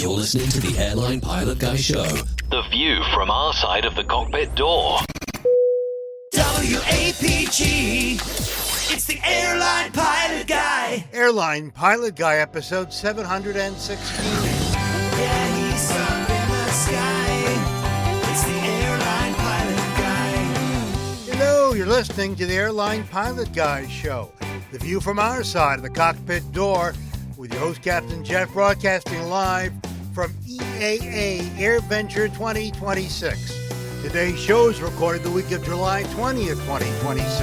You're listening to the Airline Pilot Guy Show. The view from our side of the cockpit door. WAPG. It's the Airline Pilot Guy. Airline Pilot Guy, episode 716. Yeah, he's up in the sky. It's the Airline Pilot Guy. Hello, you're listening to the Airline Pilot Guy Show. The view from our side of the cockpit door, with your host, Captain Jeff, broadcasting live from EAA AirVenture 2026. Today's show is recorded the week of July 20th, 2026.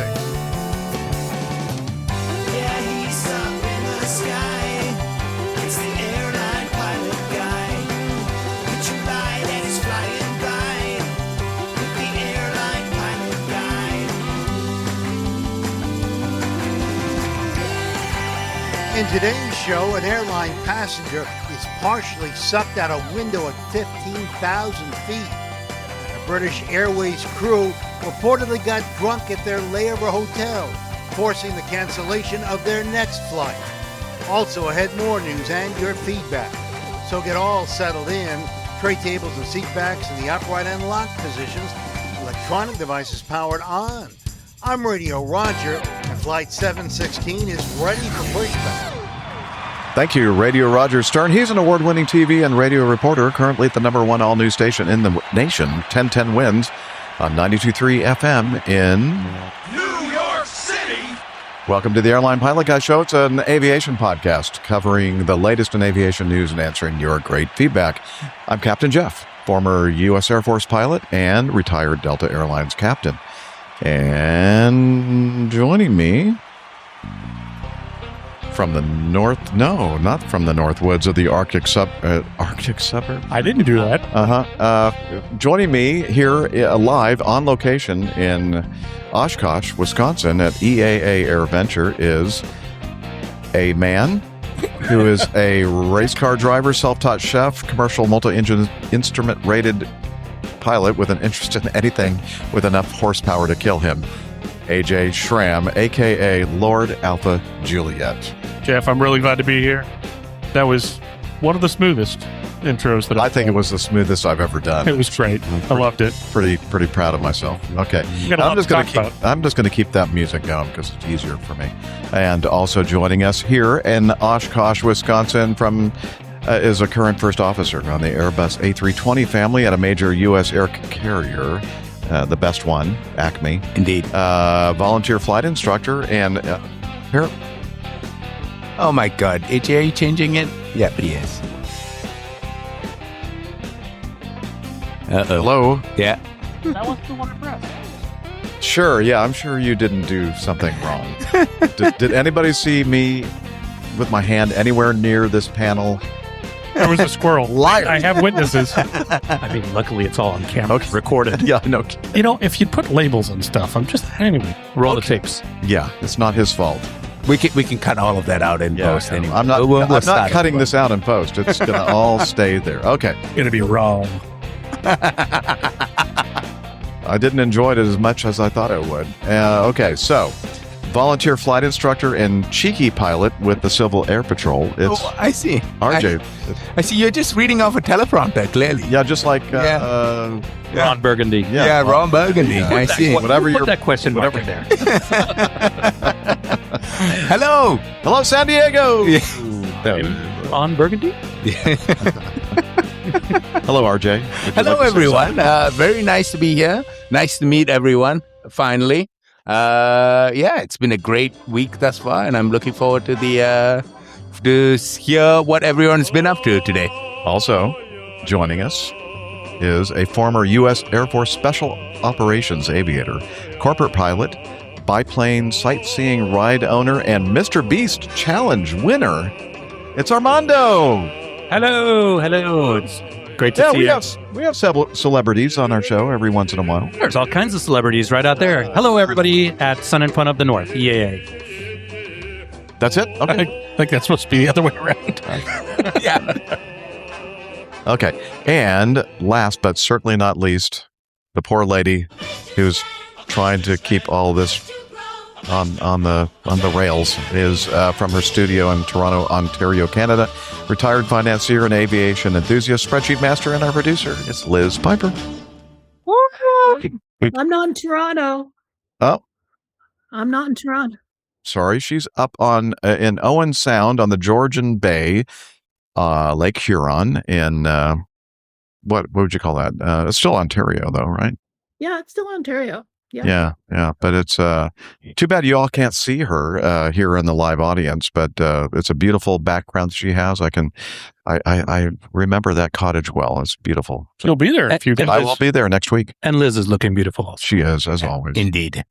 Yeah, he's up in the sky. It's the Airline Pilot Guy. Picture light and he's flying by. With the Airline Pilot Guy. In today's show, an airline passenger is partially sucked out a window at 15,000 feet. A British Airways crew reportedly got drunk at their layover hotel, forcing the cancellation of their next flight. Also ahead, more news and your feedback. So get all settled in. Tray tables and seat backs in the upright and locked positions. Electronic devices powered on. I'm Radio Roger, and Flight 716 is ready for pushback. Thank you, Radio Roger Stern. He's an award-winning TV and radio reporter, currently at the number one all-news station in the nation, 1010 Winds, on 92.3 FM in New York City. Welcome to the Airline Pilot Guy Show. It's an aviation podcast covering the latest in aviation news and answering your great feedback. I'm Captain Jeff, former U.S. Air Force pilot and retired Delta Airlines captain. And joining me from the not from the north woods of the Arctic suburb. I didn't do that. Joining me here live on location in Oshkosh, Wisconsin at EAA AirVenture is a man who is a race car driver, self-taught chef, commercial multi-engine instrument rated pilot with an interest in anything with enough horsepower to kill him. AJ Schramm, a.k.a. Lord Alpha Juliet. Jeff, I'm really glad to be here. That was one of the smoothest intros that I think it was the smoothest I've ever done. It was great. I loved it. Pretty proud of myself. Okay. I'm just going to keep that music going because it's easier for me. And also joining us here in Oshkosh, Wisconsin from is a current first officer on the Airbus A320 family at a major U.S. air carrier. The best one, Acme. Indeed. Volunteer flight instructor and here. Oh my God. AJ, are you changing it? Yep, he is. Hello. Yeah. That was the one I pressed. Sure. Yeah, I'm sure you didn't do something wrong. Did anybody see me with my hand anywhere near this panel? There was a squirrel. Liar. I have witnesses. I mean, luckily it's all on camera. Okay. Recorded. Yeah, no. You know, if you put labels and stuff, anyway. Roll the tapes. Yeah, it's not his fault. We can cut all of that out in post anyway. I'm not cutting this out in post. It's going to all stay there. Okay. It's going to be wrong. I didn't enjoy it as much as I thought I would. Okay, so volunteer flight instructor and cheeky pilot with the Civil Air Patrol. It's I see. RJ. I see. You're just reading off a teleprompter, clearly. Yeah, just like Ron Burgundy. Yeah, Ron Burgundy. Yeah. I see. Whatever Put that question mark in there. Hello, San Diego. Ron Burgundy? Hello, RJ. Hello, everyone. Very nice to be here. Nice to meet everyone, finally. It's been a great week thus far, and I'm looking forward to to hear what everyone's been up to today. Also, joining us is a former U.S. Air Force Special Operations aviator, corporate pilot, biplane sightseeing ride owner, and Mr. Beast Challenge winner. It's Armando. Hello. It's great to see you. We have several celebrities on our show every once in a while. There's all kinds of celebrities right out there. Hello, everybody at Sun and Fun of the North, EAA. That's it? Okay. I think that's supposed to be the other way around. Yeah. Okay. And last but certainly not least, the poor lady who's trying to keep all this on the rails is from her studio in Toronto, Ontario, Canada. Retired financier and aviation enthusiast, spreadsheet master, and our producer is Liz Piper. I'm not in Toronto. Oh, I'm not in Toronto. sorry, she's up on in Owen Sound on the Georgian Bay, Lake Huron in what would you call that? It's still Ontario though, right? Yeah, it's still Ontario. Yeah. Yeah. But it's too bad you all can't see her here in the live audience. But it's a beautiful background she has. I remember that cottage well. It's beautiful. So You'll be there if you I will be there next week. And Liz is looking beautiful also. She is, as always. Indeed.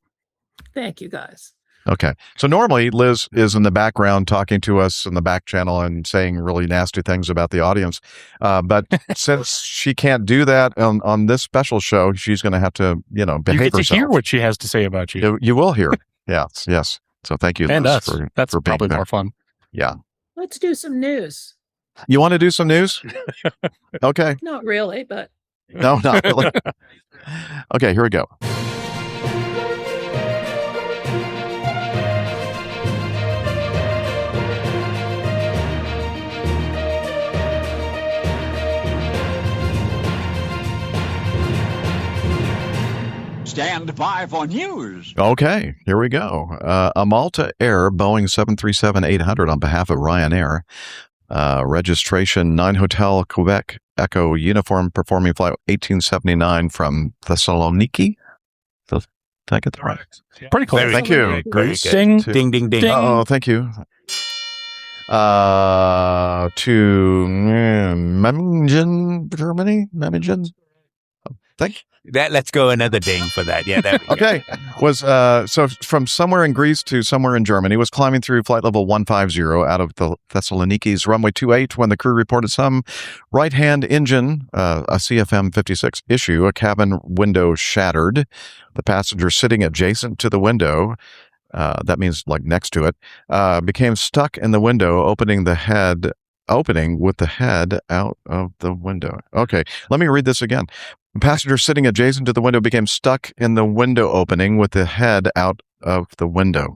Thank you, guys. Okay. So normally Liz is in the background talking to us in the back channel and saying really nasty things about the audience. But since she can't do that on this special show, she's going to have to, You behave get to herself. hear what she has to say about you. You will hear. Yes. So thank you, And Liz, us. That's for being probably there. more fun. Yeah. Let's do some news. You want to do some news? Okay. Not really, but No, not really. Okay, here we go. Stand by for news. Okay, here we go. A Malta Air Boeing 737-800 on behalf of Ryanair. Registration 9 Hotel Quebec Echo Uniform performing flight 1879 from Thessaloniki. Did I get that right? Pretty close. Thank you. Very good. Ding. Ding, ding, ding. Ding. Oh, thank you. To Memmingen, Germany. Memmingen. Thank you. Let's go another ding for that. Yeah, there we go. Okay. Was so from somewhere in Greece to somewhere in Germany, was climbing through flight level 150 out of the Thessaloniki's runway 28 when the crew reported some right-hand engine, a CFM 56 issue, a cabin window shattered. The passenger sitting adjacent to the window, that means like next to it, became stuck in the window, opening with the head out of the window. Okay, let me read this again. The passenger sitting adjacent to the window became stuck in the window opening with the head out of the window.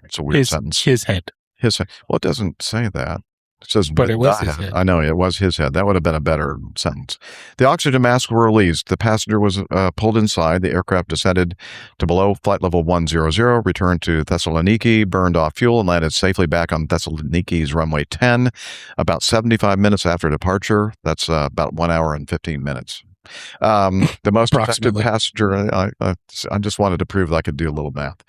It's a weird sentence. His head. His head. Well, it doesn't say that. It says, But it was the his head. I know, it was his head. That would have been a better sentence. The oxygen masks were released. The passenger was pulled inside. The aircraft descended to below flight level 100, returned to Thessaloniki, burned off fuel, and landed safely back on Thessaloniki's runway 10 about 75 minutes after departure. That's about 1 hour and 15 minutes. The most affected Approximately. passenger, I just wanted to prove that I could do a little math.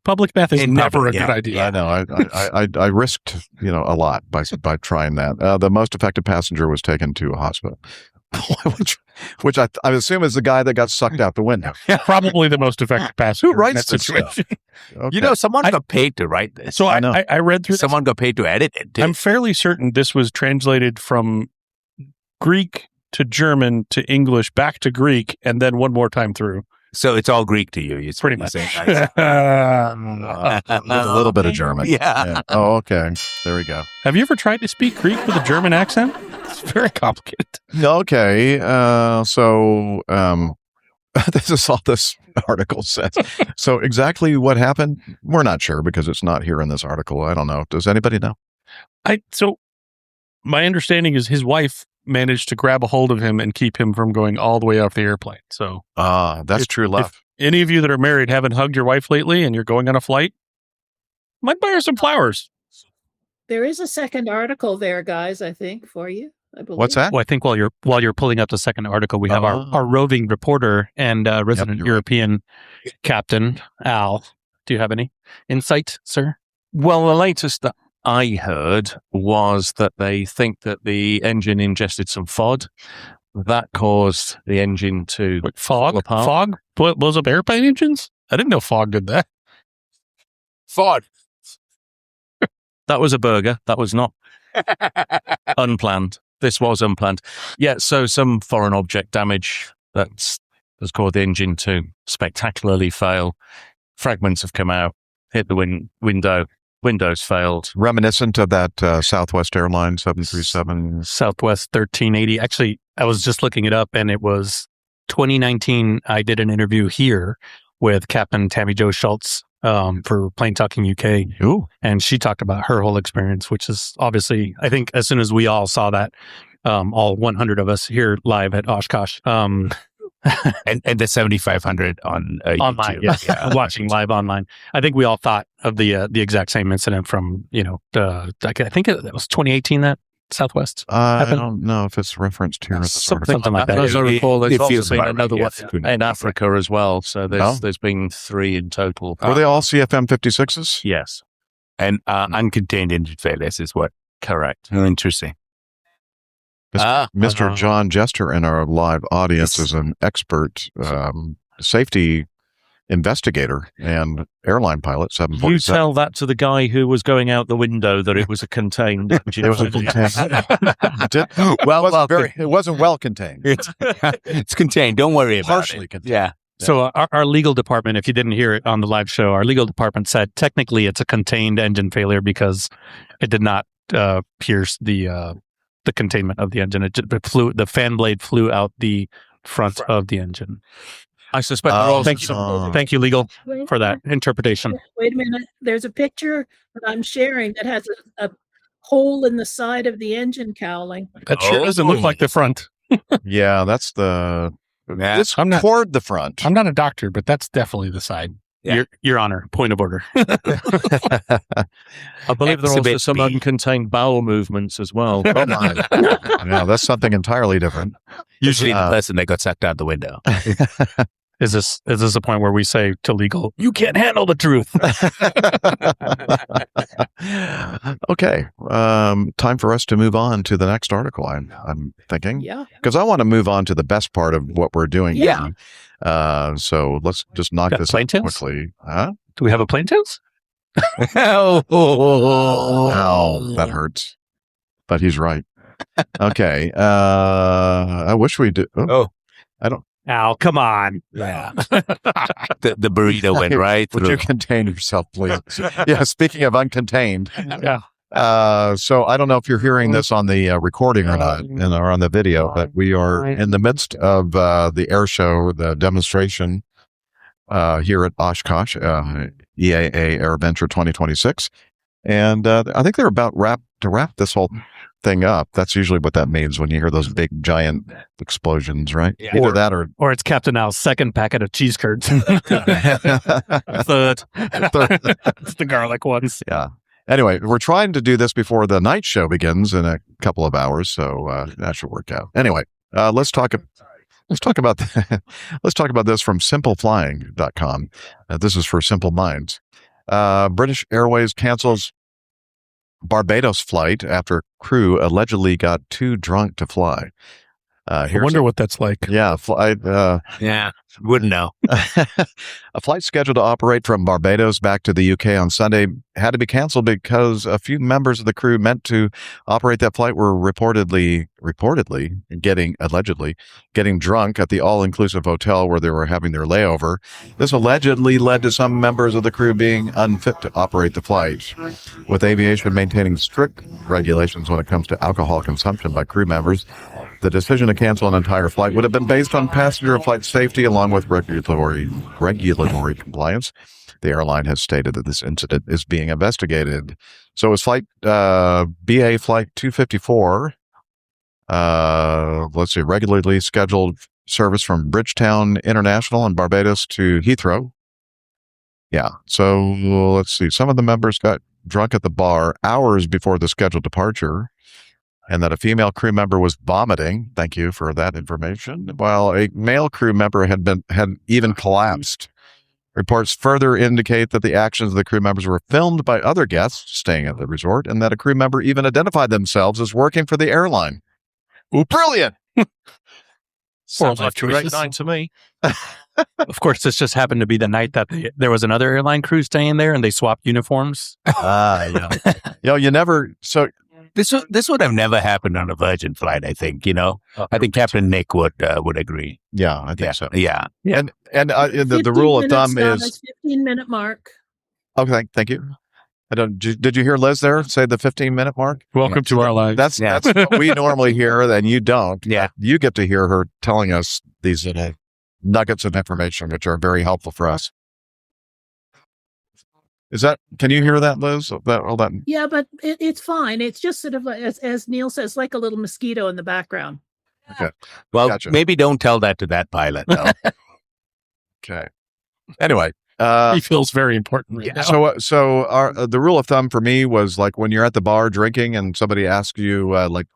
Public math is never a good I idea. know. I risked, a lot by trying that. The most affected passenger was taken to a hospital, which I assume is the guy that got sucked out the window. Probably the most affected passenger. Who writes in that this stuff? situation. Okay. Someone got paid to write this. So I know. I read through. Someone got paid to edit it. Too. I'm fairly certain this was translated from Greek to German to English back to Greek and then one more time through. So it's all Greek to you. It's Pretty much. With a little bit of German. Yeah. Oh, okay. There we go. Have you ever tried to speak Greek with a German accent? It's very complicated. Okay. So this is all this article says. So exactly what happened, we're not sure because it's not here in this article. I don't know. Does anybody know? So my understanding is his wife managed to grab a hold of him and keep him from going all the way off the airplane. So That's true love. If any of you that are married haven't hugged your wife lately and you're going on a flight, might buy her some flowers. there is a second article there, guys, I think, for you. I believe. What's that? Well, I think while you're pulling up the second article, we have our roving reporter and resident you're European captain, Al. Do you have any insight, sir? Well, the latest that I heard was that they think that the engine ingested some FOD. That caused the engine to Fog? fall apart. Fog blows up airplane engines? I didn't know fog did that. Ford. That was a burger. That was not unplanned. This was unplanned. Yeah, so some foreign object damage has caused the engine to spectacularly fail. Fragments have come out, hit the window. Windows failed. Reminiscent of that Southwest Airlines 737. Southwest 1380. Actually, I was just looking it up and it was 2019. I did an interview here with Captain Tammy Jo Schultz for Plane Talking UK. Ooh. And she talked about her whole experience, which is obviously, I think as soon as we all saw that, all 100 of us here live at Oshkosh, and the 7,500 on online, YouTube. yeah, watching live online. I think we all thought of the exact same incident from, I think it was 2018 that Southwest I happened. don't know if it's referenced here. Something like that. As I recall, there's It also feels been about another right, one yes. in Africa as well. So Oh. there's been 3 in total. Were they all CFM 56s? Yes. And uncontained engine failures is what? Correct. Oh, interesting. Mr. John Jester in our live audience is an expert safety investigator and airline pilot. You 747. tell that to the guy who was going out the window that it was a contained engine. It was a contained. It wasn't well contained. It's contained. Don't worry about Partially it. contained. Yeah. So our legal department, if you didn't hear it on the live show, our legal department said technically it's a contained engine failure because it did not pierce the containment of the engine. The fan blade flew out the front of the engine. I suspect they're all Thank you, legal, for that interpretation. Wait a minute. There's a picture that I'm sharing that has a hole in the side of the engine cowling. That sure doesn't look like the front. Yeah, that's the. Yeah. It's toward the front. I'm not a doctor, but that's definitely the side. Yeah. Your Honor, point of order. I believe there are also Exhibit some B. uncontained bowel movements as well. Oh my! Yeah, that's something entirely different. Usually the person that got sucked out the window. Is this a point where we say to legal, you can't handle the truth? Okay, time for us to move on to the next article. I'm thinking, Yeah. because I want to move on to the best part of what we're doing. Yeah. So let's just knock Got this plain out tales? quickly. Huh? Do we have a plain tales? Ow, that hurts. But he's right. Okay. I wish we did. Oh. I don't. Al, come on. Yeah. the burrito went right Would through. you contain yourself, please? Yeah. Speaking of uncontained. Yeah. So I don't know if you're hearing this on the recording or not, or on the video, but we are in the midst of the air show, the demonstration here at Oshkosh, EAA AirVenture 2026, and I think they're about to wrap this whole thing up. That's usually what that means when you hear those big giant explosions, right? Yeah. Either that or Or it's Captain Al's second packet of cheese curds. Third. It's the garlic ones. yeah. Anyway, we're trying to do this before the night show begins in a couple of hours, so that should work out. Anyway, let's talk about let's talk about this from simpleflying.com. This is for simple minds. British Airways cancels Barbados flight after crew allegedly got too drunk to fly. I wonder what that's like. Yeah, flight. Yeah. Wouldn't know. A flight scheduled to operate from Barbados back to the UK on Sunday had to be canceled because a few members of the crew meant to operate that flight were allegedly getting drunk at the all-inclusive hotel where they were having their layover. This allegedly led to some members of the crew being unfit to operate the flight, with aviation maintaining strict regulations when it comes to alcohol consumption by crew members. The decision to cancel an entire flight would have been based on passenger and flight safety along with regulatory compliance. The airline has stated that this incident is being investigated. So it was BA Flight 254, regularly scheduled service from Bridgetown International in Barbados to Heathrow. Yeah, so let's see. Some of the members got drunk at the bar hours before the scheduled departure, and that a female crew member was vomiting. Thank you for that information. While a male crew member had even collapsed. Reports further indicate that the actions of the crew members were filmed by other guests staying at the resort, and that a crew member even identified themselves as working for the airline. Ooh, brilliant! Sounds like a great night to me. Of course, this just happened to be the night that there was another airline crew staying there, and they swapped uniforms. Yeah. You never. So This would have never happened on a Virgin flight, I think, I think Captain Nick would agree. yeah, I think so. Yeah. And the rule of thumb is 15-minute mark. okay. Thank you. Did you hear Liz there say the 15-minute mark? Welcome to our lives. That's what we normally hear, and you don't. Yeah. You get to hear her telling us these nuggets of information, which are very helpful for us. Is that? Can you hear that, Liz? All that. Yeah, but it's fine. It's just sort of as Neil says, like a little mosquito in the background. Okay. Well, Gotcha. maybe don't tell that to that pilot, though. Okay. Anyway, He feels very important right now. so the rule of thumb for me was like when you're at the bar drinking and somebody asks you like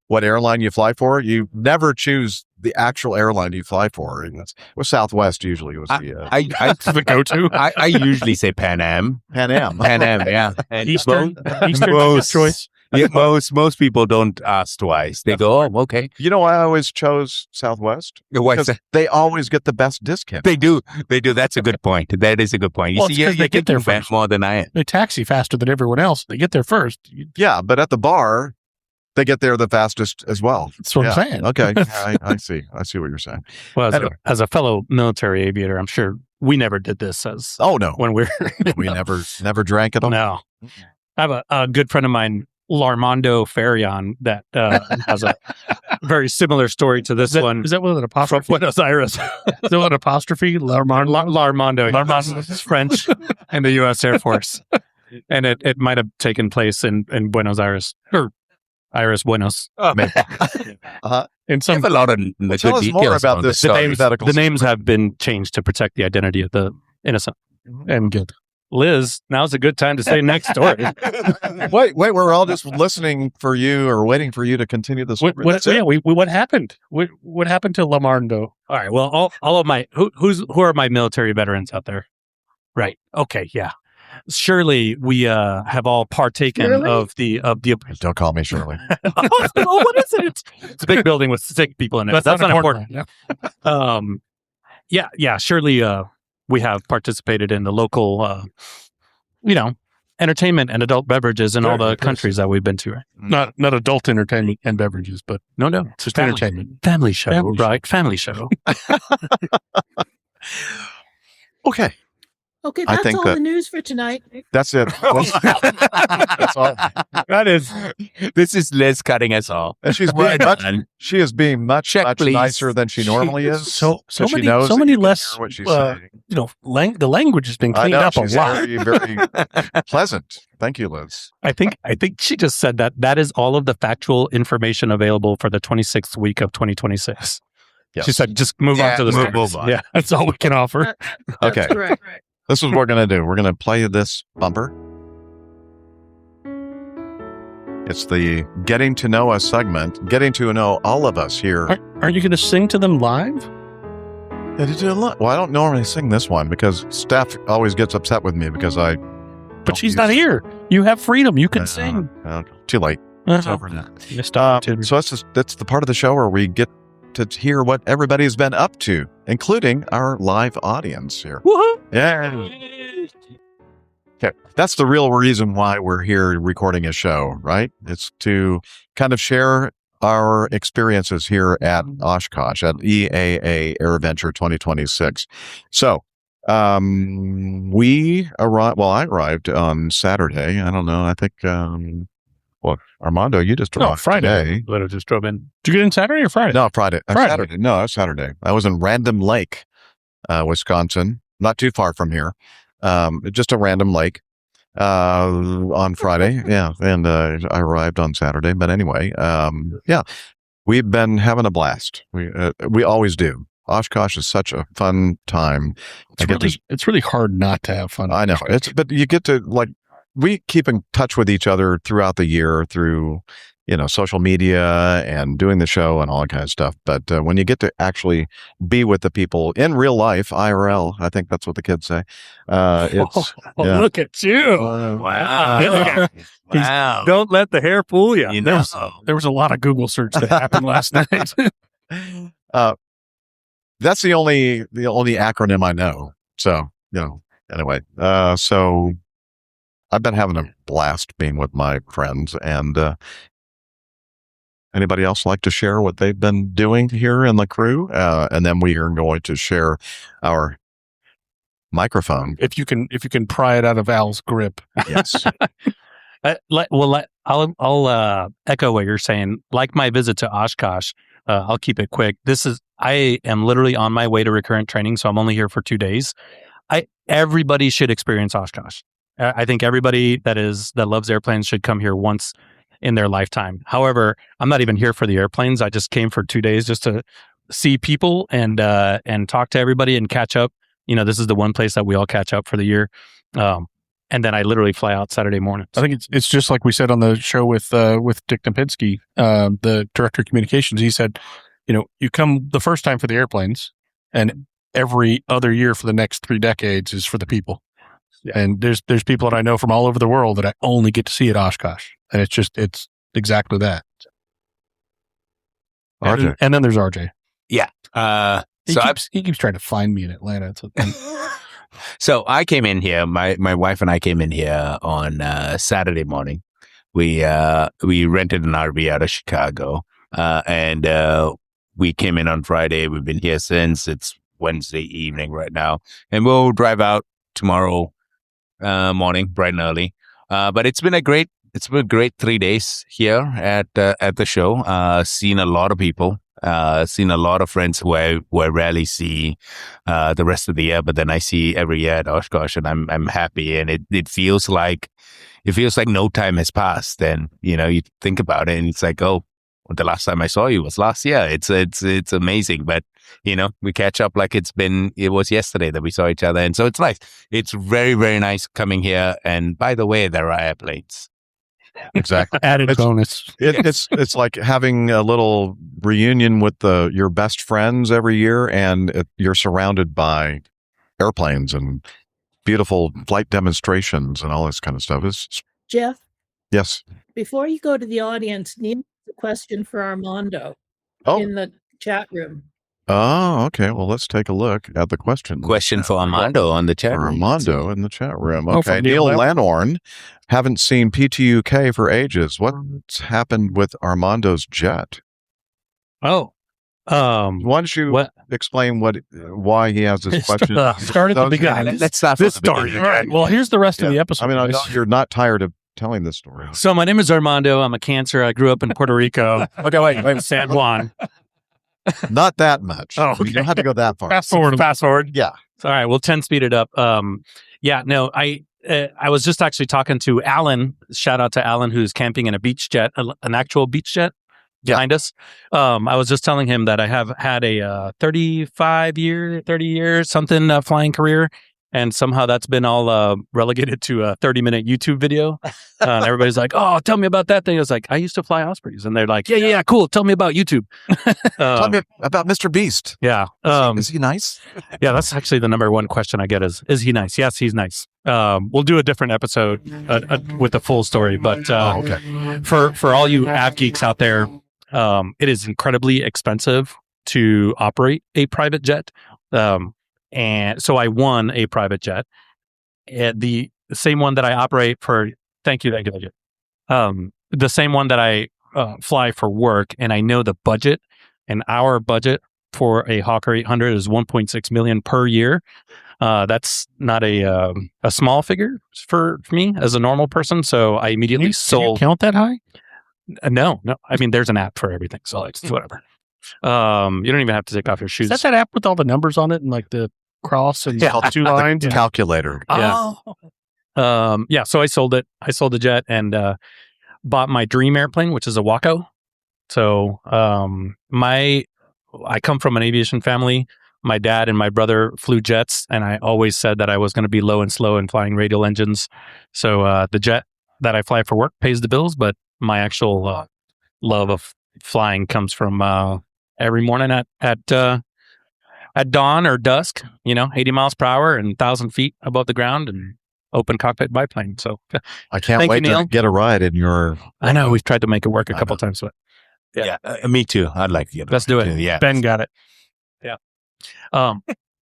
what airline you fly for, you never choose the actual airline you fly for. And that's Southwest usually was the go-to. I usually say Pan Am. Pan Am. Pan Am, yeah. And Eastern most choice. Yeah, most people don't ask twice. They go, "Oh, okay." You know why I always chose Southwest? Why is Because that? they always get the best discount. They do. That's a good point. That is a good point. You Well, see, it's 'cause you're they get there thinking first. more than I am. They taxi faster than everyone else. They get there first. Yeah, but at the bar, they get there the fastest as well. That's what I'm saying. Okay, I see. I see what you're saying. Well, Anyway. as a fellow military aviator, I'm sure we never did this as Oh no, when we're we never drank at all. no. I have a good friend of mine, Armando Carrion, that has a very similar story to this one. Is that with an apostrophe? From Buenos Aires. Is that with an apostrophe? Larmando. Larmando. Is French in the U.S. Air Force. And it might have taken place in Buenos Aires, or Aires Buenos. Maybe. In You some, have a lot of Tell us more about this. the names have been changed to protect the identity of the innocent. And good. Liz, now's a good time to say next story. Wait, we're all just listening for you or waiting for you to continue this. What happened? What happened to Lamarndo? All right. Well, all of my who are my military veterans out there? Right. Okay. Yeah. Surely we have all partaken Shirley? of the. Don't call me Shirley. Oh, what is it? It's a big building with 6 people in it. That's not important. Yeah. Yeah. Surely we have participated in the local, entertainment and adult beverages in all the countries that we've been to. Right? Not adult entertainment and beverages, but No, it's just family, entertainment. family show, Family show. right? Family show. Okay, Okay, I that's think all that- the news for tonight. that's it. That's all. This is Liz cutting us off. And she is being much Check, please. nicer than she normally is. So she many knows so that many you can less. hear what she's saying. The language has been I cleaned know up a she's lot. very, very pleasant. Thank you, Liz. I think she just said that is all of the factual information available for the 26th week of 2026. Yes. She said, just move on to the stories. move on. Yeah. That's all we can offer. That's Okay. correct. This is what we're going to do. We're going to play this bumper. It's the Getting to Know Us segment, getting to know all of us here. Aren't you going to sing to them live? Well, I don't normally sing this one because Steph always gets upset with me because I. But she's not here. You have freedom. You can sing. Too late. It's over now. So that's the part of the show where we get to hear what everybody's been up to, including our live audience here. Woohoo! Yeah. Okay. That's the real reason why we're here recording a show, right? It's to kind of share our experiences here at Oshkosh at EAA AirVenture 2026. So, we arrived. Well, I arrived on Saturday. I don't know. I think, Armando, you just arrived Friday. today. Literally just drove in. Did you get in Saturday or Friday? No, Friday. Friday. Saturday. No, it was Saturday. I was in Random Lake, Wisconsin, not too far from here. Just a random lake on Friday. Yeah, and I arrived on Saturday. But anyway, we've been having a blast. We always do. Oshkosh is such a fun time. It's really hard not to have fun. I know. But you get to we keep in touch with each other throughout the year through, social media and doing the show and all that kind of stuff. But when you get to actually be with the people in real life, IRL, I think that's what the kids say. It's Look at you. Wow. Wow. Don't let the hair fool you. You know. There was a lot of Google search that happened last night. That's the only acronym I know. So, anyway, so I've been having a blast being with my friends. And anybody else like to share what they've been doing here in the crew? And then we are going to share our microphone. if you can pry it out of Al's grip. Yes. I'll echo what you're saying. Like my visit to Oshkosh, I'll keep it quick. I am literally on my way to recurrent training, so I'm only here for 2 days. Everybody should experience Oshkosh. I think everybody that loves airplanes should come here once in their lifetime. However, I'm not even here for the airplanes. I just came for 2 days just to see people and talk to everybody and catch up. This is the one place that we all catch up for the year. And then I literally fly out Saturday morning. I think it's just like we said on the show with Dick Napinski, the director of communications. He said, you come the first time for the airplanes, and every other year for the next 3 decades is for the people. Yeah. And there's people that I know from all over the world that I only get to see at Oshkosh, and it's exactly that. RJ. And then there's RJ. Yeah. He keeps trying to find me in Atlanta. So I came in here. My wife and I came in here on Saturday morning. We rented an RV out of Chicago, and we came in on Friday. We've been here since. It's Wednesday evening right now, and we'll drive out tomorrow morning, bright and early. But it's been a great 3 days here at the show. Seen a lot of people. Seen a lot of friends who I rarely see the rest of the year, but then I see every year at Oshkosh, and I'm happy. And it feels like no time has passed. And you think about it, and it's like, oh, the last time I saw you was last year. It's amazing, but we catch up like it was yesterday that we saw each other, and so it's nice. It's very, very nice coming here. And by the way, there are airplanes. Exactly. Added bonus. It's like having a little reunion with your best friends every year, and you're surrounded by airplanes and beautiful flight demonstrations and all this kind of stuff. Jeff, Yes. before you go to the audience, Neil has a question for Armando in the chat room. Oh, okay. Well, let's take a look at the question. Question for Armando on the chat room. Armando in the chat room. Oh, Okay. from Neil Neil Lanhorn. Haven't seen PTUK for ages. What's happened with Armando's jet? Oh, Why don't you explain why he has this question? Start at the beginning. Let's start This from the story. beginning. All right. Well, here's the rest of the episode. I mean, I know you're not tired of telling this story. So my name is Armando. I'm a Cancer. I grew up in Puerto Rico. Okay, wait, San Juan. Not that much. Oh, You don't have to go that far. Fast forward. Yeah. All right, we'll 10 speed it up. I was just actually talking to Alan. Shout out to Alan, who's camping in a beach jet, an actual beach jet behind us. I was just telling him that I have had a 30 years something flying career. And somehow that's been all relegated to a 30-minute YouTube video. And everybody's like, oh, tell me about that thing. I was like, I used to fly Ospreys. And they're like, yeah, cool. Tell me about YouTube. Tell me about Mr. Beast. Yeah. Is he nice? Yeah, that's actually the number one question I get is he nice? Yes, he's nice. We'll do a different episode with the full story. But okay. For all you av geeks out there, it is incredibly expensive to operate a private jet. And so I won a private jet, the same one that I operate for. Thank you. The same one that I fly for work, and I know the budget. And our budget for a Hawker 800 is $1.6 million per year. That's not a small figure for me as a normal person. So I immediately sold. Can you count that high? No. I mean, there's an app for everything, so it's whatever. You don't even have to take off your shoes. Is that app with all the numbers on it and like the cross and two lines? Calculator. Yeah. So I sold it. I sold the jet and bought my dream airplane, which is a Waco. So I come from an aviation family. My dad and my brother flew jets, and I always said that I was going to be low and slow and flying radial engines. So the jet that I fly for work pays the bills, but my actual love of flying comes from every morning at dawn or dusk, 80 miles per hour and 1,000 feet above the ground and open cockpit biplane. So I can't wait to get a ride in your. I know we've tried to make it work a couple times, but Me too. I'd like to get. Let's do it. Too. Yeah, Ben got it.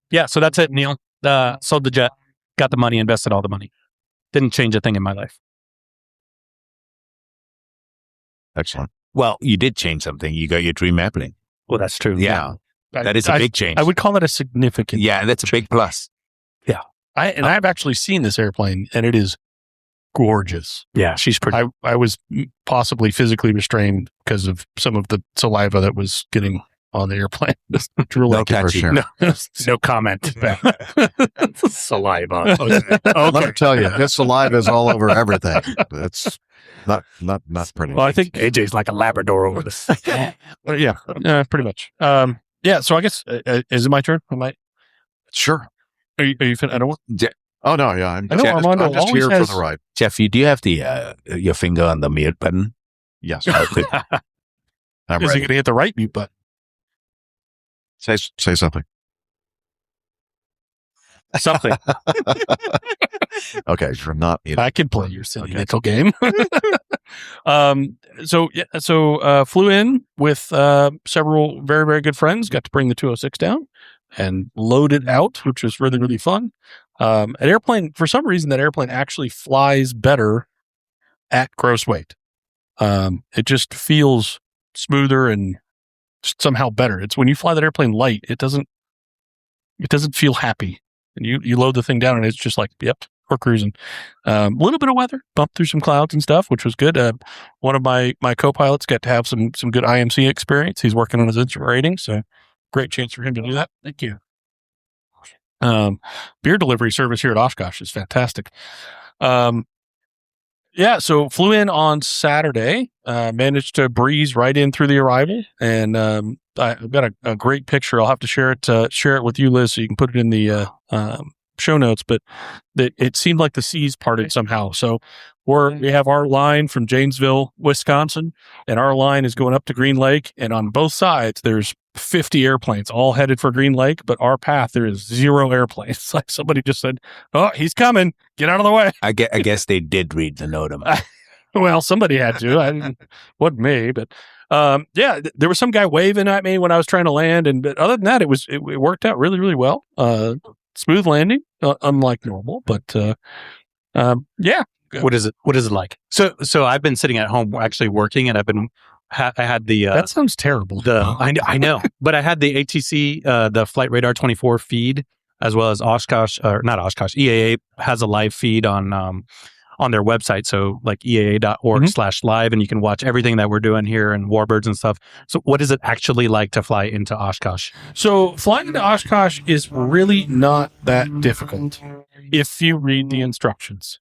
Yeah. So that's it, Neil. Sold the jet, got the money, invested all the money. Didn't change a thing in my life. Excellent. Well, you did change something. You got your dream airplane. Well, that's true. Yeah. That is a big change. I would call that a significant. Yeah, that's a big plus. Yeah. I've actually seen this airplane, and it is gorgeous. Yeah, she's pretty. I was possibly physically restrained because of some of the saliva that was getting on the airplane. Just drool No like it. touching. No comment. Saliva. Okay. Let me tell you, his saliva is all over everything. It's not pretty. Well, I think AJ's like a Labrador over this. Yeah, pretty much. Yeah. So I guess is it my turn? Am I? Sure. Are you? I don't want. Oh no, yeah. I know Armando I'm just always here has- for the ride. Jeff, do you have the your finger on the mute button? Yes. Okay. I'm Is he ready. going to hit the right mute button? Say something. Something. Okay, you're not. I can play your silly mental game. So flew in with several very, very good friends. Got to bring the 206 down and load it out, which was really, really fun. An airplane, for some reason, that airplane actually flies better at gross weight. It just feels smoother and just somehow better. It's when you fly that airplane light, it doesn't feel happy. And you load the thing down and it's just like, yep, we're cruising. A little bit of weather, bumped through some clouds and stuff, which was good. One of my co-pilots got to have some good IMC experience. He's working on his instrument rating, so great chance for him to do that. Thank you. Beer delivery service here at Oshkosh is fantastic. Yeah, so flew in on Saturday, managed to breeze right in through the arrival, and I've got a great picture. I'll have to share it with you, Liz, so you can put it in the show notes. But it seemed like the seas parted somehow. So we have our line from Janesville, Wisconsin, and our line is going up to Green Lake, and on both sides there's 50 airplanes all headed for Green Lake, but our path there is 0 airplanes. It's like somebody just said, "Oh, he's coming! Get out of the way!" I guess they did read the NOTAM. Well, somebody had to. Wasn't me, but yeah, there was some guy waving at me when I was trying to land, but other than that, it worked out really, really well. Smooth landing, unlike normal, but yeah. What is it like? So I've been sitting at home actually working, and I had the that sounds terrible. I know, but I had the ATC, the Flight Radar 24 feed, as well as Oshkosh, or not Oshkosh, EAA has a live feed on their website. So like eaa.org/live, and you can watch everything that we're doing here and Warbirds and stuff. So what is it actually like to fly into Oshkosh? So flying into Oshkosh is really not that difficult if you read the instructions.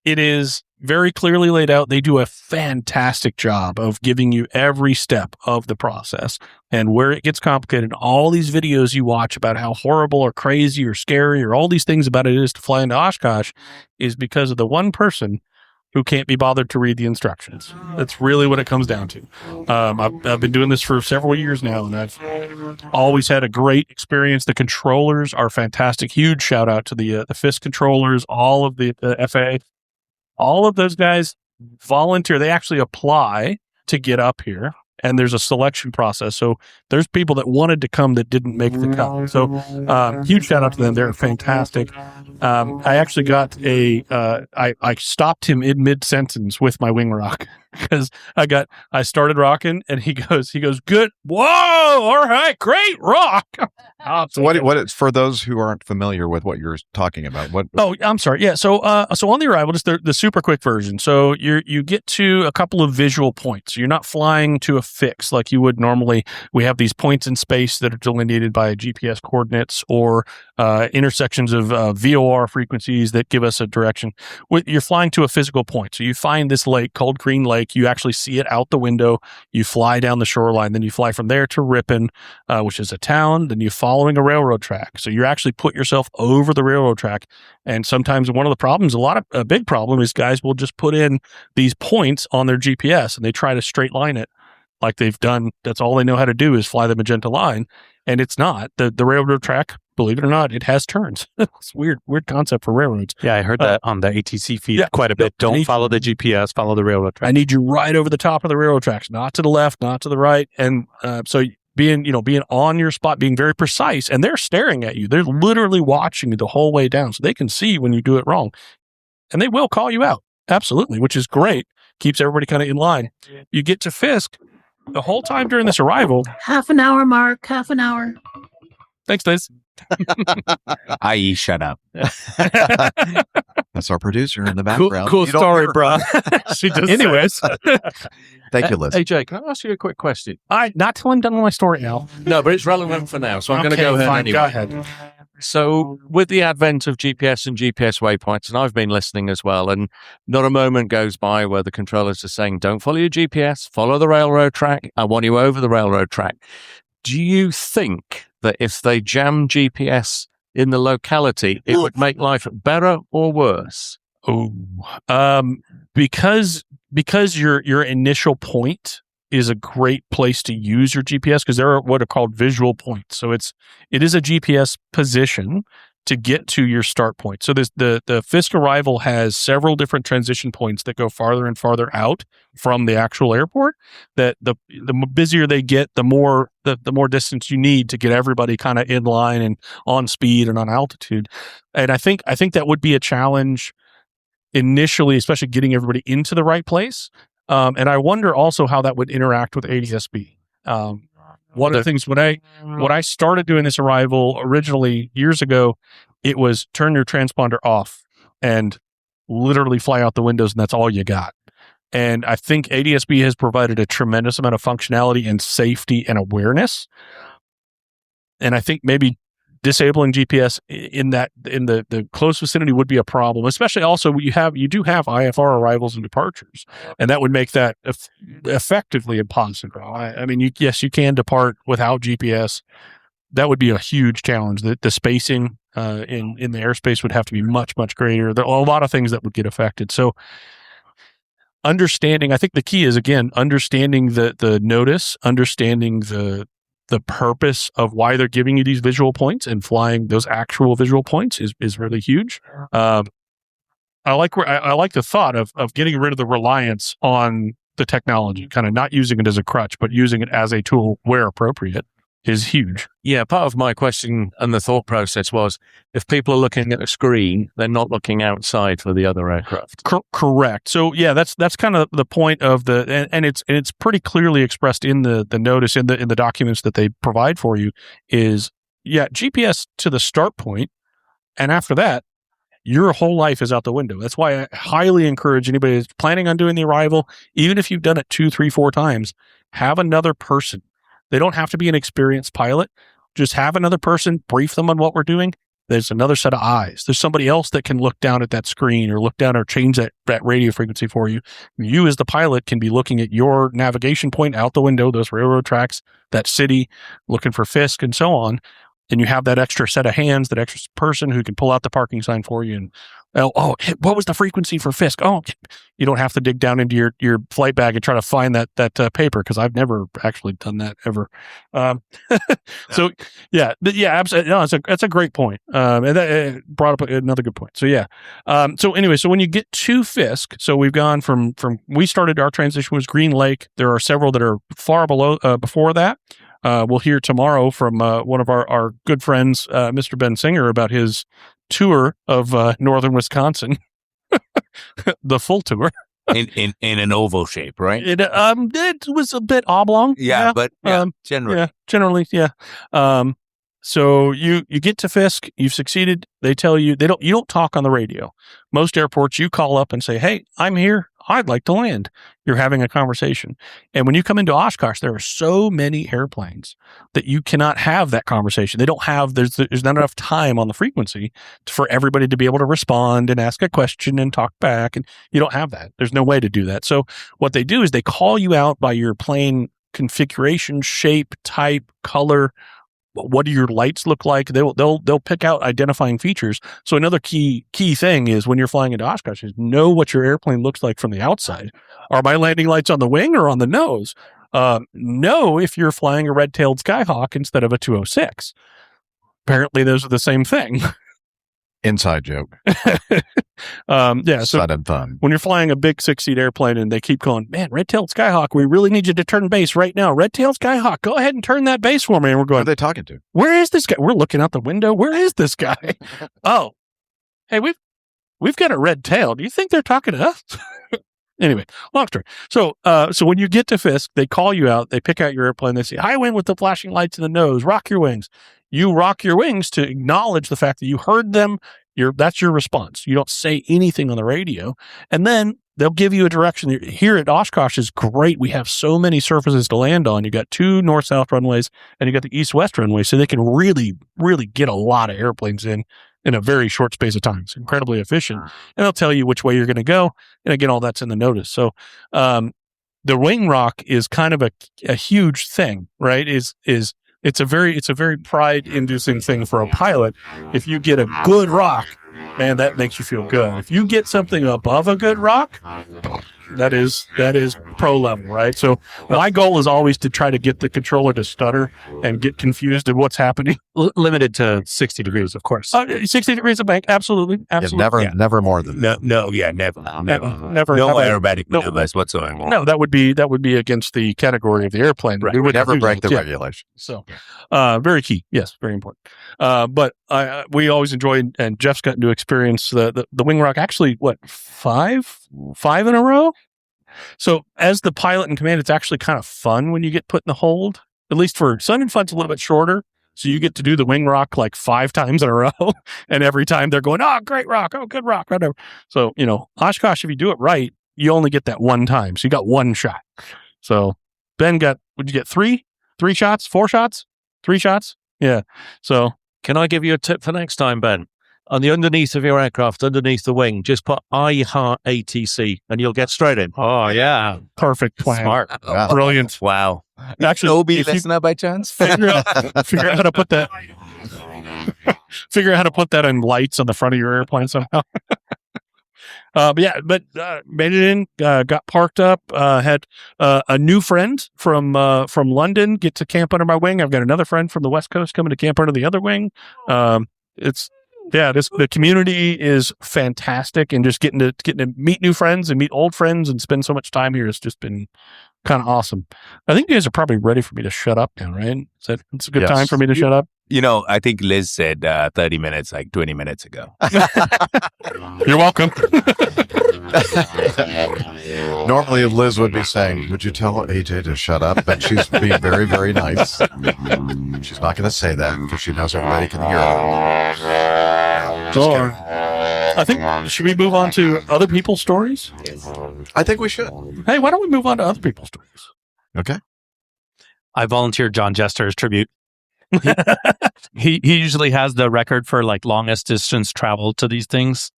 It is very clearly laid out. They do a fantastic job of giving you every step of the process. And where it gets complicated, all these videos you watch about how horrible or crazy or scary or all these things about it is to fly into Oshkosh is because of the one person who can't be bothered to read the instructions. That's really what it comes down to. I've been doing this for several years now, and I've always had a great experience. The controllers are fantastic. Huge shout out to the FIS controllers, all of the FAA. All of those guys volunteer. They actually apply to get up here, and there's a selection process. So there's people that wanted to come that didn't make the cut. So huge shout out to them. They're fantastic. I actually got I stopped him in mid-sentence with my wing rock because I started rocking and he goes, good. Whoa. All right. Great rock. So what it's for those who aren't familiar with what you're talking about? What? Oh, I'm sorry. Yeah. So on the arrival, just the super quick version. So you get to a couple of visual points. You're not flying to a fix like you would normally. We have these points in space that are delineated by GPS coordinates or intersections of VOR frequencies that give us a direction. You're flying to a physical point. So you find this lake called Green Lake. You actually see it out the window. You fly down the shoreline. Then you fly from there to Ripon, which is a town. Then you following a railroad track. So you actually put yourself over the railroad track. And sometimes one of the problems, a big problem is guys will just put in these points on their GPS and they try to straight line it like they've done. That's all they know how to do is fly the magenta line. And it's not. The railroad track, believe it or not, it has turns. It's weird concept for railroads. Yeah, I heard that on the ATC feed quite a bit. Don't follow the GPS, follow the railroad track. I need you right over the top of the railroad tracks, not to the left, not to the right. And so being on your spot, being very precise, and they're staring at you. They're literally watching you the whole way down, so they can see when you do it wrong. And they will call you out. Absolutely, which is great. Keeps everybody kind of in line. You get to Fisk the whole time during this arrival. Half an hour, Mark. Half an hour. Thanks, Liz. I.e., shut up. That's our producer in the background. Cool You don't story, hear- bro. She just Anyways, Thank you, Liz. Hey, Jay, can I ask you a quick question? not till I'm done with my story now. No, but it's relevant for now, so I'm going to Okay, go ahead fine, anyway. Go ahead. So, with the advent of GPS and GPS waypoints, and I've been listening as well, and not a moment goes by where the controllers are saying, don't follow your GPS, follow the railroad track. I want you over the railroad track. Do you think that if they jam GPS in the locality, it would make life better or worse? Oh, because your initial point is a great place to use your GPS because there are what are called visual points. So it is a GPS position to get to your start point. So the Fisk arrival has several different transition points that go farther and farther out from the actual airport. That the busier they get, the more distance you need to get everybody kind of in line and on speed and on altitude. And I think that would be a challenge initially, especially getting everybody into the right place. And I wonder also how that would interact with ADSB. One of the things when I started doing this arrival originally years ago, it was turn your transponder off and literally fly out the windows, and that's all you got. And I think ADSB has provided a tremendous amount of functionality and safety and awareness. And I think maybe disabling GPS in the close vicinity would be a problem, especially also you do have IFR arrivals and departures, and that would make that effectively impossible. I mean, you can depart without GPS. That would be a huge challenge. The spacing in the airspace would have to be much, much greater. There are a lot of things that would get affected. So understanding, I think the key is, again, understanding the notice, understanding the purpose of why they're giving you these visual points and flying those actual visual points is really huge. I like the thought of getting rid of the reliance on the technology, kind of not using it as a crutch, but using it as a tool where appropriate is huge. Yeah, part of my question and the thought process was, if people are looking at a screen, they're not looking outside for the other aircraft. Correct. So yeah, that's kind of the point of and it's pretty clearly expressed in the notice in the documents that they provide for you is, yeah, GPS to the start point, and after that, your whole life is out the window. That's why I highly encourage anybody who's planning on doing the arrival, even if you've done it 2, 3, 4 times, have another person. They don't have to be an experienced pilot. Just have another person, brief them on what we're doing. There's another set of eyes. There's somebody else that can look down at that screen or look down or change that radio frequency for you. You as the pilot can be looking at your navigation point out the window, those railroad tracks, that city, looking for Fisk and so on. And you have that extra set of hands, that extra person who can pull out the parking sign for you. And, what was the frequency for Fisk? Oh, you don't have to dig down into your flight bag and try to find that paper, because I've never actually done that ever. So absolutely. No, that's a great point. And that brought up another good point. So yeah. So anyway, so when you get to Fisk, so we've gone from we started, our transition was Green Lake. There are several that are far below before that. We'll hear tomorrow from one of our good friends, Mr. Ben Singer, about his tour of northern Wisconsin, the full tour. in an oval shape, right? It was a bit oblong. Yeah, but generally. Yeah, generally, yeah. So you get to Fisk, you've succeeded. They tell you you don't talk on the radio. Most airports, you call up and say, "Hey, I'm here. I'd like to land." You're having a conversation. And when you come into Oshkosh, there are so many airplanes that you cannot have that conversation. They don't have, there's not enough time on the frequency for everybody to be able to respond and ask a question and talk back. And you don't have that. There's no way to do that. So what they do is they call you out by your plane configuration, shape, type, color. What do your lights look like? They'll pick out identifying features. So another key thing is when you're flying into Oshkosh is know what your airplane looks like from the outside. Are my landing lights on the wing or on the nose? Know if you're flying a red-tailed Skyhawk instead of a 206. Apparently those are the same thing. Inside joke. So Sudden fun. when you're flying a big 6-seat airplane and they keep going, "Man, red-tailed Skyhawk, we really need you to turn base right now. Red-tailed Skyhawk, go ahead and turn that base for me." And we're Who going, are they talking to? "Where is this guy?" We're looking out the window. Where is this guy? Oh, hey, we've got a red tail. Do you think they're talking to us? Anyway, long story. So when you get to Fisk, they call you out. They pick out your airplane. They say, "High wind with the flashing lights in the nose. Rock your wings." you rock your wings to acknowledge the fact that you heard them. That's your response. You don't say anything on the radio, and then they'll give you a direction. Here at Oshkosh is great. We have so many surfaces to land on. You got 2 north-south runways, and you got the east-west runway, so they can really, really get a lot of airplanes in a very short space of time. It's incredibly efficient, and they'll tell you which way you're going to go. And again, all that's in the notice. So the wing rock is kind of a huge thing, right? It's a very pride-inducing thing for a pilot. If you get a good rock, man, that makes you feel good. If you get something above a good rock, that is pro level, right? So my goal is always to try to get the controller to stutter and get confused at what's happening. Limited to 60 degrees, of course. 60 degrees of bank, absolutely. Never more than never. No aerobatic maneuvers whatsoever. No, that would be against the category of the airplane. We would never break the regulations. So, very key. Yes, very important. But we always enjoy, and Jeff's gotten to experience the wing rock. Actually, what, five in a row? So, as the pilot in command, it's actually kind of fun when you get put in the hold. At least for Sun and Fun's a little bit shorter. So you get to do the wing rock like 5 times in a row. And every time they're going, oh, great rock. Oh, good rock. Whatever. So, Oshkosh, if you do it right, you only get that one time. So you got 1 shot. So Ben would you get 3? 3 shots? 4 shots? 3 shots? Yeah. So Can I give you a tip for next time, Ben? On the underneath of your aircraft, underneath the wing, just put I heart ATC and you'll get straight in. Oh, yeah. perfect plan. Smart. Wow. Brilliant. Wow. Actually, Obi if you listener by chance? figure out how to put that. Figure out how to put that in lights on the front of your airplane somehow. Made it in, got parked up, had a new friend from London get to camp under my wing. I've got another friend from the West Coast coming to camp under the other wing. The community is fantastic, and just getting to meet new friends and meet old friends and spend so much time here has just been kind of awesome. I think you guys are probably ready for me to shut up now, right? It's a good time for me to shut up. I think Liz said 30 minutes, like 20 minutes ago. You're welcome. Normally, Liz would be saying, would you tell AJ to shut up? But she's being very, very nice. She's not going to say that because she knows everybody can hear her. Sure. I think, should we move on to other people's stories? I think we should. Hey, why don't we move on to other people's stories? Okay. I volunteered John Jester as tribute. He usually has the record for like longest distance travel to these things,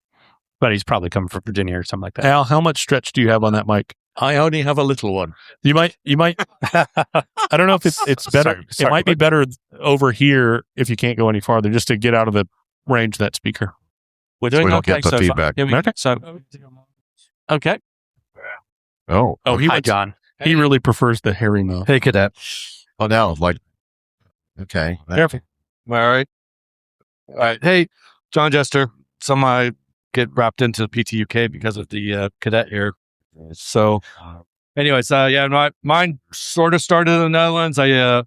but he's probably coming from Virginia or something like that. Al, how much stretch do you have on that mic? I only have a little one. You might. I don't know if it's better. Sorry, it might be better over here if you can't go any farther, just to get out of the range of that speaker. We're doing we don't okay get the so feedback. Okay. Oh, Hi, John. He really prefers the hairy mouth. Hey, cadet. oh, now, okay. Careful. All right. Hey, John Jester. I get wrapped into PTUK because of the cadet here. So, anyways, mine sort of started in the Netherlands. I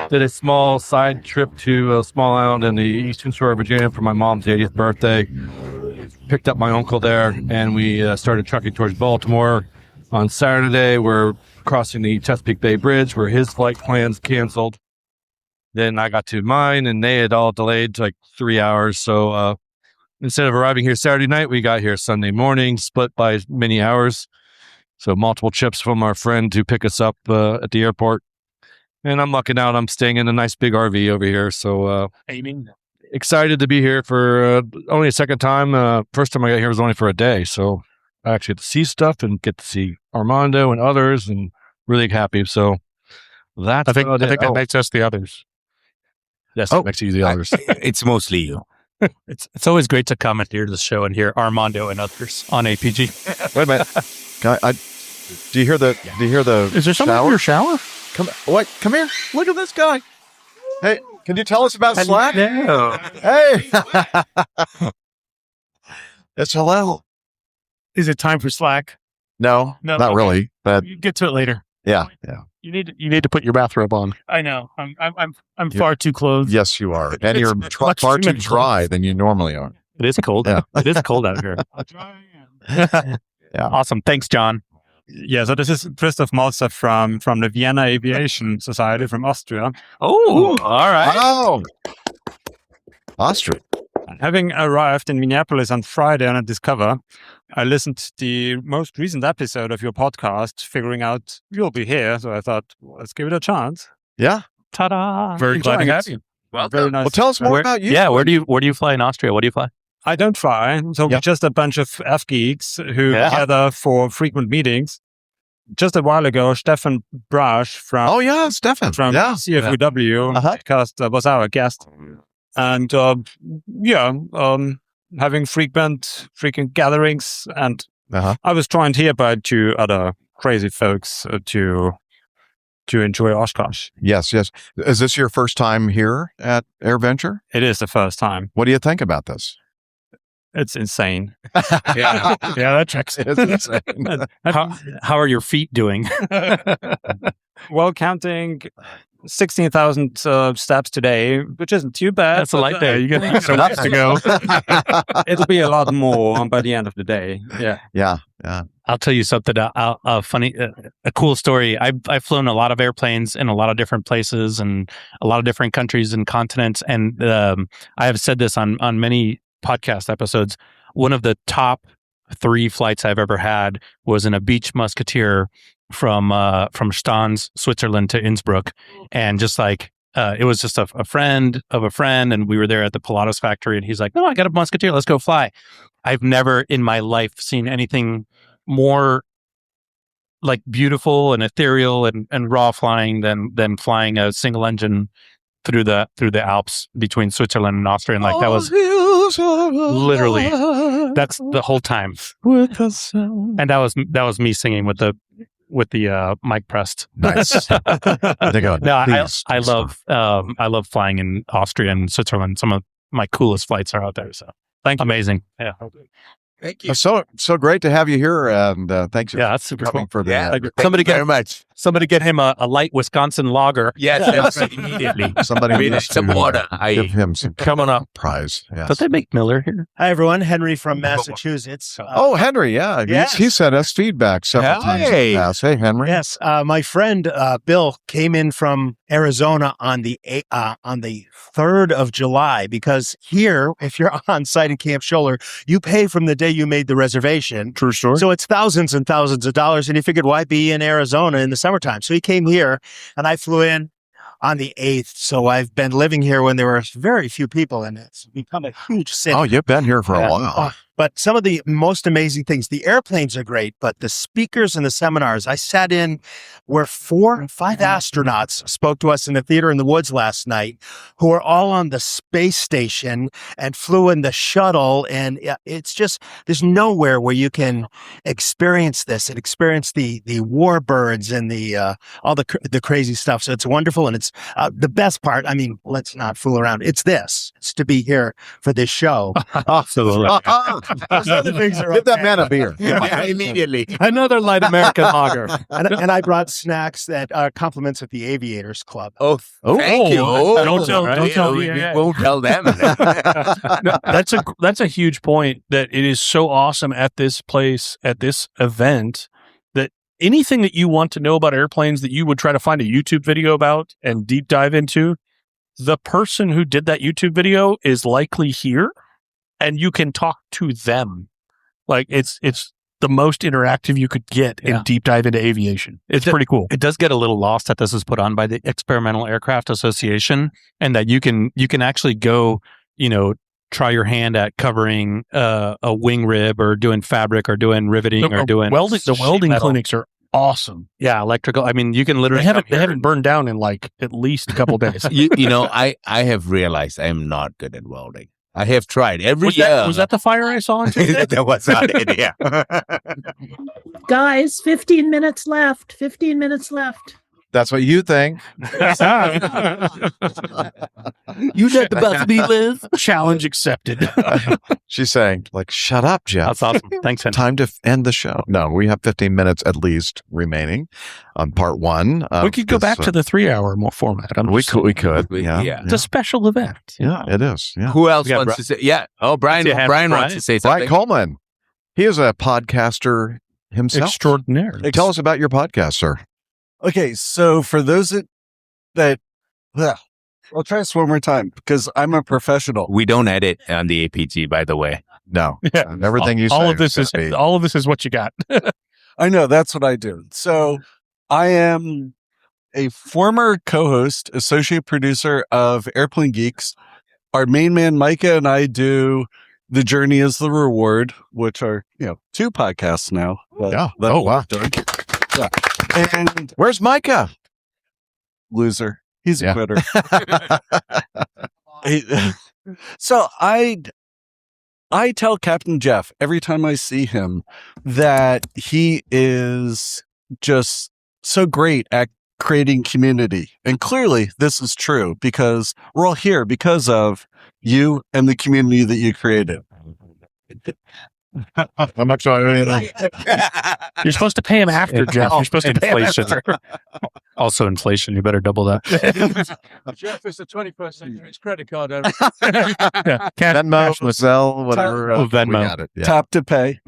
did a small side trip to a small island in the eastern shore of Virginia for my mom's 80th birthday. Picked up my uncle there, and we started trucking towards Baltimore. On Saturday, we're crossing the Chesapeake Bay Bridge, where his flight plans canceled. Then I got to mine, and they had all delayed to like 3 hours. So instead of arriving here Saturday night, we got here Sunday morning, split by many hours. So multiple trips from our friend to pick us up at the airport. And I'm lucking out. I'm staying in a nice big RV over here. So excited to be here for only a second time. First time I got here was only for a day. So I actually get to see stuff and get to see Armando and others, and really happy. So that's I think that makes us the others. Yes, That makes you the others. It's mostly you. It's always great to come here to the show and hear Armando and others on APG. Wait a minute. Do you hear the Is there someone in your shower? Come here. Look at this guy. Hey, can you tell us about Slack? No. Hey. It's hello. Is it time for Slack? No, No, not okay. really. But You get to it later. yeah. You need to put your bathrobe on. I know. I'm far too clothed. Yes, you are. And you're Much far too too many dry than you normally are. It is cold. Yeah. It is cold out here. Yeah. Awesome. Thanks, John. Yeah, so this is Christoph Malzer from the Vienna Aviation Society from Austria. Oh, all right. Oh, Austria. Having arrived in Minneapolis on Friday on a Discover, I listened to the most recent episode of your podcast, figuring out you'll be here. So I thought, well, let's give it a chance. Yeah. Ta-da! Very glad to have you. Well, very nice. Well, tell us more about you. Yeah, where do you fly in Austria? What do you fly? I don't fly, so we're just a bunch of F-geeks who gather for frequent meetings. Just a while ago, Stefan Brasch from Stefan from CFUW podcast was our guest, and having frequent gatherings, and I was joined here by two other crazy folks to enjoy Oshkosh. Yes. Is this your first time here at AirVenture? It is the first time. What do you think about this? It's insane. Yeah, that checks. It's insane. How are your feet doing? Well, counting 16,000 steps today, which isn't too bad. That's a light day. You got a ways to go. It'll be a lot more by the end of the day. Yeah. I'll tell you something. A cool story. I've flown a lot of airplanes in a lot of different places and a lot of different countries and continents. And I have said this on many podcast episodes. One of the top 3 flights I've ever had was in a Beach Musketeer from Stans, Switzerland to Innsbruck, and just like it was just a friend of a friend, and we were there at the Pilatus factory, and he's like, "No, I got a Musketeer, let's go fly." I've never in my life seen anything more like beautiful and ethereal and raw flying than flying a single engine through the Alps between Switzerland and Austria. And like that was literally that's the whole time. And that was me singing with the mic pressed. Nice. I love flying in Austria and Switzerland. Some of my coolest flights are out there. So thank you. Amazing. Yeah. Thank you. So great to have you here, and thanks. That's super coming cool. for the. Somebody very much. Somebody get him a light Wisconsin lager. Yes, immediately. Somebody needs some to water. give him some coming up prize. Yes. Don't they make Miller here? Hi, everyone. Henry from Massachusetts. Henry, yeah. Yes. He sent us feedback several times. In the past. Hey, Henry. Yes. My friend Bill came in from Arizona on the 3rd of July, because here, if you're on site in Camp Scholler, you pay from the day you made the reservation. True story. So it's thousands and thousands of dollars, and he figured, why be in Arizona in the summertime? So he came here, and I flew in on the 8th. So I've been living here when there were very few people, and it's become a huge city. Oh, you've been here for a while. But some of the most amazing things, the airplanes are great, but the speakers and the seminars I sat in where 4 or 5 astronauts spoke to us in the theater in the woods last night, who are all on the space station and flew in the shuttle. And it's just, there's nowhere where you can experience this and experience the warbirds and all the crazy stuff. So it's wonderful. And it's the best part. I mean, let's not fool around. It's to be here for this show. Absolutely. Give that man a beer. Immediately. Another light American lager. And I brought snacks that are compliments of the Aviators Club. Oh, thank you. Don't tell. We won't tell them. No, that's a huge point, that it is so awesome at this place, at this event, that anything that you want to know about airplanes that you would try to find a YouTube video about and deep dive into, the person who did that YouTube video is likely here, and you can talk to them. Like it's the most interactive you could get in deep dive into aviation. It's pretty cool. It does get a little lost that this is put on by the Experimental Aircraft Association, and that you can actually go, try your hand at covering a wing rib, or doing fabric, or doing riveting, or doing welding. The welding clinics are awesome. Yeah, electrical. I mean, you can literally they haven't burned down in like at least a couple days. I have realized I am not good at welding. I have tried every year. Was that the fire I saw on Tuesday? That was not it, yeah. Guys, 15 minutes left. 15 minutes left. That's what you think. You said about to be Liz. Challenge accepted. She's saying, like, shut up, Jeff. That's awesome. Thanks, Henry. Time to end the show. No, we have 15 minutes at least remaining on part 1. We could go back to the 3-hour more format. We could. Yeah. It's a special event. Yeah, it is. Yeah. Who else wants to say? Yeah. Oh, Brian wants to say something. Brian Coleman. He is a podcaster himself. Extraordinaire. Tell us about your podcast, sir. Okay, so for those that I'll try this one more time because I'm a professional. We don't edit on the APG, by the way. No, Yeah. everything you say. All of this is what you got. I know, that's what I do. So I am a former co-host, associate producer of Airplane Geeks. Our main man, Micah, and I do The Journey is the Reward, which are, 2 podcasts now. Yeah. Oh, wow. Yeah. And Where's Micah? loser. He's a Yeah. quitter. So I tell Captain Jeff every time I see him that he is just so great at creating community. And clearly this is true because we're all here because of you and the community that you created. I'm not sure. You're supposed to pay him after, Jeff. You're supposed to pay him Inflation. after. Also inflation. You better double that. Jeff is the 21st century. His credit card. Yeah. Cash, Venmo, cashless. Zelle, whatever. Venmo. We got it. Yeah. Tap to pay.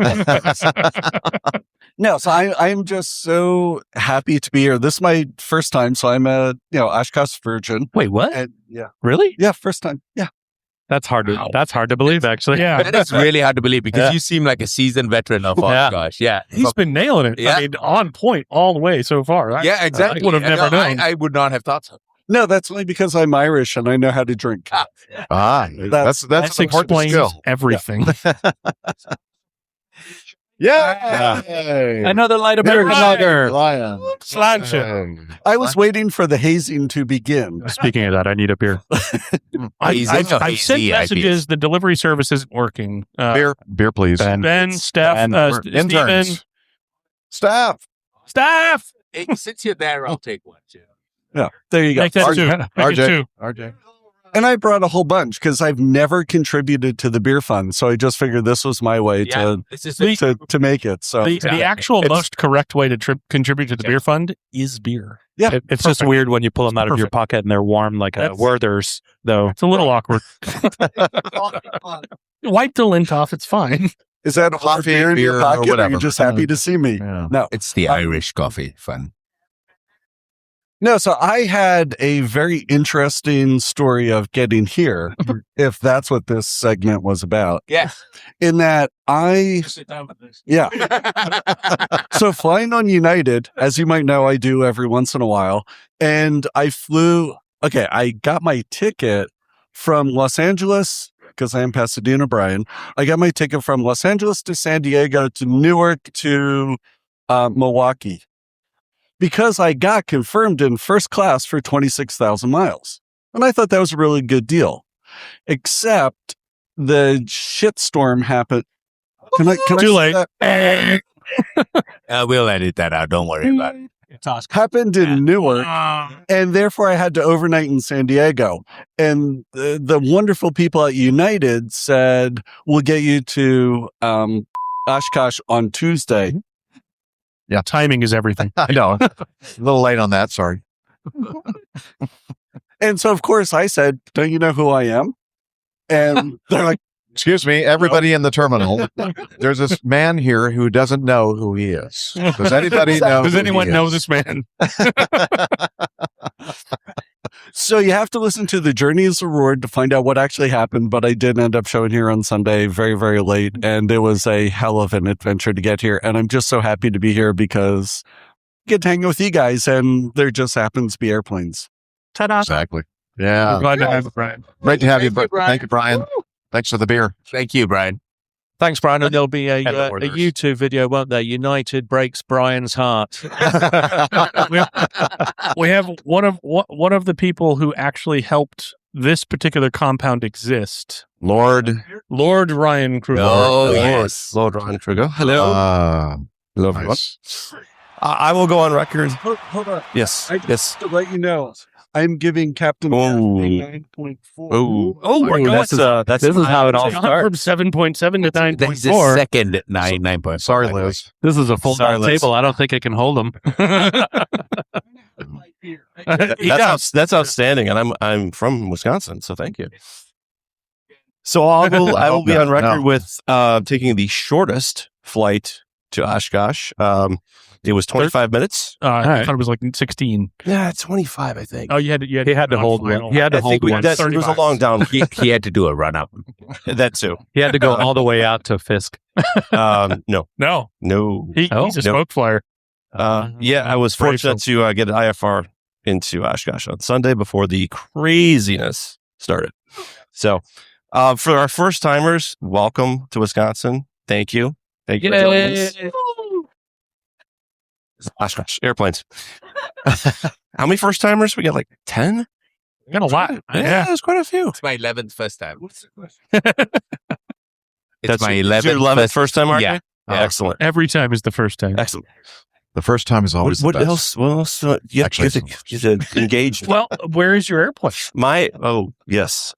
No, so I'm just so happy to be here. This is my first time, so I'm a Oshkosh virgin. Wait, what? And yeah, Really? first time. Yeah. That's hard to believe, actually. Yeah. That is really hard to believe because Yeah. you seem like a seasoned veteran of Yeah. Oshkosh. Yeah. He's been nailing it. Yeah. I mean, on point all the way so far. Yeah, exactly. I would have never known. I would not have thought so. No, that's only because I'm Irish and I know how to drink. That's That an important explains skill. everything. Yeah. Another light American lager. Lion. Slancha. I was waiting for the hazing to begin. Speaking of that, I need a beer. Hazy I've or sent hazy messages. The delivery service isn't working. Beer, please. Ben, Steph, Steven, Interns. Staff. Hey, since you're there, I'll take one too. Yeah, there you go. Make that two. Make it two. RJ. And I brought a whole bunch because I've never contributed to the beer fund. So I just figured this was my way This is to make it. So The actual most correct way to contribute to the beer fund is beer. yeah, It's just weird when you pull them out of your pocket and they're warm like a Werther's, though. It's a little awkward. Wipe the lint off. It's fine. is that a hot beer in your beer, or pocket? Or are whatever. you just happy to see me? Yeah. No, It's the Irish coffee fun. no. So I had a very interesting story of getting here, if that's what this segment was about. Yeah. In that Sit down with this. yeah. So flying on United, as you might know, I do every once in a while. And I got my ticket from Los Angeles, because I am Pasadena, Brian. I got my ticket from Los Angeles to San Diego to Newark to Milwaukee. Because I got confirmed in first class for 26,000 miles. And I thought that was a really good deal. Except the shitstorm happened. Can I Too say late. that? We'll edit that out. Don't worry about it. Happened in Newark, and therefore I had to overnight in San Diego. And the wonderful people at United said, we'll get you to Oshkosh on Tuesday. Yeah, timing is everything. I know. A little late on that. Sorry. And so, of course, I said, don't you know who I am? And they're like, Excuse me, everybody in the terminal. There's this man here who doesn't know who he is. Does anybody know? Does who anyone he know is? this man? so you have to listen to The Journey is the Reward to find out what actually happened. But I did end up showing here on Sunday very, very late. And it was a hell of an adventure to get here. And I'm just so happy to be here because I get to hang with you guys. And there just happens to be airplanes. Ta-da. Exactly. Yeah. We're glad to have you, Brian. Great to have you. Thank you, Brian. Thank you, Brian. Thanks for the beer. Thank you, Brian. Thanks, Brian. And there'll be a orders. YouTube video, won't there? United breaks Brian's heart. We have one of the people who actually helped this particular compound exist. Lord Ryan Kruger. Oh, yes. Lord Ron Kruger. Hello. Hello, everyone. nice. I will go on record. Hold on. Yes. I Yes. to let you know, I'm giving Captain Jeff a 9.4. Oh, this is how it all From starts. 7.7 to This is 9.4. second 9.4. Sorry, Liz. This is a full Sorry, Liz. table. I don't think I can hold them. That's outstanding, and I'm from Wisconsin, so thank you. So I will be on record with taking the shortest flight to Oshkosh. It was 25 minutes. I thought it was like 16. Yeah, 25, I think. Oh, you had to He had to hold one. He had to hold one. It was a long down. He had to do a run up. That too. He had to go all the way out to Fisk. No. He's a smoke flyer. Yeah, I was fortunate to get an IFR into Oshkosh on Sunday before the craziness started. So, for our first timers, welcome to Wisconsin. Thank you. Thank you for joining us. Oshkosh airplanes. How many first timers? We got like 10. We got a lot. Yeah, there's quite a few. It's my 11th first time. What's the question? That's my your 11th first time, RJ? Yeah. Excellent. Every time is the first time. Excellent. The first time is always What the best. else? What else? You have to engage. Well, where is your airplane? Yes.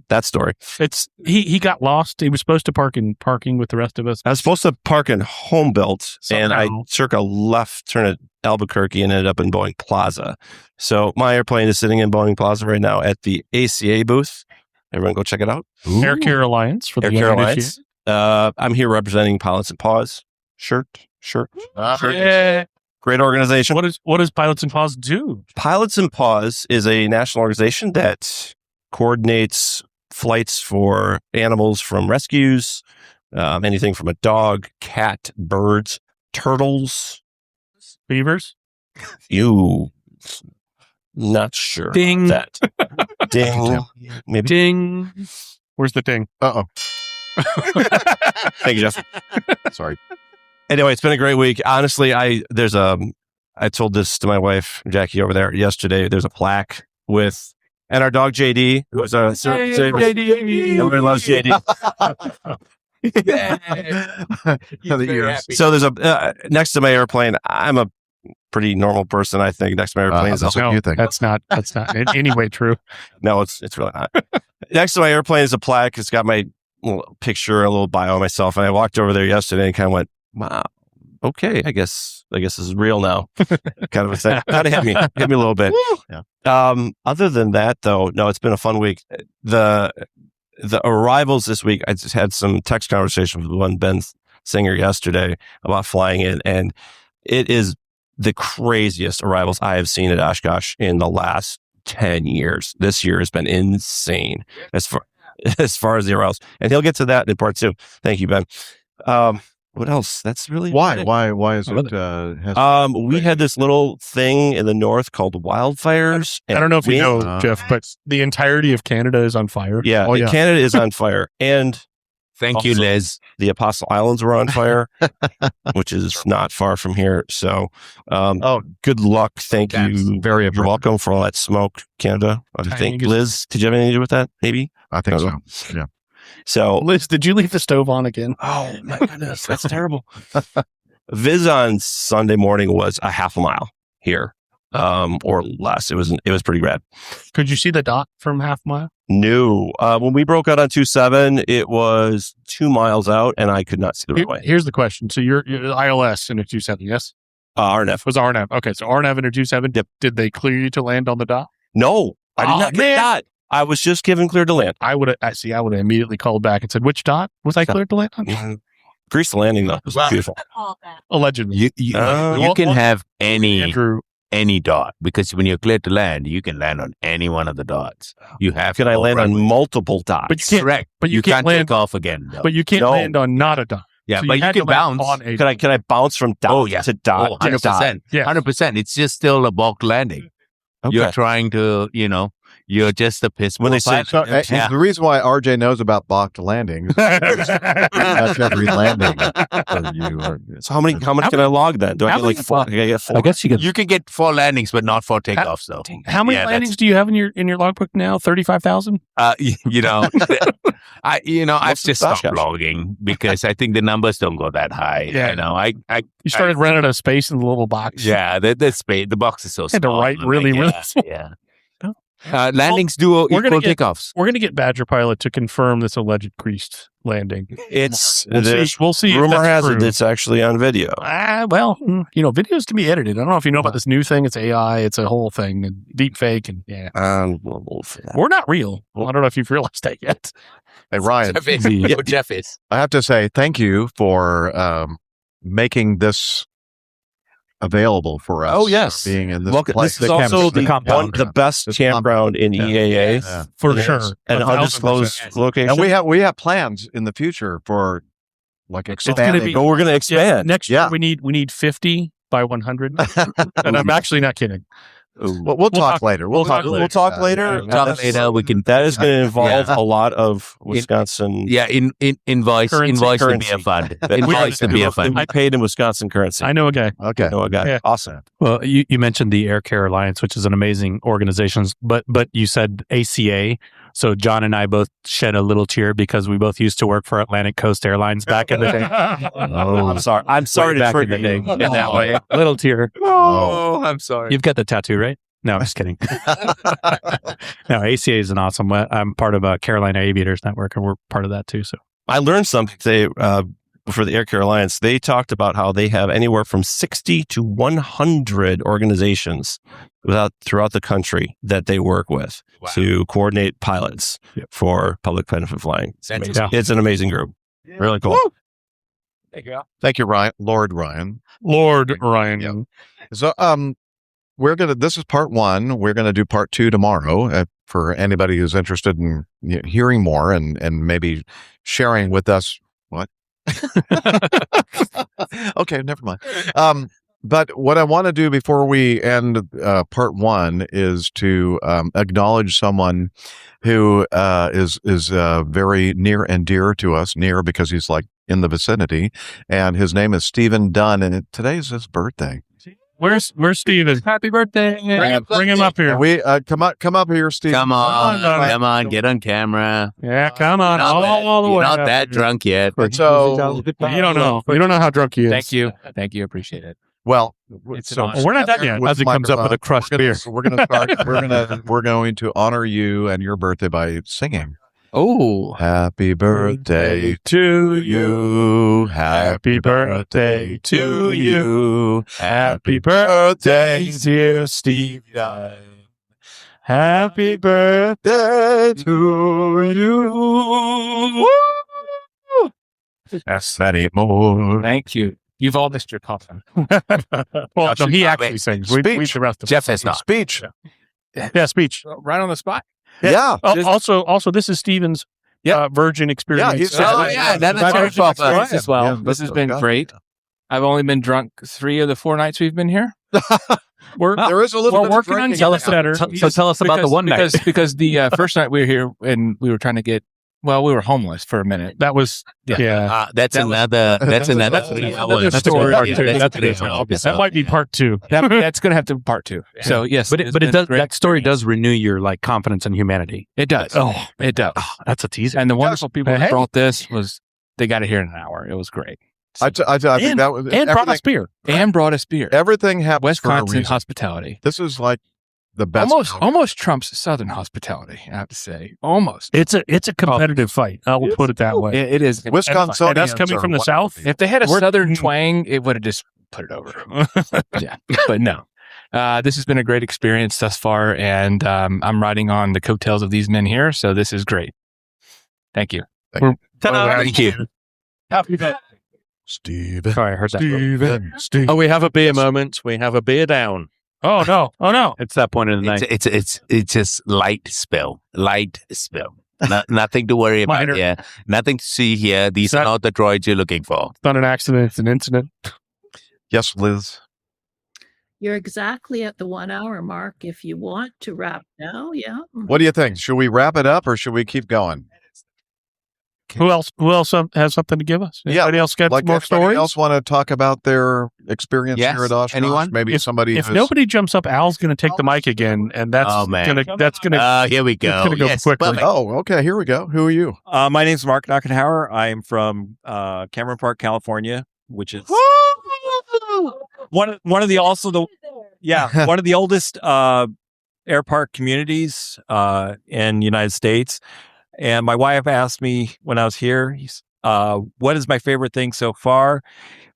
That story. It's he got lost. He was supposed to park in parking with the rest of us. I was supposed to park in Home Built, and I Somehow. took a left turn at Albuquerque and ended up in Boeing Plaza. So my airplane is sitting in Boeing Plaza right now at the ACA booth. Everyone go check it out. Air Care Alliance for the Air Care uninitiated. Alliance. I'm here representing Pilots and Paws. Shirt. Yeah. Great organization. What does Pilots and Paws do? Pilots and Paws is a national organization that coordinates flights for animals from rescues, anything from a dog, cat, birds, turtles, beavers. Not sure. Ding. That. Ding. Maybe. Ding. Where's the ding? Uh-oh. Thank you, Jeff. Sorry. Anyway, it's been a great week. Honestly, I told this to my wife, Jackie, over there yesterday. There's a plaque and our dog JD, who's a JD. Everybody loves JD. So there's a next to my airplane. I'm a pretty normal person, I think. Next to my airplane, that's what you think. That's not in any way true. No, it's really not. Next to my airplane is a plaque. It's got my little picture, a little bio of myself, and I walked over there yesterday and kind of went, "Wow, okay, I guess this is real now." Kind of a thing. Kind of hit me a little bit. Yeah. Other than that, though, no, it's been a fun week. The arrivals this week, I just had some text conversations with one Ben Singer yesterday about flying in, and it is the craziest arrivals I have seen at Oshkosh in the last 10 years. This year has been insane as far as the arrivals, and he'll get to that in part 2. Thank you, Ben. What else? That's really Why it. Why is it? We had this little thing in the north called wildfires. I don't know if you know, Jeff, but the entirety of Canada is on fire. Yeah, Canada is on fire. And thank you, Liz. The Apostle Islands were on fire, which is not far from here. So, good luck. Thank you. You're welcome for all that smoke, Canada. I think, Liz, did you have anything to do with that? Maybe? I think so. Yeah. So, Liz, did you leave the stove on again? Oh my goodness, that's terrible. Viz on Sunday morning was a half a mile here, or less. It was pretty rad. Could you see the dot from half mile? No. When we broke out on 2.7, it was 2 miles out, and I could not see the runway. Here's the question: so you're ILS in a 2.7, yes? RNAV was RNAV. Okay, so RNAV in a 2.7. Yep. Did they clear you to land on the dot? No, I did not get that. I was just given clear to land. I would have immediately called back and said, "Which dot was I cleared to land on?" Grease landing though. It was beautiful. Allegedly, you can have any dot, because when you're cleared to land, you can land on any one of the dots. You have. Can I land on multiple dots? But you can't. Correct. But you can't land take off again. Though. But you can't land on not a dot. Yeah, so but you can bounce. Can I bounce from dot to dot? 100%. Yeah, 100%. It's just still a bulk landing. Okay. You're trying to, you're just a piss. When they say the reason why RJ knows about balked landings, that's every landing. So how much can I log then? Do I get like 4? Can I get 4? I guess you can get 4 landings, but not 4 takeoffs though. How many landings do you have in your logbook now? 35,000. I've just stopped logging because I think the numbers don't go that high. Yeah, you started running a space in the little box. Yeah, the space, the box is so small. Had to write really small. Yeah. Landings do equal takeoffs. We're going to get Badger Pilot to confirm this alleged creased landing. We'll see. Rumor has it it's actually on video. Well, videos can be edited. I don't know if you know about this new thing. It's AI. It's a whole thing. And deep fake. And we're not real. Well, I don't know if you've realized that yet. Hey, Ryan. Jeff is. I have to say thank you for making this available for us. Oh, yes. Being in this Well, place. this is also the compound. the best campground in EAA. Yeah. For It sure. is. An 1,000%. undisclosed location. And we have plans in the future for like gonna expanding. be- But we're going to expand. Next year Yeah. we need 50 by 100, and I'm actually not kidding. Well, we'll talk later. We'll talk later. We'll talk later. Talk later. We can. That is going to involve a lot of Wisconsin. Yeah, invoice Currency. would be Currency. a fund. That Invoice would be a fund. We paid in Wisconsin currency. I know a guy. Okay. know a guy. Yeah. Awesome. Well, you mentioned the Air Care Alliance, which is an amazing organization, but you said ACA. So John and I both shed a little tear because we both used to work for Atlantic Coast Airlines back in the day. I'm sorry. I'm sorry to Back in trigger the day. you in that way. Little tear. Oh, I'm sorry. You've got the tattoo, right? No, I'm just kidding. No, ACA is an awesome. I'm part of a Carolina Aviators Network, and we're part of that too. So I learned something today for the Air Care Alliance. They talked about how they have anywhere from 60 to 100 organizations throughout the country that they work with to coordinate pilots for public benefit flying. It's amazing. Yeah. It's an amazing group. Really cool. Woo! Thank you. Ryan, Lord Ryan. Lord Ryan. So, this is part 1. We're going to do part 2 tomorrow for anybody who's interested in hearing more and maybe sharing with us. What? Okay, never mind. But what I want to do before we end part 1 is to acknowledge someone who is very near and dear to us, near because he's like in the vicinity, and his name is Stephen Dunn, and today's his birthday. Where's Steven? Happy birthday. Bring him up here. We come up here, Stephen. Come on, get on camera. Yeah, come on, Not all the You're way. not up that here. drunk yet. So You don't know. You don't know how drunk he is. Thank you. Appreciate it. well, It's so an honor. We're not done yet. with As he comes up with a crushed beer. we're gonna start. We're going to honor you and your birthday by singing. Oh, Happy birthday to you. Happy birthday to you. Happy birthday, dear Steve Dunn. Happy birthday to you. That's many more. thank you. You've all missed your coffin. Well, no, he actually sings. We the rest of Jeff has not. Speech. Yeah, speech. Right on the spot. Yeah. Also, this is Steven's Virgin experience. he's- Oh, yeah, that's My our Virgin fault. experience as well. Yeah, This has that's been okay. great. I've only been drunk 3 of the 4 nights we've been here. There is a little We're bit of working on drinking. tell us better. So tell us about the one night. Because the first night we were here and we were trying to get, we were homeless for a minute. That was That's another 3 hours. story. Part two. That's Three a hours. that might be part 2. That's going to have to be part 2. So yes, But it's it been does. great That story experience. does renew your like confidence in humanity. It does. Oh, It does. that's a teaser. And the wonderful people Hey. that brought this they got it here in an hour. It was great. I think that was And brought us beer. And brought us beer. Everything happens for a Wisconsin reason. hospitality. This is like the best. Almost trumps Southern hospitality, I have to say. Almost. It's a competitive fight. I will put it that way. It is. Wisconsin. And us coming from the South. If they had a Southern twang, it would have just put it over. Yeah. But no. This has been a great experience thus far, and I'm riding on the coattails of these men here, so this is great. Thank you. Thank you. Happy birthday. Steve. Sorry, I heard that. Steve. Oh, we have a beer moment. We have a beer down. Oh no. It's that point in the night. It's just light spill. Nothing to worry about Minor. here. Nothing to see here. These are not the droids you're looking for. It's not an accident. It's an incident. Yes, Liz. You're exactly at the 1 hour mark. If you want to wrap now, yeah. What do you think? Should we wrap it up or should we keep going? Who else has something to give us? Anybody else got Like more anybody stories? else want to talk about their experience Yes. here at Oshkosh? Anyone? Maybe somebody. If who's- nobody jumps up, Al's going to take the mic again, and that's Oh, man. gonna Here we it's go. gonna go Yes, quickly. perfect. Oh, okay. Here we go. Who are you? My name's Mark Knockenhauer. I'm from Cameron Park, California, which is one of the one of the oldest air park communities in the United States. And my wife asked me when I was here, what is my favorite thing so far?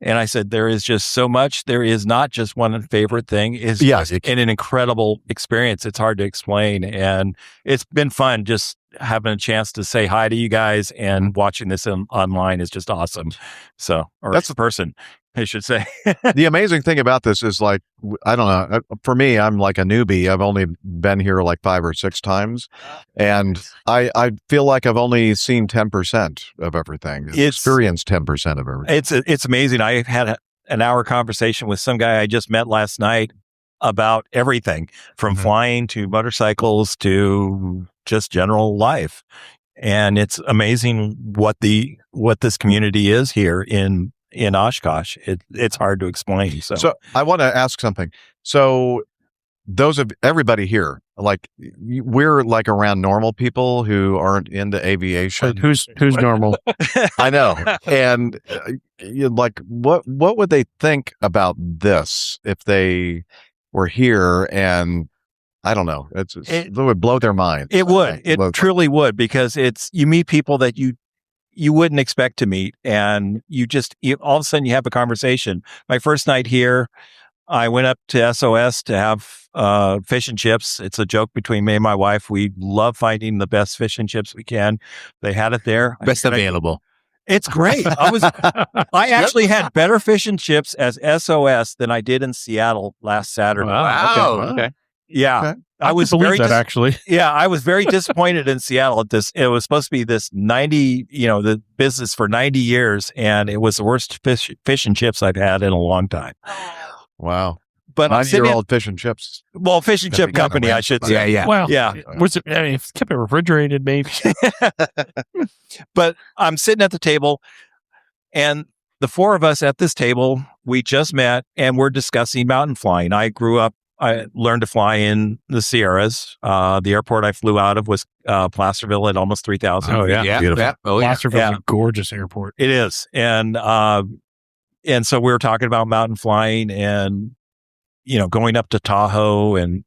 And I said, there is just so much. There is not just one favorite thing. It's Yes. just an incredible experience. It's hard to explain. And it's been fun just having a chance to say hi to you guys, and watching this online is just awesome. So, or That's in person. I should say. The amazing thing about this is like, I don't know. For me, I'm like a newbie. I've only been here like 5 or 6 times, and I feel like I've only seen 10% of everything. Experienced 10% of everything. It's amazing. I had an hour conversation with some guy I just met last night about everything from flying to motorcycles to just general life. And it's amazing what this community is here in Oshkosh. It's hard to explain. So I want to ask something. So those of everybody here, like we're like around normal people who aren't into aviation. Who's normal? I know. And like, what would they think about this if they were here? And I don't know. It would blow their mind. It would. It truly would, because you meet people that you wouldn't expect to meet, and all of a sudden you have a conversation. My first night here, I went up to SOS to have fish and chips. It's a joke between me and my wife. We love finding the best fish and chips we can. They had it there. Best available. It's great. I actually had better fish and chips as SOS than I did in Seattle last Saturday. Wow. Okay. Yeah. Okay. I was believe that actually. Yeah, I was very disappointed in Seattle at this. It was supposed to be this 90, the business for 90 years, and it was the worst fish and chips I've had in a long time. Wow. But 90-year-old fish and chips. Well, fish and chip company, I should say. Yeah. Well, yeah. Was it? I mean, if kept it refrigerated, maybe. But I'm sitting at the table, and the 4 of us at this table, we just met, and we're discussing mountain flying. I learned to fly in the Sierras. The airport I flew out of was Placerville at almost 3,000 Oh, feet. yeah. Beautiful. Yeah. Oh, yeah. Placerville's a gorgeous airport. It is. And so we were talking about mountain flying and, going up to Tahoe and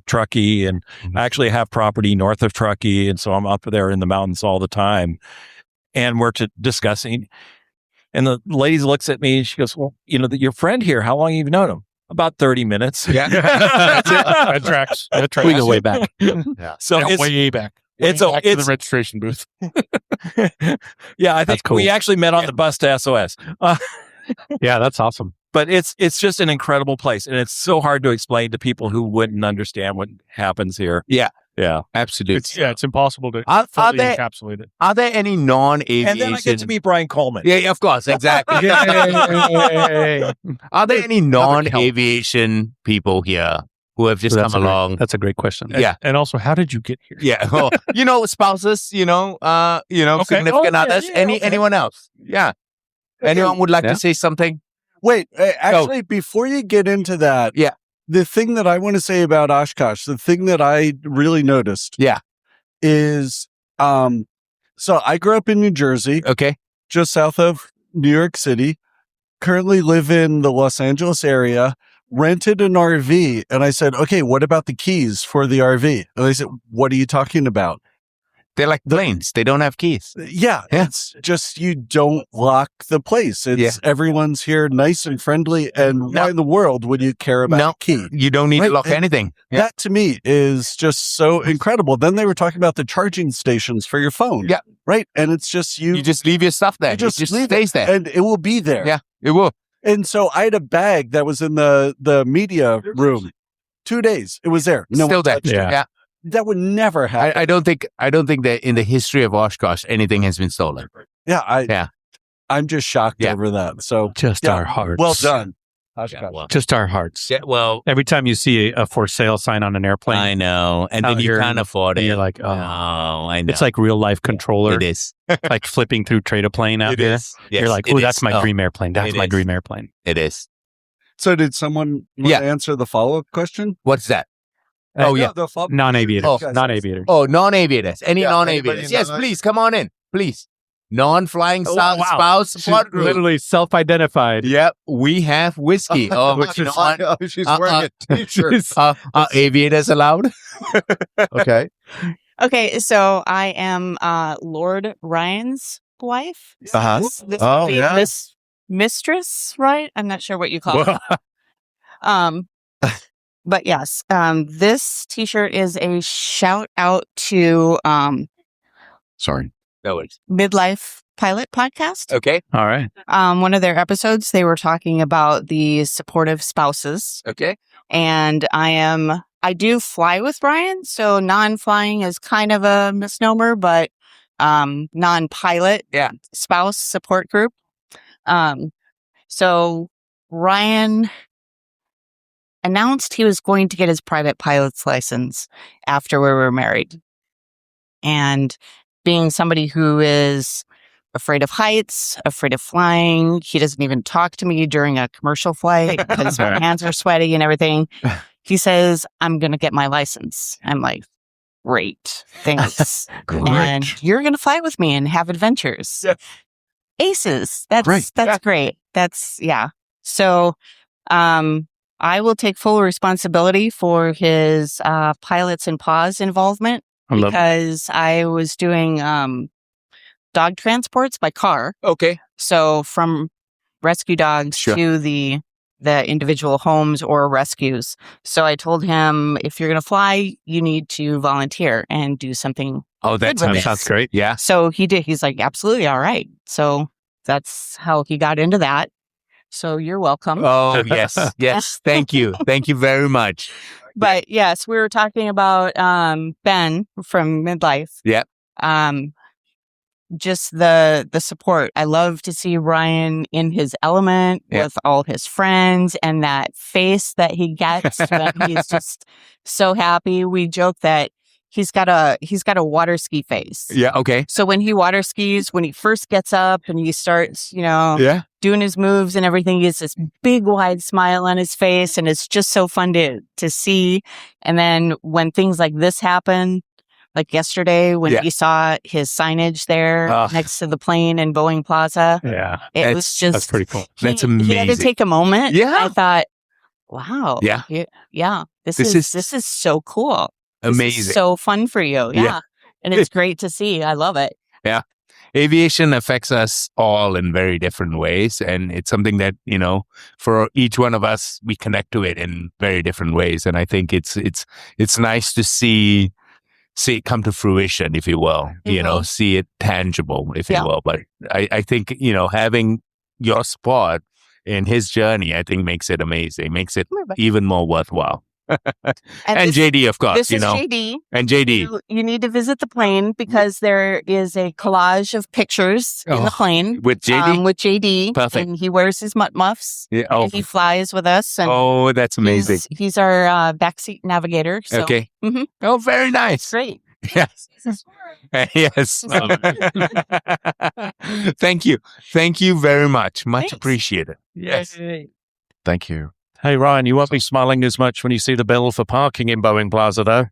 Truckee. And I actually have property north of Truckee. And so I'm up there in the mountains all the time. And we're discussing. And the lady looks at me and she goes, well, your friend here, how long have you known him? About 30 minutes. Yeah. That's it. That tracks. We go way back. Yeah. So Yeah, it's way back. It's Back to the registration booth. Yeah, I think cool. we actually met on the bus to SOS. Yeah, that's awesome. But it's just an incredible place, and it's so hard to explain to people who wouldn't understand what happens here. Yeah. Yeah. Absolutely. It's impossible to Are fully there- encapsulate it. Are there any non-aviation? And then I get to meet Brian Coleman. Yeah, of course, exactly. Are there any non-aviation people here who have just come along? That's a great question. Yeah. And also, how did you get here? Yeah. Well, spouses, significant others. Anyone else? Yeah. Anyone would like to say something? Wait, actually, before you get into that, Yeah. the thing that I want to say about Oshkosh, the thing that I really noticed, Yeah. is so I grew up in New Jersey, Okay. just south of New York City. Currently live in the Los Angeles area. Rented an RV, and I said, "Okay, what about the keys for the RV?" And they said, "What are you talking about?" They're like planes. They don't have keys. Yeah, it's just you don't lock the place. It's everyone's here, nice and friendly. And why in the world would you care about a key? You don't need to lock And anything. Yeah. That to me is just so incredible. Then they were talking about the charging stations for your phone. Yeah. Right. And it's just You just leave your stuff there. you just it just leave stays there. and it will be there. Yeah, it will. And so I had a bag that was in the media room. 2 days. It was there. No Still one there. touched it. Yeah. That would never happen. I don't think that in the history of Oshkosh anything has been stolen. I'm just shocked Yeah. over that. So Just our hearts. well done. Just our hearts. Yeah, well, Every time you see a for sale sign on an airplane, I know, and then out you here, can't afford it. and you're like, oh, I know. it's like real life controller. It is. Like flipping through Trade a Plane out It here. is. Yes, You're like, it oh, is. that's my Oh, dream airplane. That's it my is. dream airplane. It is. So did someone want to answer the follow-up question? What's that? Oh, No, yeah. the follow- Non-aviators. Oh, Non-aviators. Oh, non-aviators. Any Yeah, non-aviators? anybody Yes, non- please come on in, please. Non-flying Oh, wow. spouse support group. Literally self-identified. Yep, we have whiskey. Which is she's wearing a t-shirt. Are aviators allowed? Okay. Okay, so I am Lord Ryan's wife. Uh-huh. This would Oh, be yeah. mistress, right? I'm not sure what you call it. But yes, this T-shirt is a shout out to Sorry. No worries. Midlife Pilot podcast. Okay. All right. One of their episodes, they were talking about the supportive spouses. Okay. And I do fly with Brian, so non-flying is kind of a misnomer, but non-pilot spouse support group. So Ryan announced he was going to get his private pilot's license after we were married. And being somebody who is afraid of heights, afraid of flying, he doesn't even talk to me during a commercial flight because my hands are sweaty and everything. He says, I'm going to get my license. I'm like, great, thanks. And you're going to fly with me and have adventures. Yeah. Aces. That's great. So, I will take full responsibility for his Pilots and Paws involvement because I was doing dog transports by car. Okay. So from rescue dogs to the individual homes or rescues. So I told him, if you're going to fly, you need to volunteer and do something. Oh, that sounds great. Yeah. So he did. He's like, absolutely. All right. So that's how he got into that. So you're welcome. Oh, yes. Yes. Thank you. Thank you very much. But yes, we were talking about Ben from Midlife. Yep. Just the support. I love to see Ryan in his element with all his friends and that face that he gets when he's just so happy. We joke that he's got a water ski face. Yeah. Okay. So when he water skis, when he first gets up and he starts, doing his moves and everything, he has this big wide smile on his face, and it's just so fun to see. And then when things like this happen, like yesterday when he saw his signage there next to the plane in Boeing Plaza. Yeah. It was just... That's pretty cool. That's amazing. He had to take a moment. Yeah. I thought, wow. Yeah. Yeah. This is so cool. Amazing. This is so fun for you. Yeah. And it's great to see. I love it. Yeah. Aviation affects us all in very different ways. And it's something that, for each one of us, we connect to it in very different ways. And I think it's nice to see it come to fruition, if you will, see it tangible, if you will. But I think, having your support in his journey, I think makes it amazing, makes it even more worthwhile. And JD, of course, This is JD. And JD. You need to visit the plane because there is a collage of pictures in the plane. With JD? With JD. Perfect. And he wears his mutt muffs. Yeah. And he flies with us. And that's amazing. He's our backseat navigator. So. Okay. Mm-hmm. Oh, very nice. Great. Yes. Yes. Thank you. Thank you very much. Much appreciated. Yes. Thank you. Hey, Ryan, you won't be smiling as much when you see the bill for parking in Boeing Plaza, though.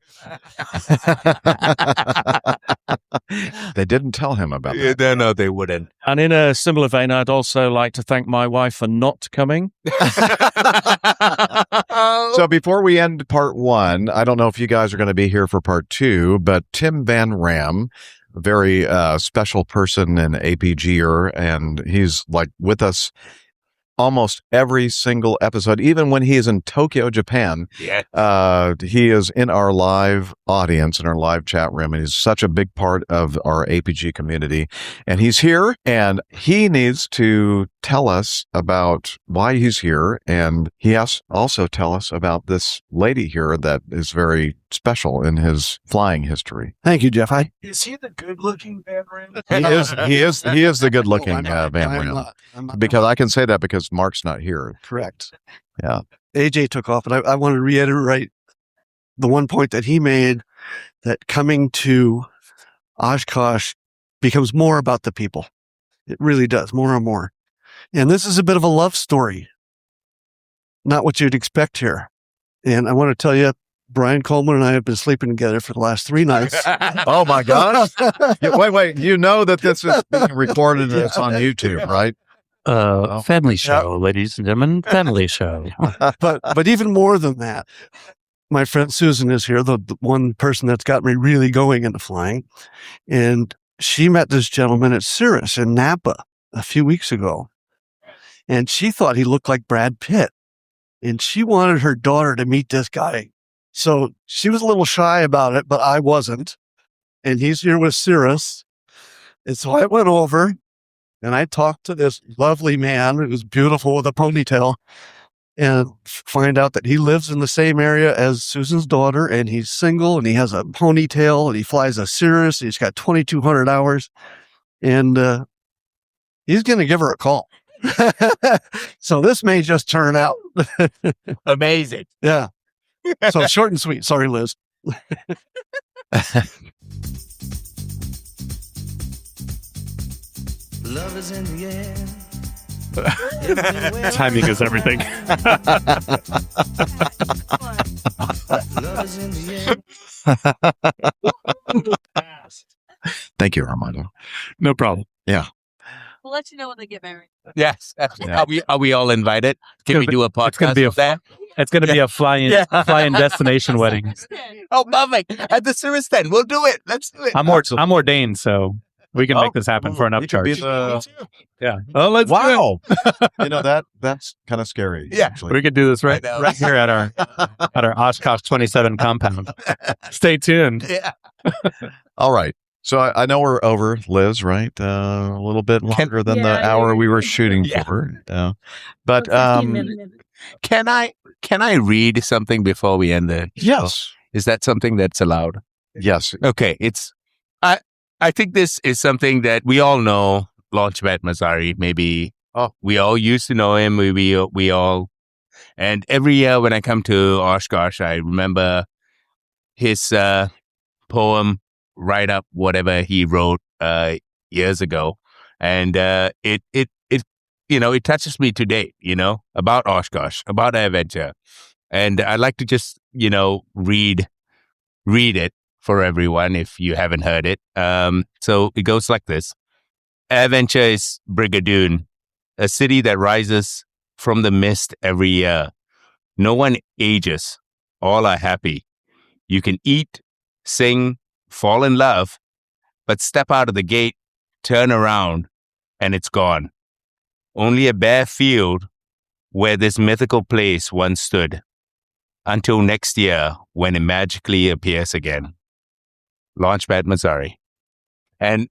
They didn't tell him about that. No, they wouldn't. And in a similar vein, I'd also like to thank my wife for not coming. So before we end part one, I don't know if you guys are going to be here for part two, but Tim Van Ram, a very special person and APGer, and he's like with us almost every single episode, even when he is in Tokyo, Japan. Yeah. He is in our live audience, in our live chat room, and he's such a big part of our APG community. And he's here, and he needs to tell us about why he's here, and he has also tell us about this lady here that is very special in his flying history. Thank you, Jeff. Is he the good-looking Van Ram? He is the good-looking Van Ram. Because I can say that because Mark's not here. Correct. Yeah. AJ took off, and I want to reiterate the one point that he made, that coming to Oshkosh becomes more about the people. It really does, more and more. And this is a bit of a love story. Not what you'd expect here. And I want to tell you, Brian Coleman and I have been sleeping together for the last 3 nights. Oh, my gosh. Wait. You know that this is being recorded and it's on YouTube, right? Family show, ladies and gentlemen. Family show. But even more than that, my friend Susan is here, the one person that's got me really going into flying. And she met this gentleman at Cirrus in Napa a few weeks ago. And she thought he looked like Brad Pitt. And she wanted her daughter to meet this guy. So she was a little shy about it, but I wasn't. And he's here with Cirrus. And so I went over and I talked to this lovely man who was beautiful with a ponytail and find out that he lives in the same area as Susan's daughter and he's single and he has a ponytail and he flies a Cirrus. He's got 2,200 hours and he's going to give her a call. So this may just turn out amazing. Yeah. So short and sweet. Sorry, Liz. Love is in the air. Timing is everything. Love is in the air. Thank you, Armando. No problem. Yeah. We'll let you know when they get married. Yes. Yeah. Are we all invited? Can we do a podcast? It's going to be a It's going to be a fly-in destination wedding. Oh, perfect! At the service then, we'll do it. Let's do it. I'm ordained, so we can make this happen for an upcharge. Yeah. Oh, let's wow. That's kind of scary. Yeah. Actually. We could do this right here at our Oshkosh 27 compound. Stay tuned. Yeah. All right. So I know we're over, Liz, right? A little bit longer than the hour we were shooting for. But 15 minutes. Can I read something before we end the show? Yes. Is that something that's allowed? Yes. Okay. I think this is something that we all know. Launchpad Mazzari, maybe. Oh, we all used to know him. We all, and every year when I come to Oshkosh, I remember his poem, "Write Up Whatever He Wrote" years ago, and it touches me today. About Oshkosh, about AirVenture, and I'd like to just read it for everyone if you haven't heard it. So it goes like this. AirVenture is Brigadoon, a city that rises from the mist every year. No one ages. All are happy. You can eat, sing, fall in love, but step out of the gate, turn around, and it's gone. Only a bare field where this mythical place once stood. Until next year, when it magically appears again. Launchpad Mazzari. And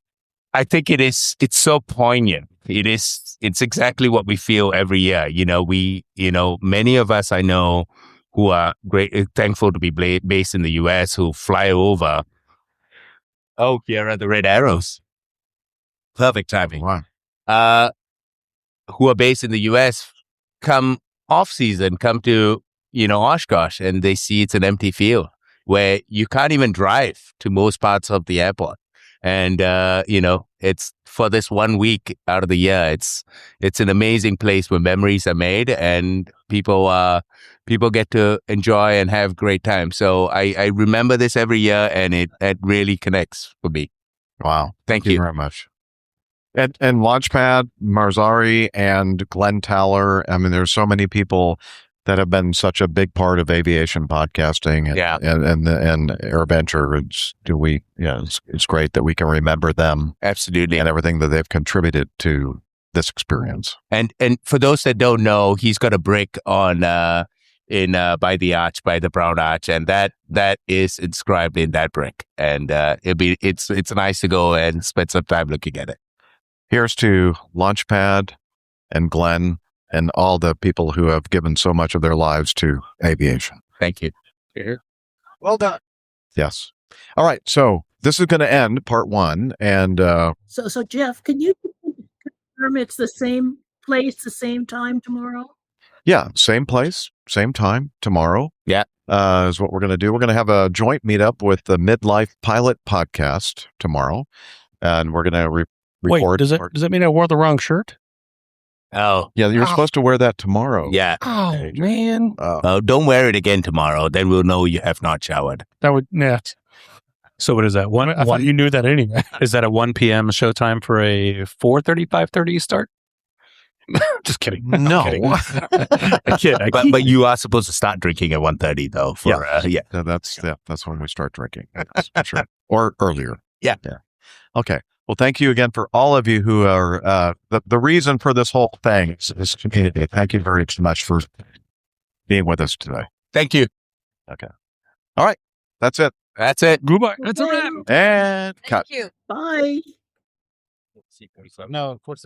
I think it's so poignant. It's exactly what we feel every year. Many of us I know who are thankful to be based in the US, who fly over. Oh, here are the red arrows. Perfect timing. Wow. Who are based in the US come off season, come to, Oshkosh, and they see it's an empty field where you can't even drive to most parts of the airport. And, it's for this 1 week out of the year. It's an amazing place where memories are made and people get to enjoy and have great time. So I remember this every year and it really connects for me. Wow. Thank you very much. And Launchpad, Marzari, and Glenn Towler. I mean, there's so many people that have been such a big part of aviation podcasting and AirVenture. It's great that we can remember them. Absolutely. And everything that they've contributed to this experience. And for those that don't know, he's got a brick on by the arch, by the brown arch, and that is inscribed in that brick. And it's nice to go and spend some time looking at it. Here's to Launchpad and Glenn and all the people who have given so much of their lives to aviation. Thank you. Well done. Yes. All right. So this is going to end part one. And So Jeff, can you confirm it's the same place, the same time tomorrow? yeah, same place, same time tomorrow. Yeah. Is what we're going to do. We're going to have a joint meetup with the Midlife Pilot podcast tomorrow. And we're going to record. Wait, does that mean I wore the wrong shirt? Oh. Yeah, you're supposed to wear that tomorrow. Yeah. Oh, man. Don't wear it again tomorrow. Then we'll know you have not showered. That would, yeah. So what is that? I thought you knew that anyway. Is that a 1 p.m. showtime for a 4:30, 5:30 start? Just kidding. No. I kid. But you are supposed to start drinking at 1:30 though. That's when we start drinking. That's for sure. Or earlier. Yeah. Okay. Well, thank you again for all of you who are the reason for this whole thing is this community. Thank you very much for being with us today. Thank you. Okay. All right. That's it. That's it. Goodbye. That's a wrap. And cut. Thank you. Bye. No, of course.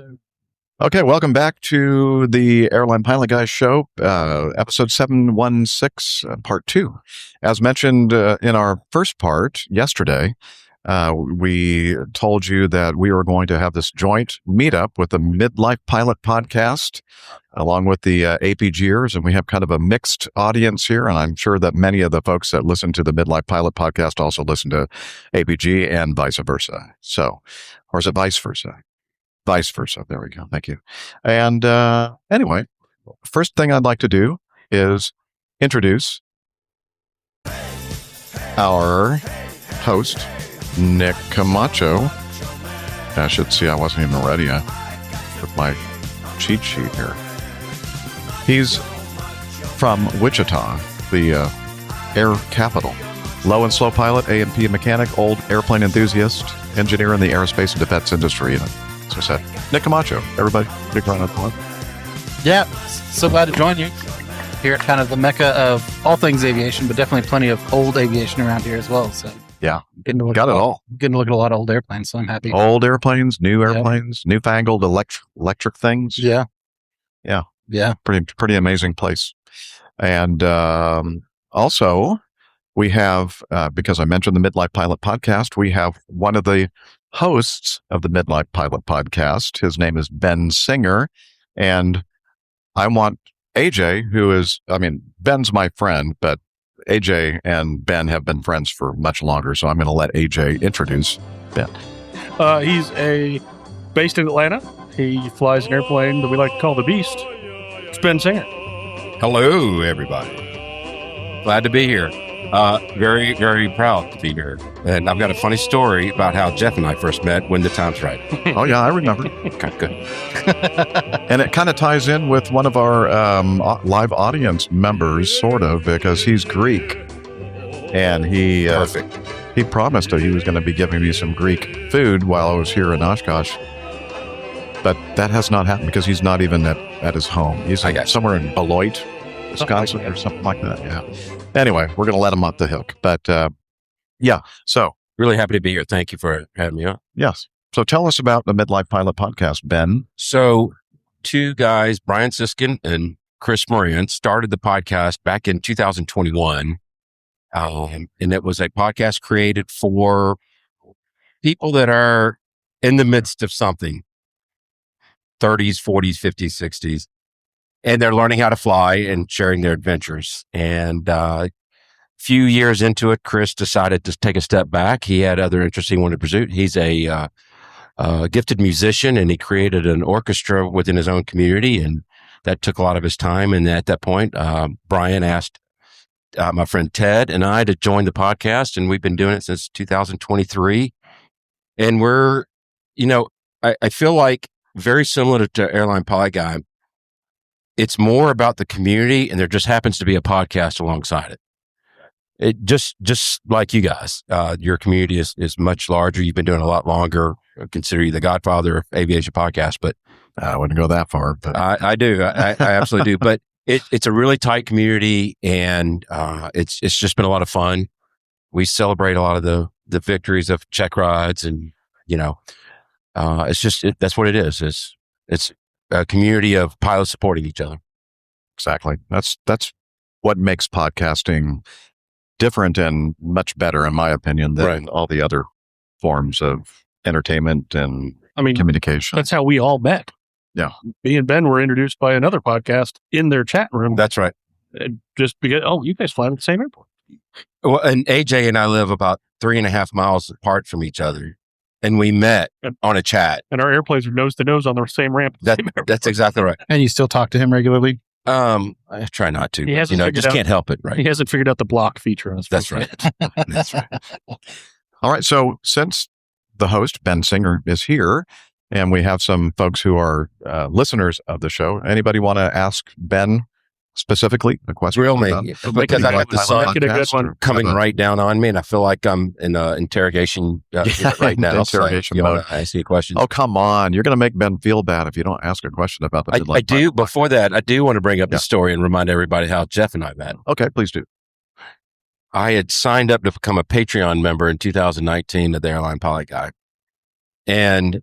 Okay, welcome back to the Airline Pilot Guy Show, episode 716, part 2. As mentioned in our first part yesterday, we told you that we were going to have this joint meetup with the Midlife Pilot podcast, along with the APGers, and we have kind of a mixed audience here, and I'm sure that many of the folks that listen to the Midlife Pilot podcast also listen to APG and vice versa. So, or is it vice versa? Vice versa. There we go. Thank you. And anyway, first thing I'd like to do is introduce our host, Nick Camacho. I should see, I wasn't even ready with my cheat sheet here. He's from Wichita, the air capital. Low and slow pilot, A&P mechanic, old airplane enthusiast, engineer in the aerospace and defense industry. So I said, Nick Camacho, everybody, big round of applause. Yeah, so glad to join you here at kind of the mecca of all things aviation, but definitely plenty of old aviation around here as well. So yeah, got it all. Getting to look at a lot of old airplanes, so I'm happy. Old airplanes, new airplanes, newfangled electric things. Yeah. Pretty amazing place. And also, we have, because I mentioned the Midlife Pilot podcast, we have one of the hosts of the Midlife Pilot podcast. His name is Ben Singer. And I want AJ, Ben's my friend, but AJ and Ben have been friends for much longer. So I'm going to let AJ introduce Ben. He's based in Atlanta. He flies an airplane that we like to call the Beast. It's Ben Singer. Hello, everybody. Glad to be here. Very, very proud to be here. And I've got a funny story about how Jeff and I first met when the time's right. Oh, yeah, I remember. Okay, good. And it kind of ties in with one of our live audience members, sort of, because he's Greek. And he promised that he was going to be giving me some Greek food while I was here in Oshkosh. But that has not happened because he's not even at his home. He's somewhere in Beloit, Wisconsin, or something like that. Yeah. Anyway, we're going to let him off the hook. But so. Really happy to be here. Thank you for having me on. Yes. So tell us about the Midlife Pilot podcast, Ben. So two guys, Brian Siskin and Chris Moran, started the podcast back in 2021. And it was a podcast created for people that are in the midst of something, 30s, 40s, 50s, 60s. And they're learning how to fly and sharing their adventures. And a few years into it, Chris decided to take a step back. He had other interests he wanted to pursue. He's a gifted musician, and he created an orchestra within his own community. And that took a lot of his time. And at that point, Brian asked my friend Ted and I to join the podcast. And we've been doing it since 2023. And we're, I feel like very similar to Airline Pilot Guy. It's more about the community, and there just happens to be a podcast alongside it. It just like you guys, your community is much larger. You've been doing it a lot longer. I consider you the godfather of aviation podcast, but I wouldn't go that far. But I do. I absolutely do. But it's a really tight community, and it's just been a lot of fun. We celebrate a lot of the victories of check rides, and it's just that's what it is. It's a community of pilots supporting each other. Exactly. That's what makes podcasting different and much better, in my opinion, than all the other forms of entertainment and communication. That's how we all met. Yeah. Me and Ben were introduced by another podcast in their chat room. That's right. Just because, you guys fly at the same airport. Well, and AJ and I live about 3.5 miles apart from each other. And we met on a chat. And our airplanes are nose to nose on the same ramp. That's exactly right. And you still talk to him regularly? I try not to. He hasn't just can't help it, right? He hasn't figured out the block feature on his That's right. That's right. All right. So since the host, Ben Singer, is here, and we have some folks who are listeners of the show, anybody want to ask Ben specifically a question? Grill me, because I got the sun coming right down on me, and I feel like I'm in an interrogation right now. Interrogation so, mode. I ask you a question. Oh, come on. You're going to make Ben feel bad if you don't ask a question about the I do. Before that, I do want to bring up the story and remind everybody how Jeff and I met. Okay, please do. I had signed up to become a Patreon member in 2019 of the Airline Pilot Guy. And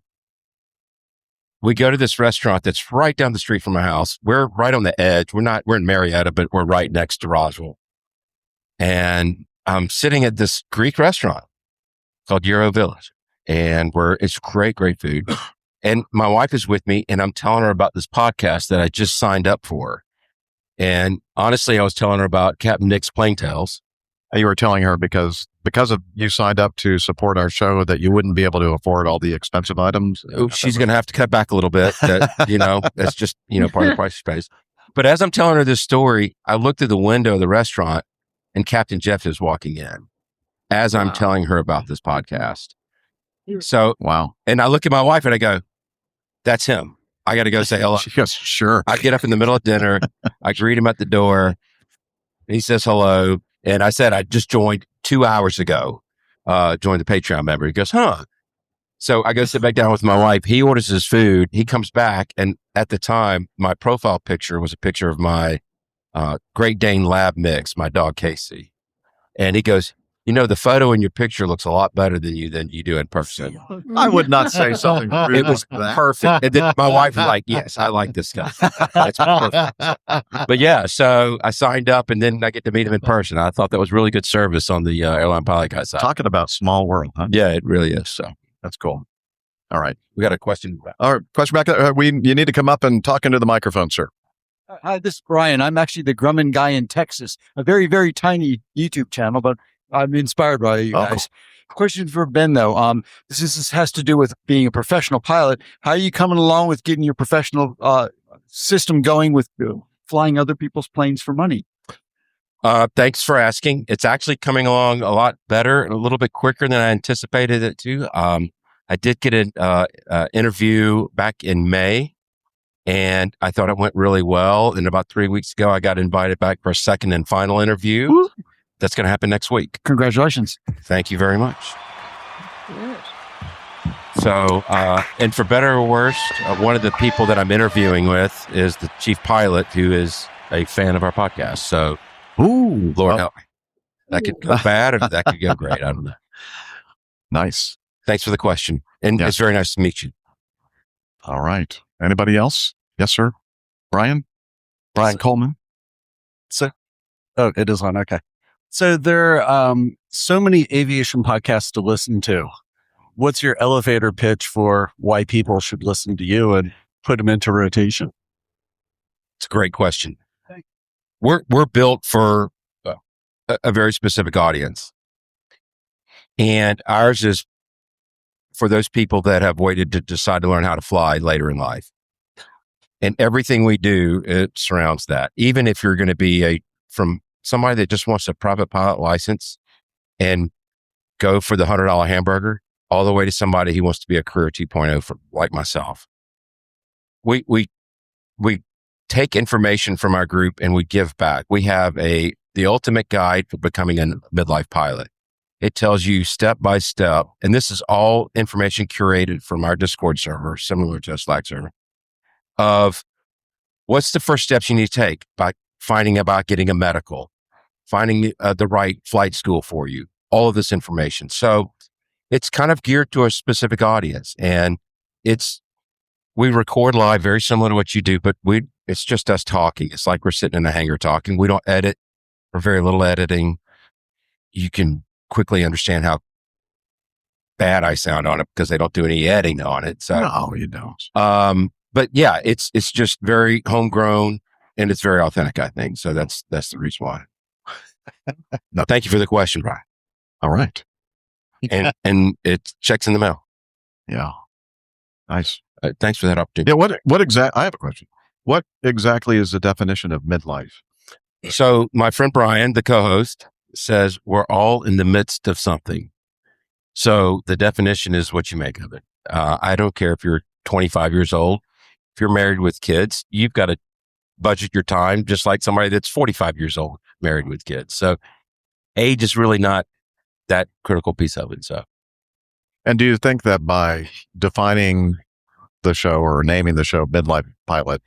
we go to this restaurant that's right down the street from my house. We're right on the edge. We're in Marietta, but we're right next to Roswell. And I'm sitting at this Greek restaurant called Euro Village. And it's great, great food. And my wife is with me, and I'm telling her about this podcast that I just signed up for. And honestly, I was telling her about Captain Nick's Plain Tales. You were telling her because of you signed up to support our show that you wouldn't be able to afford all the expensive items. She's going to have to cut back a little bit. That's just, part of the price space. But as I'm telling her this story, I looked through the window of the restaurant and Captain Jeff is walking in as I'm telling her about this podcast. So, wow. And I look at my wife and I go, that's him. I got to go say hello. She goes, sure. I get up in the middle of dinner. I greet him at the door. He says hello. And I said, I just joined 2 hours ago, joined the Patreon member. He goes, huh? So I go sit back down with my wife. He orders his food. He comes back. And at the time, my profile picture was a picture of my Great Dane Lab mix, my dog Casey. And he goes, the photo in your picture looks a lot better than you do in person. I would not say something. It was perfect. And then my wife was like, yes, I like this guy. That's perfect. But yeah, so I signed up and then I get to meet him in person. I thought that was really good service on the airline pilot guy side. Talking about small world, huh? Yeah, it really is. So that's cool. All right. We got a question. All right. Question back. You need to come up and talk into the microphone, sir. Hi, this is Brian. I'm actually the Grumman guy in Texas, a very, very tiny YouTube channel, but I'm inspired by you guys. Question for Ben, though. This has to do with being a professional pilot. How are you coming along with getting your professional system going with flying other people's planes for money? Thanks for asking. It's actually coming along a lot better and a little bit quicker than I anticipated it to. I did get an interview back in May, and I thought it went really well. And about 3 weeks ago, I got invited back for a second and final interview. Woo! That's going to happen next week. Congratulations. Thank you very much. So, and for better or worse, one of the people that I'm interviewing with is the chief pilot who is a fan of our podcast. So, Lord help me. That could go bad or that could go great. I don't know. Nice. Thanks for the question. And it's very nice to meet you. All right. Anybody else? Yes, sir. Brian Coleman. So, it is on. Okay. So there are so many aviation podcasts to listen to. What's your elevator pitch for why people should listen to you and put them into rotation? It's a great question. We're built for a very specific audience. And ours is for those people that have waited to decide to learn how to fly later in life. And everything we do, it surrounds that. Even if you're going to be from somebody that just wants a private pilot license and go for the $100 hamburger, all the way to somebody who wants to be a career 2.0 like myself. We take information from our group and we give back. We have the ultimate guide for becoming a midlife pilot. It tells you step by step, and this is all information curated from our Discord server, similar to a Slack server, of what's the first steps you need to take by finding about getting a medical, finding the right flight school for you, all of this information. So it's kind of geared to a specific audience, and we record live very similar to what you do, but it's just us talking. It's like we're sitting in a hangar talking. We don't edit or very little editing. You can quickly understand how bad I sound on it because they don't do any editing on it. So no, you don't. But yeah, it's just very homegrown and it's very authentic, I think. So that's the reason why. No, thank you for the question, Brian. All right. And it checks in the mail. Yeah. Nice. Thanks for that opportunity. Yeah. What I have a question. What exactly is the definition of midlife? So my friend Brian, the co-host, says we're all in the midst of something. So the definition is what you make of it. I don't care if you're 25 years old. If you're married with kids, you've got to budget your time just like somebody that's 45 years old, married with kids. So age is really not that critical piece of it. So, and do you think that by defining the show or naming the show Midlife Pilot,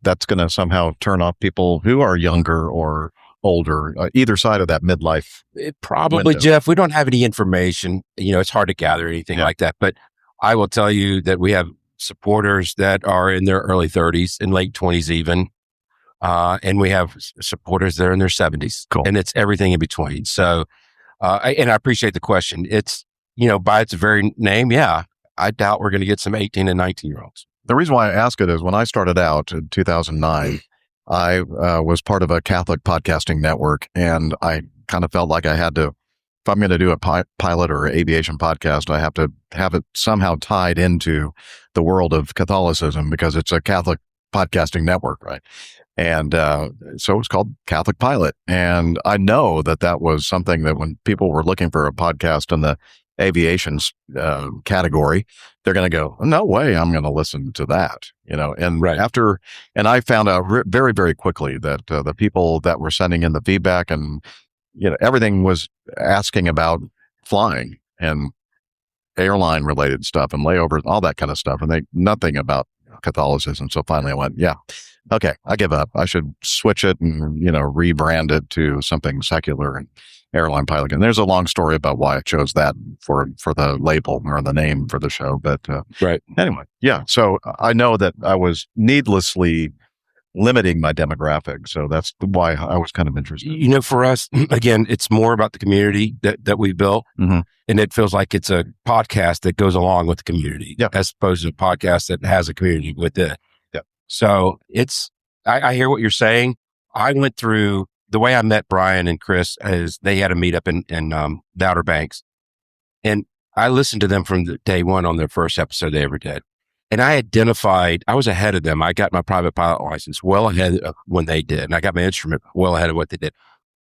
that's going to somehow turn off people who are younger or older, either side of that midlife? Probably, window? Jeff. We don't have any information. It's hard to gather anything like that. But I will tell you that we have supporters that are in their early 30s and late 20s even. And we have supporters that are in their 70s. Cool. And it's everything in between. So, I appreciate the question. It's, you know, by its very name, yeah, I doubt we're going to get some 18 and 19-year-olds. The reason why I ask it is when I started out in 2009, I was part of a Catholic podcasting network, and I kind of felt like I had to, if I'm going to do a pilot or aviation podcast, I have to have it somehow tied into the world of Catholicism because it's a Catholic podcasting network, right? And so it's called Catholic Pilot. And I know that that was something that when people were looking for a podcast in the aviation category, they're going to go, no way, I'm going to listen to that, you know. And and I found out very, very quickly that the people that were sending in the feedback and, you know, everything was asking about flying and airline related stuff and layovers, all that kind of stuff. And nothing about Catholicism. So finally I went, yeah, okay, I give up. I should switch it and, you know, rebrand it to something secular and airline pilot. And there's a long story about why I chose that for the label or the name for the show. But anyway, yeah. So I know that I was needlessly limiting my demographic. So that's why I was kind of interested. You know, for us, again, it's more about the community that we built. Mm-hmm. And it feels like it's a podcast that goes along with the community as opposed to a podcast that has a community with it. Yeah. So I hear what you're saying. I went through the way I met Brian and Chris is they had a meetup in the Outer Banks. And I listened to them from day one on their first episode they ever did. And I was ahead of them. I got my private pilot license well ahead of when they did. And I got my instrument well ahead of what they did.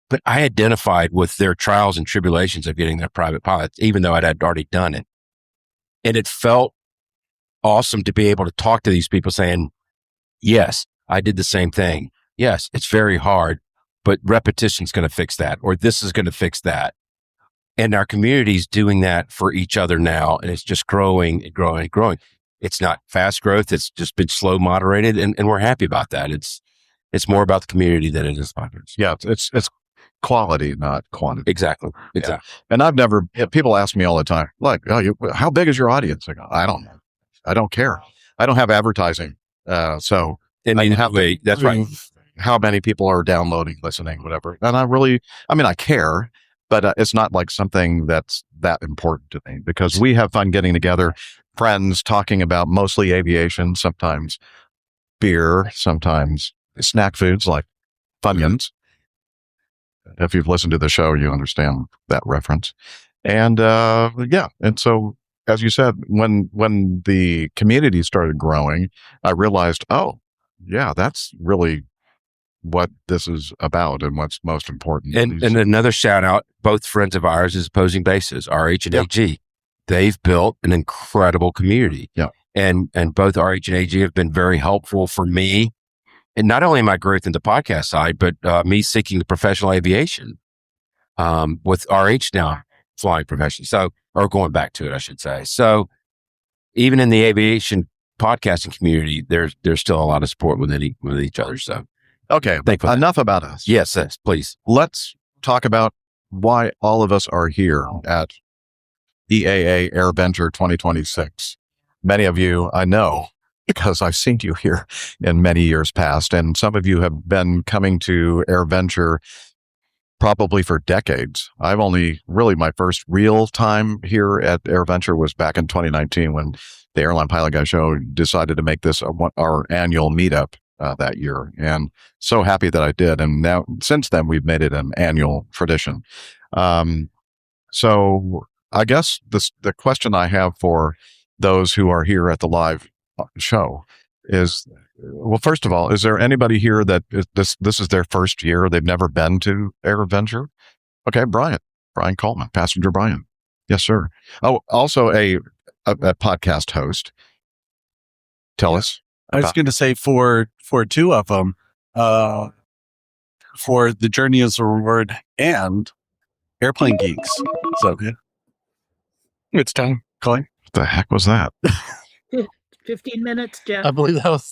But I identified with their trials and tribulations of getting their private pilots, even though I'd already done it. And it felt awesome to be able to talk to these people saying, yes, I did the same thing. Yes, it's very hard, but repetition's going to fix that, or this is going to fix that. And our community's doing that for each other now. And it's just growing and growing and growing. It's not fast growth. It's just been slow, moderated. And we're happy about that. It's more about the community than it is about it. Yeah. It's quality, not quantity. Exactly. Yeah. And people ask me all the time, like, how big is your audience? I go, I don't know. I don't care. I don't have advertising. That's right. How many people are downloading, listening, whatever. And I care, but it's not like something that's that important to me because we have fun getting together, friends talking about mostly aviation, sometimes beer, sometimes snack foods like Funyuns. If you've listened to the show, you understand that reference. And and so as you said, when the community started growing, I realized, that's really what this is about and what's most important. And another shout out, both friends of ours is Opposing Bases, RH and AG. They've built an incredible community. Yeah. And both RH and AG have been very helpful for me. And not only my growth in the podcast side, but me seeking the professional aviation with RH now flying professionally. So, or going back to it, I should say. So even in the aviation podcasting community, there's still a lot of support with each other. So, okay, enough about us. Yes, please. Let's talk about why all of us are here at EAA AirVenture 2026. Many of you I know because I've seen you here in many years past, and some of you have been coming to AirVenture probably for decades. I've only really, my first real time here at AirVenture was back in 2019 when the Airline Pilot Guy Show decided to make this our annual meetup that year. And so happy that I did. And now, since then, we've made it an annual tradition. So I guess the question I have for those who are here at the live show is, well, first of all, is there anybody here that this is their first year? They've never been to AirVenture? Okay, Brian Coleman, Passenger Brian. Yes, sir. Oh, also a podcast host. Tell us. I was going to say for two of them, for The Journey is a Reward and Airplane Geeks. So, yeah. It's time. Colin? What the heck was that? 15 minutes, Jeff. I believe that was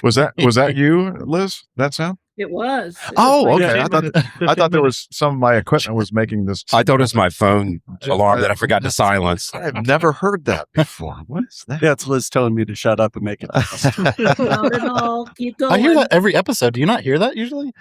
Was that you, Liz? That sound? It was. It was Oh, like okay. 10 minutes. I thought there was some of my equipment was making this. I thought it was my phone alarm that I forgot to silence. I've never heard that before. What is that? Yeah, it's Liz telling me to shut up and make it. Not at all. Keep going. I hear that every episode. Do you not hear that usually?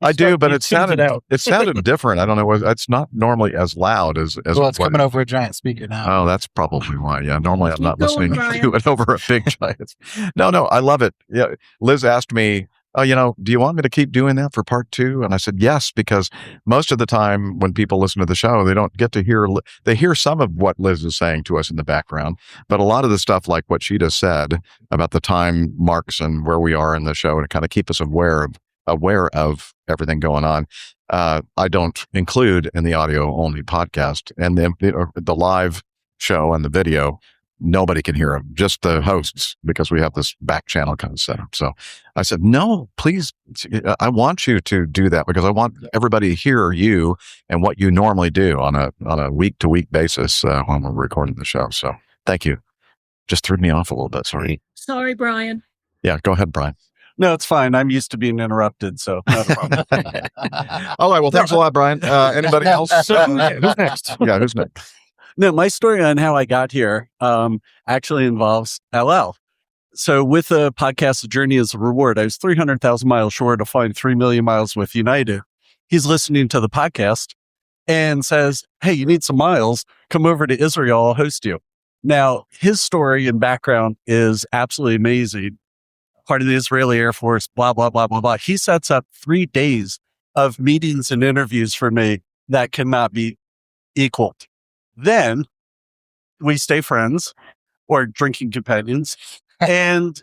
I do, but you it tuned sounded it out. it sounded different. I don't know. It's not normally as loud as Well, it's what- coming over a giant speaker now. Oh, that's probably why. Yeah, normally I'm not going, listening Brian. to it over a big giant. No, I love it. Yeah, Liz asked me, "Oh, do you want me to keep doing that for part 2?" And I said yes, because most of the time when people listen to the show, they don't get to hear. They hear some of what Liz is saying to us in the background, but a lot of the stuff, like what she just said about the time marks and where we are in the show, to kind of keep us aware of everything going on. I don't include in the audio only podcast, and the live show and the video. Nobody can hear them, just the hosts, because we have this back channel kind of setup. So I said, no, please, I want you to do that, because I want everybody to hear you and what you normally do on a week to week basis when we're recording the show. So thank you. Just threw me off a little bit. Sorry. Sorry, Brian. Yeah, go ahead, Brian. No, it's fine. I'm used to being interrupted, so not a problem. All right. Well, thanks a lot, Brian. Anybody else? Who's next? Yeah, who's next? No, my story on how I got here actually involves LL. So with the podcast, The Journey is a Reward, I was 300,000 miles short of flying 3 million miles with United. He's listening to the podcast and says, hey, you need some miles. Come over to Israel. I'll host you. Now, his story and background is absolutely amazing. Part of the Israeli Air Force, blah, blah, blah, blah, blah. He sets up 3 days of meetings and interviews for me that cannot be equaled. Then we stay friends or drinking companions. And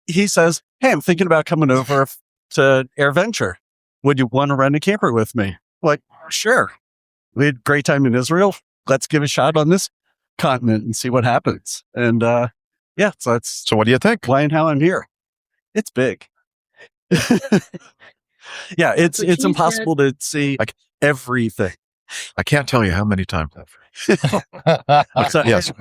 he says, hey, I'm thinking about coming over to AirVenture. Would you want to rent a camper with me? Like, sure. We had a great time in Israel. Let's give a shot on this continent and see what happens. And yeah, so what do you think? Why and how I'm here. It's big. Yeah, it's impossible to see like everything. I can't tell you how many times yes.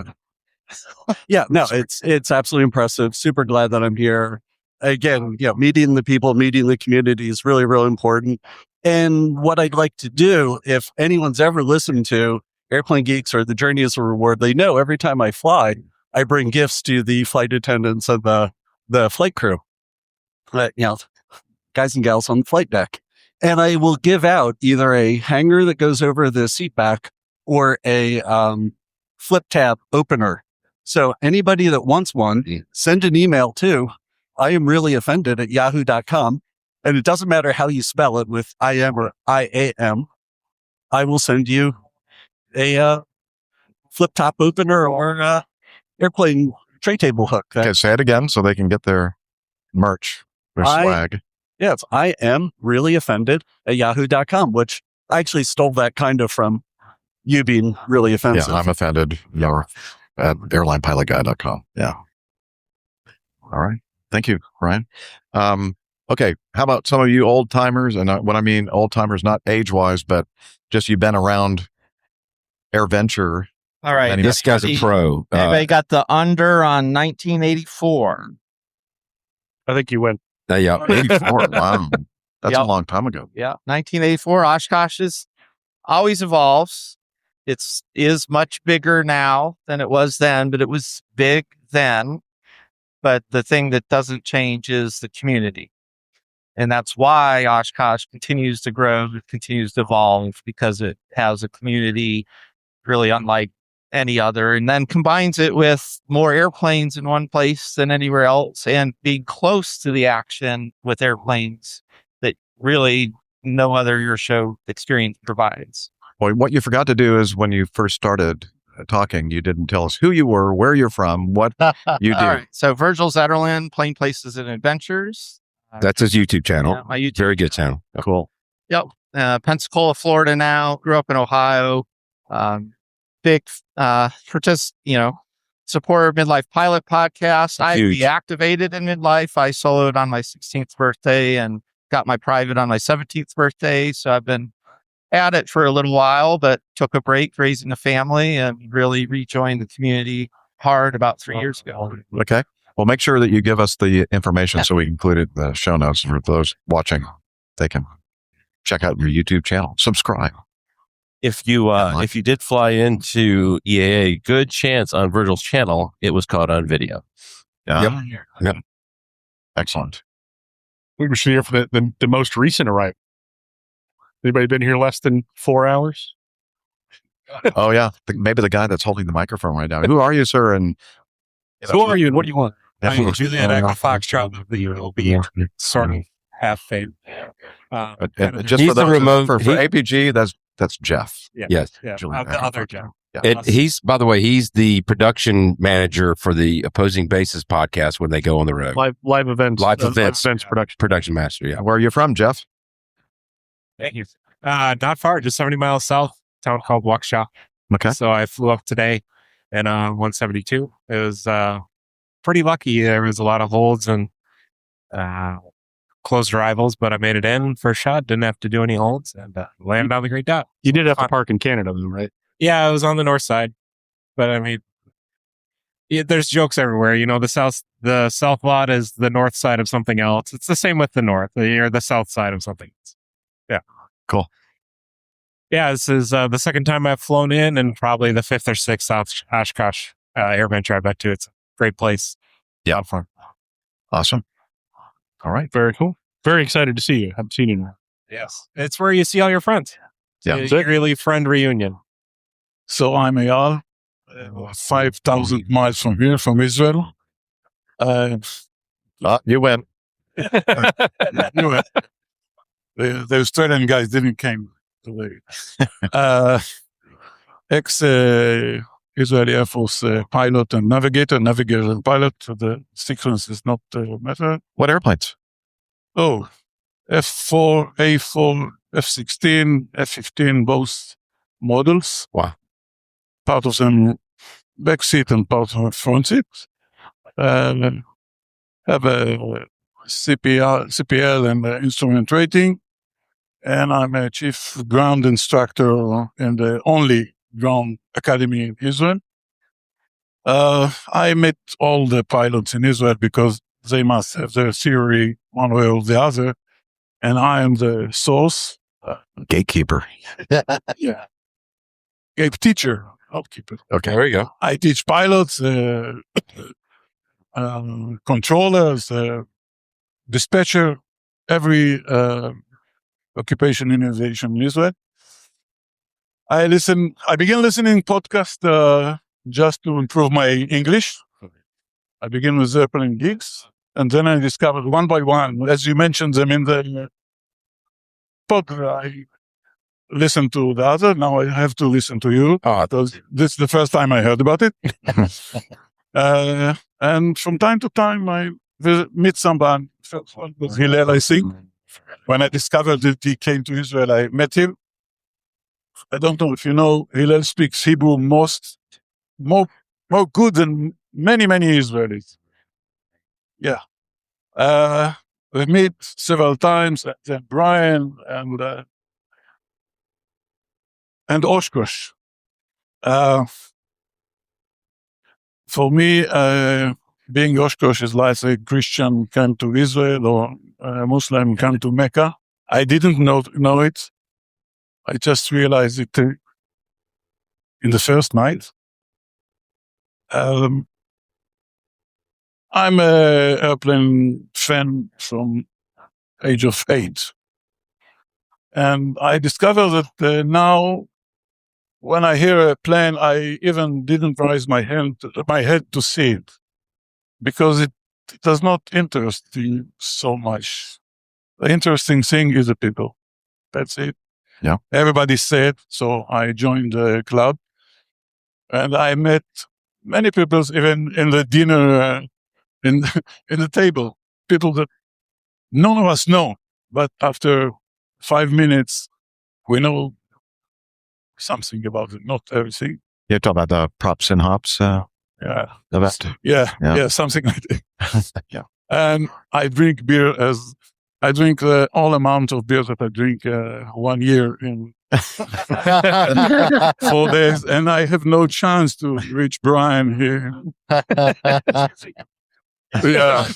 Yeah, no, it's absolutely impressive. Super glad that I'm here. Again, meeting the people, meeting the community is really, really important. And what I'd like to do, if anyone's ever listened to Airplane Geeks or The Journey is a Reward, they know every time I fly, I bring gifts to the flight attendants and the flight crew. Guys and gals on the flight deck. And I will give out either a hanger that goes over the seat back or a flip tab opener. So anybody that wants one, send an email to IamReallyOffended@yahoo.com. And it doesn't matter how you spell it with IM or IAM. I will send you a flip top opener or airplane tray table hook. Okay, say it again so they can get their merch, their swag. Yeah, it's IamReallyOffended@yahoo.com, which I actually stole that kind of from you being really offensive. Yeah, I'm offended. You're at airlinepilotguy.com. Yeah. All right. Thank you, Ryan. Okay. How about some of you old timers? And when I mean old timers, not age wise, but just you've been around AirVenture. All right. This guy's a pro. Anybody got the under on 1984? I think you went. Yeah, 84. Wow. That's a long time ago. Yeah. 1984. Oshkosh always evolves. Is much bigger now than it was then, but it was big then. But the thing that doesn't change is the community. And that's why Oshkosh continues to grow, continues to evolve, because it has a community really unlike any other, and then combines it with more airplanes in one place than anywhere else, and being close to the action with airplanes that really no other air show experience provides. Well, what you forgot to do is when you first started talking, you didn't tell us who you were, where you're from, what you do. All right. So Virgil Zetterlin, Plane Places and Adventures. That's his YouTube channel. Yeah, my YouTube. Very good channel. Cool. Yep. Pensacola, Florida now. Grew up in Ohio. Big, supporter of Midlife Pilot Podcast. I Huge. deactivated in midlife. I soloed on my 16th birthday and got my private on my 17th birthday. So I've been at it for a little while, but took a break raising a family and really rejoined the community hard about 3 years ago. Okay. Well, make sure that you give us the information so we include it in the show notes for those watching. They can check out your YouTube channel. Subscribe. If you did fly into EAA, good chance on Virgil's channel it was caught on video. Yeah. Yep. Excellent. We were here for the most recent arrival. Anybody been here less than 4 hours? Oh yeah, maybe the guy that's holding the microphone right now. Who are you, sir? And who are you, and what do you want? I'm Juliet Echo Foxtrot of the ULB, sort of half fame. Just for the remote for APG, that's Jeff. Yeah. Yes. Yeah. Juliet The Echo other Foxtrot. Jeff. Yeah. And he's, by the way, he's the production manager for the Opposing Bases podcast when they go on the road. Live events. Live events production. Production master, yeah. Where are you from, Jeff? Thank you. Not far, just 70 miles south, town called Waukesha. Okay. So I flew up today in 172. It was pretty lucky. There was a lot of holds and closed arrivals, but I made it in first shot. Didn't have to do any holds and landed on the Great Dot. You did have to park in Canada, though, right? Yeah, I was on the north side, but I mean, there's jokes everywhere. You know, the south lot is the north side of something else. It's the same with the north. You're the south side of something else. Yeah. Cool. Yeah, this is the second time I've flown in, and probably the fifth or sixth South Oshkosh AirVenture I've been to. It's a great place. Yeah. A lot of fun. Awesome. All right. Very cool. Very excited to see you. Haven't seen you in a while. Yes. It's where you see all your friends. Yeah. It's a really friend reunion. So I'm Eyal, 5,000 miles from here, from Israel. You win. You win. The Australian guys didn't came today. Ex-Israeli Air Force pilot and navigator and pilot. The sequence is not matter. What airplanes? Oh, F4, A4, F-16, F-15, both models. Wow. Part of them back seat and part of them front seat. Have a CPL and instrument rating. And I'm a chief ground instructor in the only ground academy in Israel. I met all the pilots in Israel because they must have their theory one way or the other. And I am the source. Gatekeeper. Yeah. Gate teacher. Outkeeper. Okay, there you go. I teach pilots, controllers, dispatcher, every occupation in aviation in Israel. I began listening podcast just to improve my English. I began with airplane gigs, and then I discovered one by one, as you mentioned them in the podcast. I listened to the other. Now I have to listen to you. Because this is the first time I heard about it. And from time to time, I meet someone. First one was Hillel, I think. When I discovered that he came to Israel, I met him. I don't know if you know, Hillel speaks Hebrew more good than many Israelis. Yeah. We meet several times. Then Brian and Oshkosh. For me, being Oshkosh is like a Christian came to Israel or a Muslim came to Mecca. I didn't know it. I just realized it in the first night. I'm an airplane fan from age of 8. And I discovered that now when I hear a plane, I even didn't raise my head to see it because it does not interest me so much. The interesting thing is the people. That's it. Yeah. Everybody said, so I joined the club and I met many people, even in the dinner, in the table, people that none of us know, but after 5 minutes, we know something about it, not everything. You're talking about the props and hops? Yeah. Yeah, something like that. Yeah. And I drink beer I drink all amount of beer that I drink 1 year in 4 days, and I have no chance to reach Brian here. Yeah,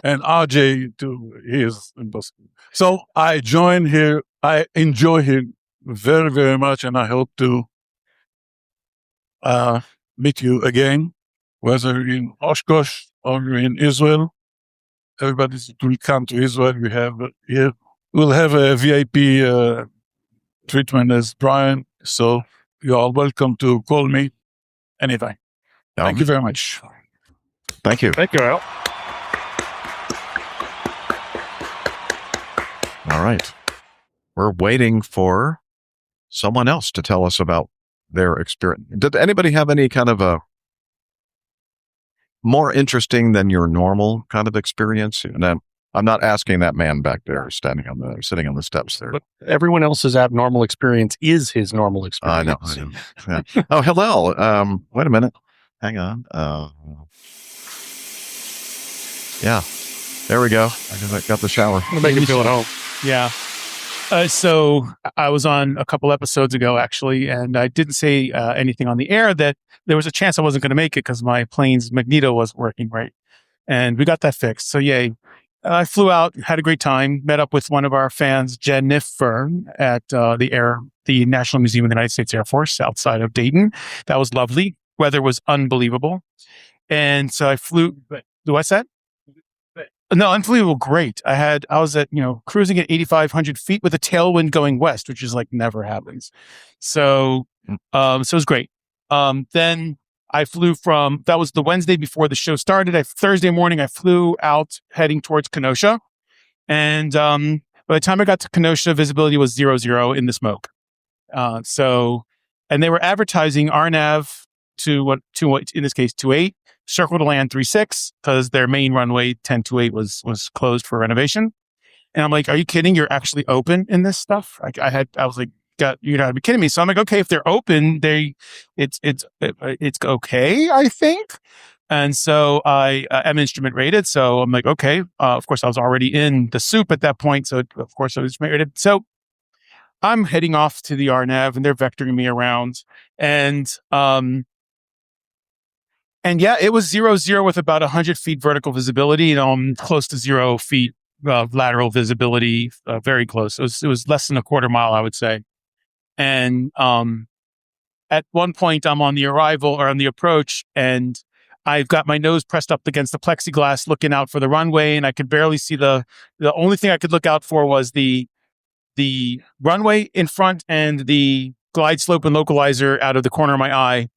and RJ too. He is impossible. So I join here. I enjoy here very, very much, and I hope to meet you again, whether in Oshkosh or in Israel. Everybody will come to Israel. We'll have a VIP treatment as Brian. So you are welcome to call me anytime. Thank you very much. Thank you. Thank you, Al. All right. We're waiting for someone else to tell us about their experience. Did anybody have any kind of a more interesting than your normal kind of experience? And I'm not asking that man back there sitting on the steps there. But everyone else's abnormal experience is his normal experience. I know. Yeah. Oh, hello. Wait a minute. Hang on. Yeah. There we go. I got the shower. It'll make you feel at home. Yeah. So I was on a couple episodes ago, actually, and I didn't say anything on the air that there was a chance I wasn't going to make it because my plane's magneto wasn't working right. And we got that fixed. So yay. I flew out, had a great time, met up with one of our fans, Jennifer, at the National Museum of the United States Air Force outside of Dayton. That was lovely. Weather was unbelievable. And so I flew. What's that? No, unbelievable. Great. I was at, cruising at 8,500 feet with a tailwind going west, which is like never happens. So it was great. Then I flew that was the Wednesday before the show started. Thursday morning, I flew out heading towards Kenosha. And by the time I got to Kenosha, visibility was 0 in the smoke. And they were advertising RNAV to what in this case, 28. Circle to land 36 because their main runway 1028 was closed for renovation. And I'm like, are you kidding? You're actually open in this stuff? I was like, you gotta be kidding me. So I'm like, okay, if they're open, it's okay, I think. And so I am instrument rated. So I'm like, okay, of course I was already in the soup at that point. So of course I was instrument rated. So I'm heading off to the RNAV and they're vectoring me around. And yeah, it was 0 with about 100 feet vertical visibility, close to 0 feet lateral visibility, very close. It was less than a quarter mile, I would say. And at one point, I'm on the arrival or on the approach, and I've got my nose pressed up against the plexiglass, looking out for the runway, and I could barely see the only thing I could look out for was the runway in front and the glide slope and localizer out of the corner of my eye.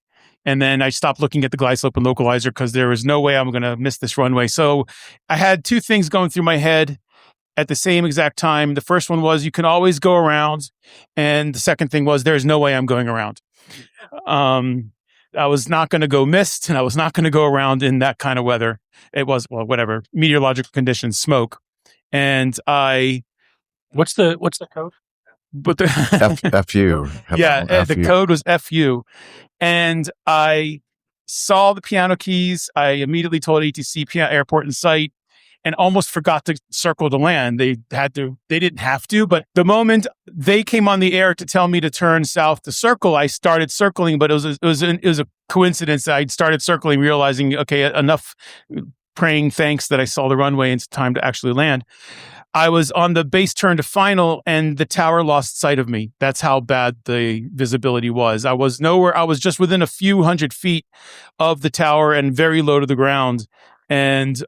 And then I stopped looking at the glide slope and localizer because there was no way I'm going to miss this runway. So I had two things going through my head at the same exact time. The first one was you can always go around. And the second thing was there's no way I'm going around. I was not going to go mist and I was not going to go around in that kind of weather. It was, whatever, meteorological conditions, smoke. And what's the code? But the FU. Yeah, the code was FU. And I saw the piano keys. I immediately told ATC airport in sight and almost forgot to circle to land. They didn't have to, but the moment they came on the air to tell me to turn south to circle, I started circling, but it was a coincidence that I started circling, realizing, okay, enough praying thanks that I saw the runway and it's time to actually land. I was on the base turn to final and the tower lost sight of me. That's how bad the visibility was. I was nowhere. I was just within a few hundred feet of the tower and very low to the ground. And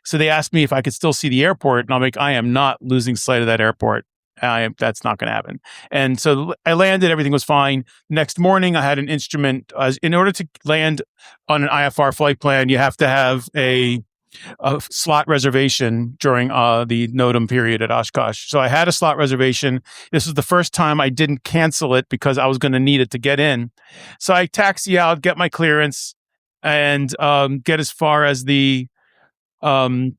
so they asked me if I could still see the airport. And I'm like, I am not losing sight of that airport. That's not going to happen. And so I landed. Everything was fine. Next morning, I had an instrument. In order to land on an IFR flight plan, you have to have a slot reservation during the NOTAM period at Oshkosh. So I had a slot reservation. This was the first time I didn't cancel it because I was going to need it to get in. So I taxi out, get my clearance, and get as far as the tower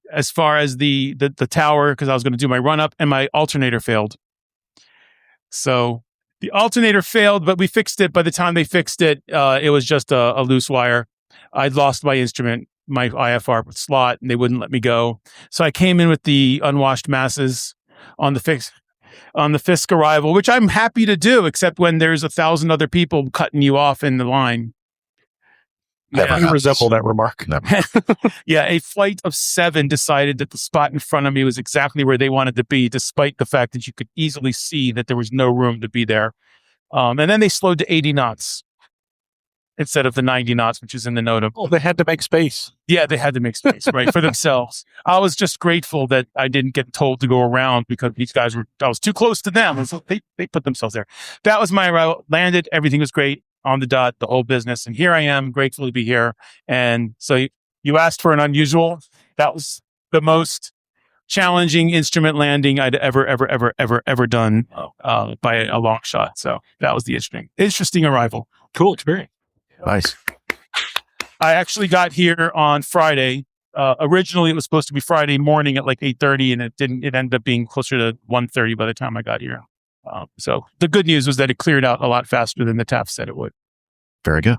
because I was going to do my run up, and my alternator failed. So the alternator failed, but we fixed it. By the time they fixed it, it was just a loose wire. I'd lost my instrument, my IFR slot, and they wouldn't let me go. So I came in with the unwashed masses on the fix. on the Fisk arrival, which I'm happy to do, except when there's 1,000 other people cutting you off in the line. Never resemble that remark. Yeah, a flight of 7 decided that the spot in front of me was exactly where they wanted to be, despite the fact that you could easily see that there was no room to be there. And then they slowed to 80 knots instead of the 90 knots, which is in the note of. Oh, they had to make space. Yeah, they had to make space, right, for themselves. I was just grateful that I didn't get told to go around because these guys I was too close to them. And so they put themselves there. That was my arrival. Landed. Everything was great. On the dot, the whole business. And here I am, grateful to be here. And so you asked for an unusual. That was the most challenging instrument landing I'd ever done by a long shot. So that was the interesting arrival. Cool experience. Nice. I actually got here on Friday. Originally, it was supposed to be Friday morning at like 8:30, and it didn't. It ended up being closer to 1:30 by the time I got here. So the good news was that it cleared out a lot faster than the TAF said it would. Very good.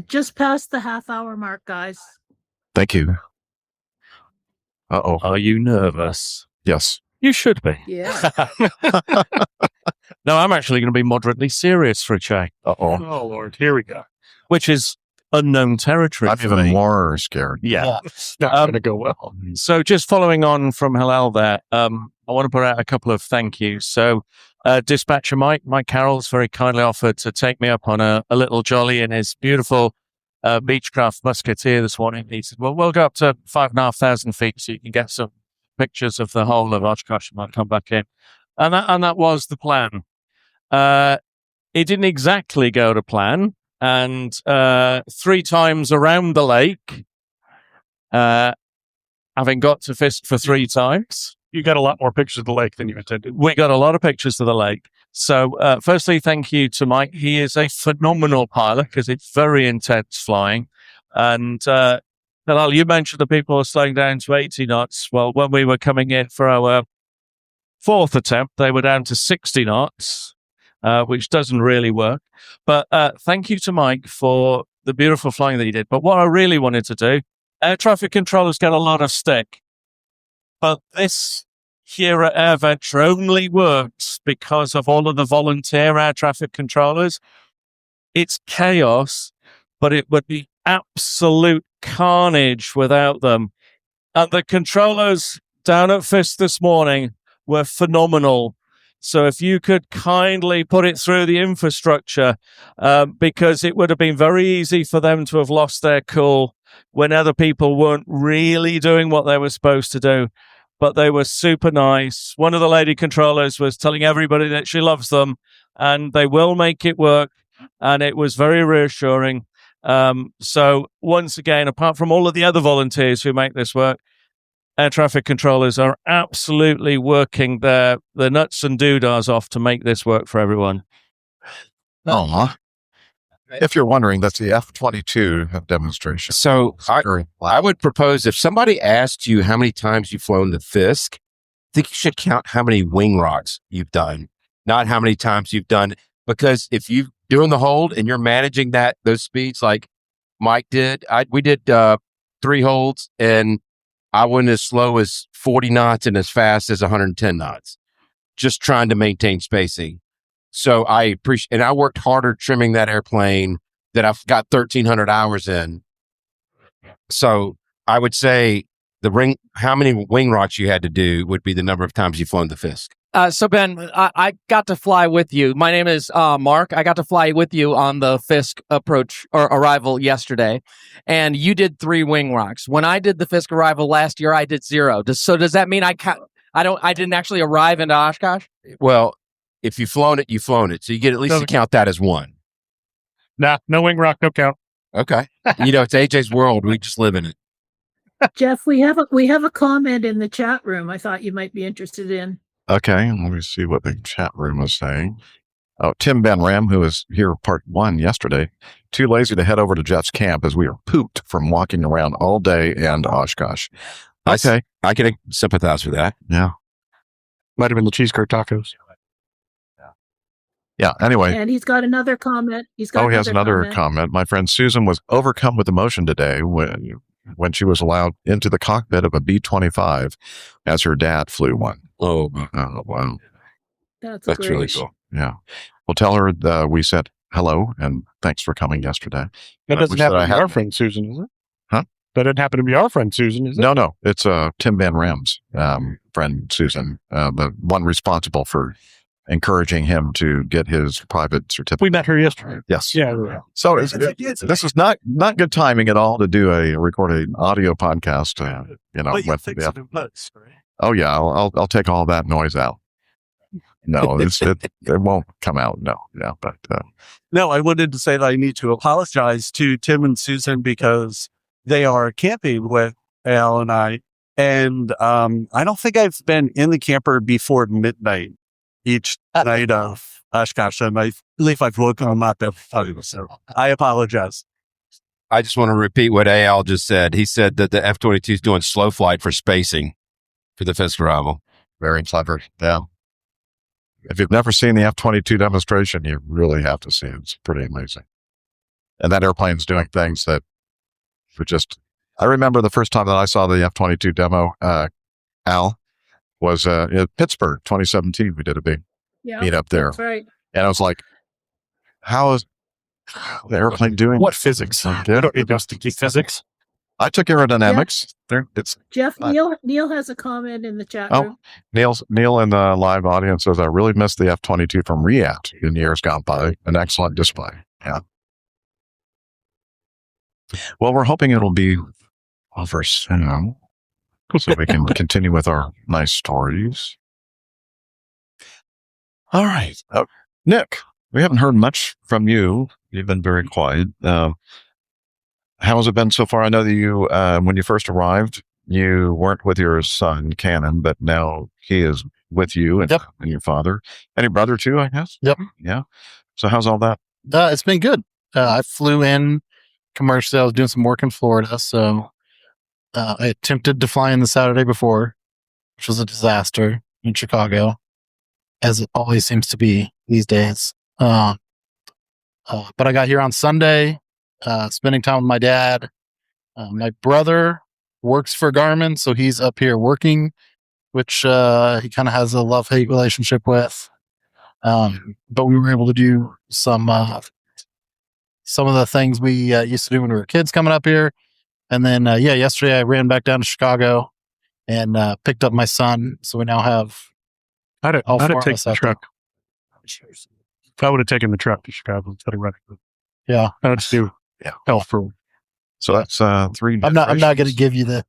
Just past the half-hour mark, guys. Thank you. Uh-oh. Are you nervous? Yes. You should be. Yeah. No, I'm actually going to be moderately serious for a change. Uh-oh. Oh, Lord. Here we go. Which is unknown territory. I'm even more scared. Yeah. It's not going to go well. So just following on from Hillel there, I want to put out a couple of thank yous. So dispatcher Mike Carroll's very kindly offered to take me up on a little jolly in his beautiful Beechcraft Musketeer this morning. He said, well, we'll go up to 5,500 feet so you can get some pictures of the whole of Oshkosh and I'll come back in. And that was the plan. It didn't exactly go to plan. And 3 times around the lake, having got to Fisk for 3 times. You got a lot more pictures of the lake than you intended. We got a lot of pictures of the lake. So firstly, thank you to Mike. He is a phenomenal pilot because it's very intense flying. And Hillel, you mentioned the people are slowing down to 80 knots. Well, when we were coming in for our 4th attempt, they were down to 60 knots, which doesn't really work. But thank you to Mike for the beautiful flying that he did. But what I really wanted to do, air traffic controllers get a lot of stick. But this here at AirVenture only works because of all of the volunteer air traffic controllers. It's chaos, but it would be absolute carnage without them. And the controllers down at Fisk this morning were phenomenal. So if you could kindly put it through the infrastructure, because it would have been very easy for them to have lost their cool when other people weren't really doing what they were supposed to do. But they were super nice. One of the lady controllers was telling everybody that she loves them and they will make it work. And it was very reassuring. So once again, apart from all of the other volunteers who make this work, air traffic controllers are absolutely working their nuts and doodahs off to make this work for everyone. Oh, if you're wondering, that's the F-22 demonstration. So I would propose if somebody asked you how many times you've flown the Fisk, I think you should count how many wing rocks you've done, not how many times you've done. Because if you're doing the hold and you're managing those speeds like Mike did, we did 3 holds and I went as slow as 40 knots and as fast as 110 knots, just trying to maintain spacing. So I appreciate, and I worked harder trimming that airplane that I've got 1,300 hours in. So I would say how many wing rocks you had to do would be the number of times you've flown the Fisk. So Ben, I got to fly with you. My name is Mark. I got to fly with you on the Fisk approach or arrival yesterday, and you did 3 wing rocks. When I did the Fisk arrival last year, I did 0. Does that mean I didn't actually arrive into Oshkosh? Well, if you've flown it, you've flown it. So you get at least to count that as 1. Nah, no wing rock, no count. Okay. It's AJ's world. We just live in it. Jeff, we have a comment in the chat room I thought you might be interested in. Okay, let me see what the chat room is saying. Oh, Tim Benram, who was here part 1 yesterday, too lazy to head over to Jeff's camp as we are pooped from walking around all day and Oshkosh. Okay. I can sympathize with that. Yeah. Might have been the cheese curd tacos. Yeah, anyway. And he's got another comment. He has another comment. My friend Susan was overcome with emotion today when when she was allowed into the cockpit of a B-25 as her dad flew one. Oh, wow. That's really great. cool. Yeah. Well, tell her we said hello and thanks for coming yesterday. That doesn't wish that happen I to be had- our friend Susan, is it? Huh? That didn't happen to be our friend Susan, is it? No. It's Tim Van Ram's friend, Susan, the one responsible for encouraging him to get his private certificate. We met her yesterday. Yes. Yeah. So this is not good timing at all to record an audio podcast. But you with fix it in post, right? Oh yeah, I'll take all that noise out. No, it won't come out. No, yeah, but No, I wanted to say that I need to apologize to Tim and Susan because they are camping with Al and I. And I don't think I've been in the camper before midnight each night of Oshkosh. And I believe I've woken them up. So I apologize. I just want to repeat what Al just said. He said that the F-22 is doing slow flight for spacing for the Fisk arrival. very clever. Yeah. If you've never seen the F-22 demonstration, you really have to see it. It's pretty amazing. And that airplane's doing things that were just, I remember the first time that I saw the F-22 demo, Al, was in Pittsburgh, 2017. We did a big meet up there. That's right. And I was like, how is the airplane doing? What physics? It knows to keep physics. I took aerodynamics. There, it's Jeff, Neil has a comment in the chat room. Neil in the live audience says, I really missed the F-22 from Riyadh in years gone by. An excellent display. Yeah. Well, we're hoping it'll be over soon, so we can continue with our nice stories. All right. Nick, we haven't heard much from you. You've been very quiet. How has it been so far? I know that you, when you first arrived, you weren't with your son, Cannon, but now he is with you and your father. And your brother too, I guess? Yep. Yeah. So how's all that? It's been good. I flew in commercially. I was doing some work in Florida. So I attempted to fly in the Saturday before, which was a disaster in Chicago, as it always seems to be these days. But I got here on Sunday, spending time with my dad. My brother works for Garmin, so he's up here working, which he kind of has a love-hate relationship with. But we were able to do some of the things we used to do when we were kids coming up here. And then, yesterday I ran back down to Chicago and picked up my son. So we now have I'd have four of taken us the out truck. If I would have taken the truck to Chicago instead of running. Yeah. I'd just do hell for. So that's 3. I'm not going to give you the.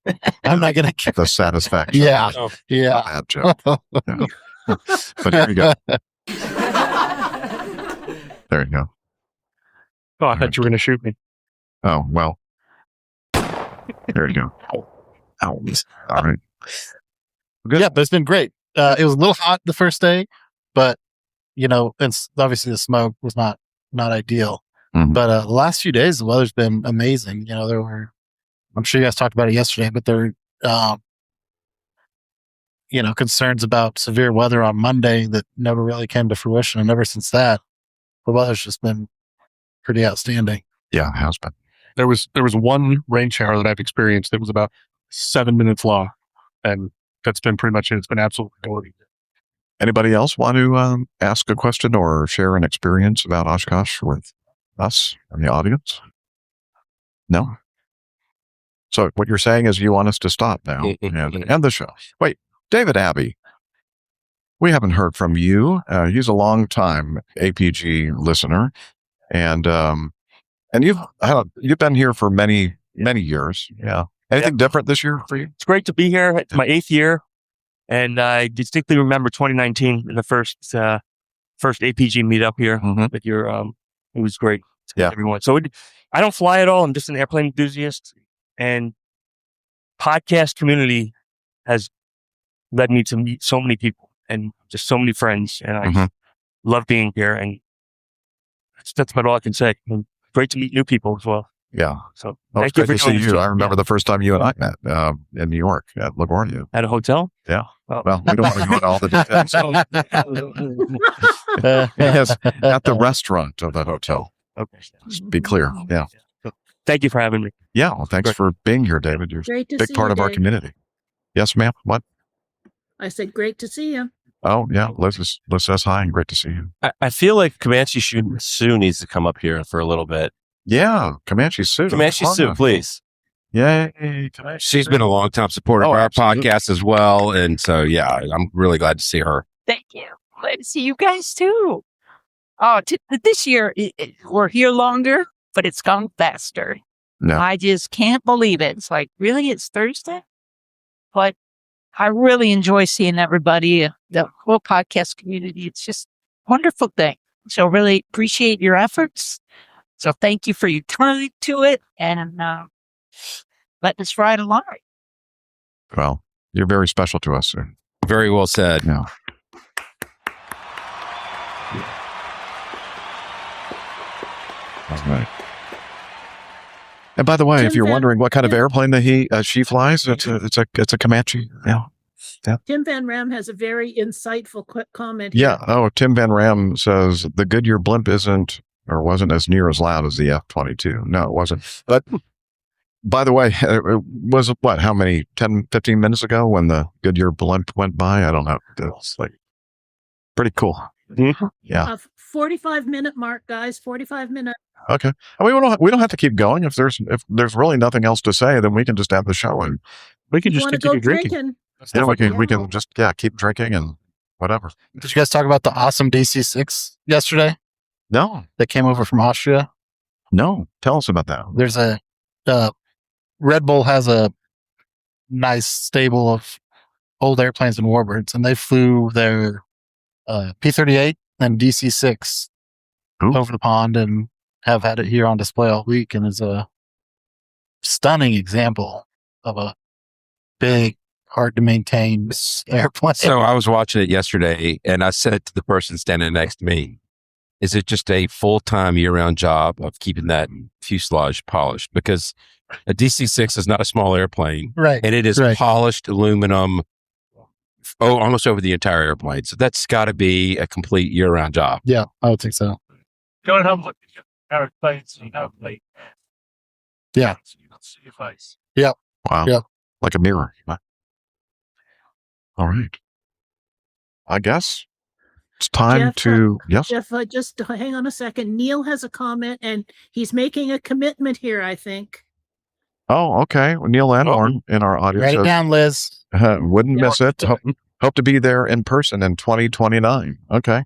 I'm not going to the satisfaction. Yeah. Yeah. Bad joke. Yeah. But here you go. There you go. Oh, I thought you were going to shoot me. Oh, well. There you go. Ow. All right. Good. Yeah, but it's been great. It was a little hot the first day, but and obviously the smoke was not ideal. Mm-hmm. But the last few days, the weather's been amazing. There were, I'm sure you guys talked about it yesterday, but there were, concerns about severe weather on Monday that never really came to fruition. And ever since that, the weather's just been pretty outstanding. Yeah, it has been. There was one rain shower that I've experienced that was about 7 minutes long, and that's been pretty much it. It's been absolutely gorgeous. Anybody else want to ask a question or share an experience about Oshkosh with us and the audience? No? So what you're saying is you want us to stop now and end the show. Wait, David Abbey, we haven't heard from you. He's a long-time APG listener, and you've been here for many years. Yeah. Anything different this year for you? It's great to be here. It's my 8th year. And I distinctly remember 2019, the first APG meetup here with your, it was great. Yeah. Everyone. So I don't fly at all. I'm just an airplane enthusiast, and podcast community has led me to meet so many people and just so many friends. And I love being here. And that's about all I can say. And great to meet new people as well. Yeah. So it's great to see you. I remember the first time you and I met in New York at LaGuardia. At a hotel? Yeah. Oh. Well, we don't want to go into all the details. Yes, at the restaurant of the hotel. Okay. Just be clear. Yeah. Thank you for having me. Yeah, well, thanks for being here, David. You're Great to a big see part you, of our Dave. community. Yes, ma'am. What? I said, great to see you. Oh, yeah. Liz says hi and great to see you. I feel like Comanche Sue needs to come up here for a little bit. Yeah, Comanche Sue. Comanche Come on Sue, up. please. Yay. She's been a long time supporter of our podcast as well. And so, yeah, I'm really glad to see her. Thank you. Glad to see you guys too. Oh, this year we're here longer, but it's gone faster. No. I just can't believe it. It's like, really, it's Thursday? But I really enjoy seeing everybody, the whole podcast community. It's just a wonderful thing. So really appreciate your efforts. So thank you for your time to it and letting us ride along. Well, you're very special to us, sir. Very well said. Yeah. All right. And by the way, if you're wondering what kind of airplane that she flies, it's a Comanche. Yeah. Yeah. Tim Van Ram has a very insightful comment. Yeah. Oh, Tim Van Ram says the Goodyear blimp wasn't as near as loud as the F-22. No, it wasn't. But by the way, it was what? How many? 10, 15 minutes ago when the Goodyear blimp went by? I don't know. It's like pretty cool. Mm-hmm. Yeah. 45-minute mark, guys. 45 minutes. Okay. I mean, we don't have to keep going. If there's really nothing else to say, then we can just have the show and we can You just wanna continue go drinking. drinking? yeah, we can just keep drinking and whatever. Did you guys talk about the awesome DC-6 yesterday? No. That came over from Austria? No. Tell us about that. There's Red Bull has a nice stable of old airplanes and warbirds, and they flew their P-38 and DC-6 over the pond and have had it here on display all week, and is a stunning example of a big, hard to maintain airplane. So I was watching it yesterday and I said to the person standing next to me, is it just a full-time year-round job of keeping that fuselage polished? Because a DC-6 is not a small airplane. Right. And it is Right. polished aluminum almost over the entire airplane. So that's got to be a complete year-round job. Yeah, I would think so. Go and have a look at your airplanes so you have like Yeah. so you don't see your face. Yep. Wow. Yep. Like a mirror. All right. I guess it's time to yes. Jeff, just hang on a second. Neil has a comment, and he's making a commitment here, I think. Oh, okay. Well, Neil Anhorn in our audience Write it says, down, Liz. wouldn't miss it. Hope to be there in person in 2029. Okay.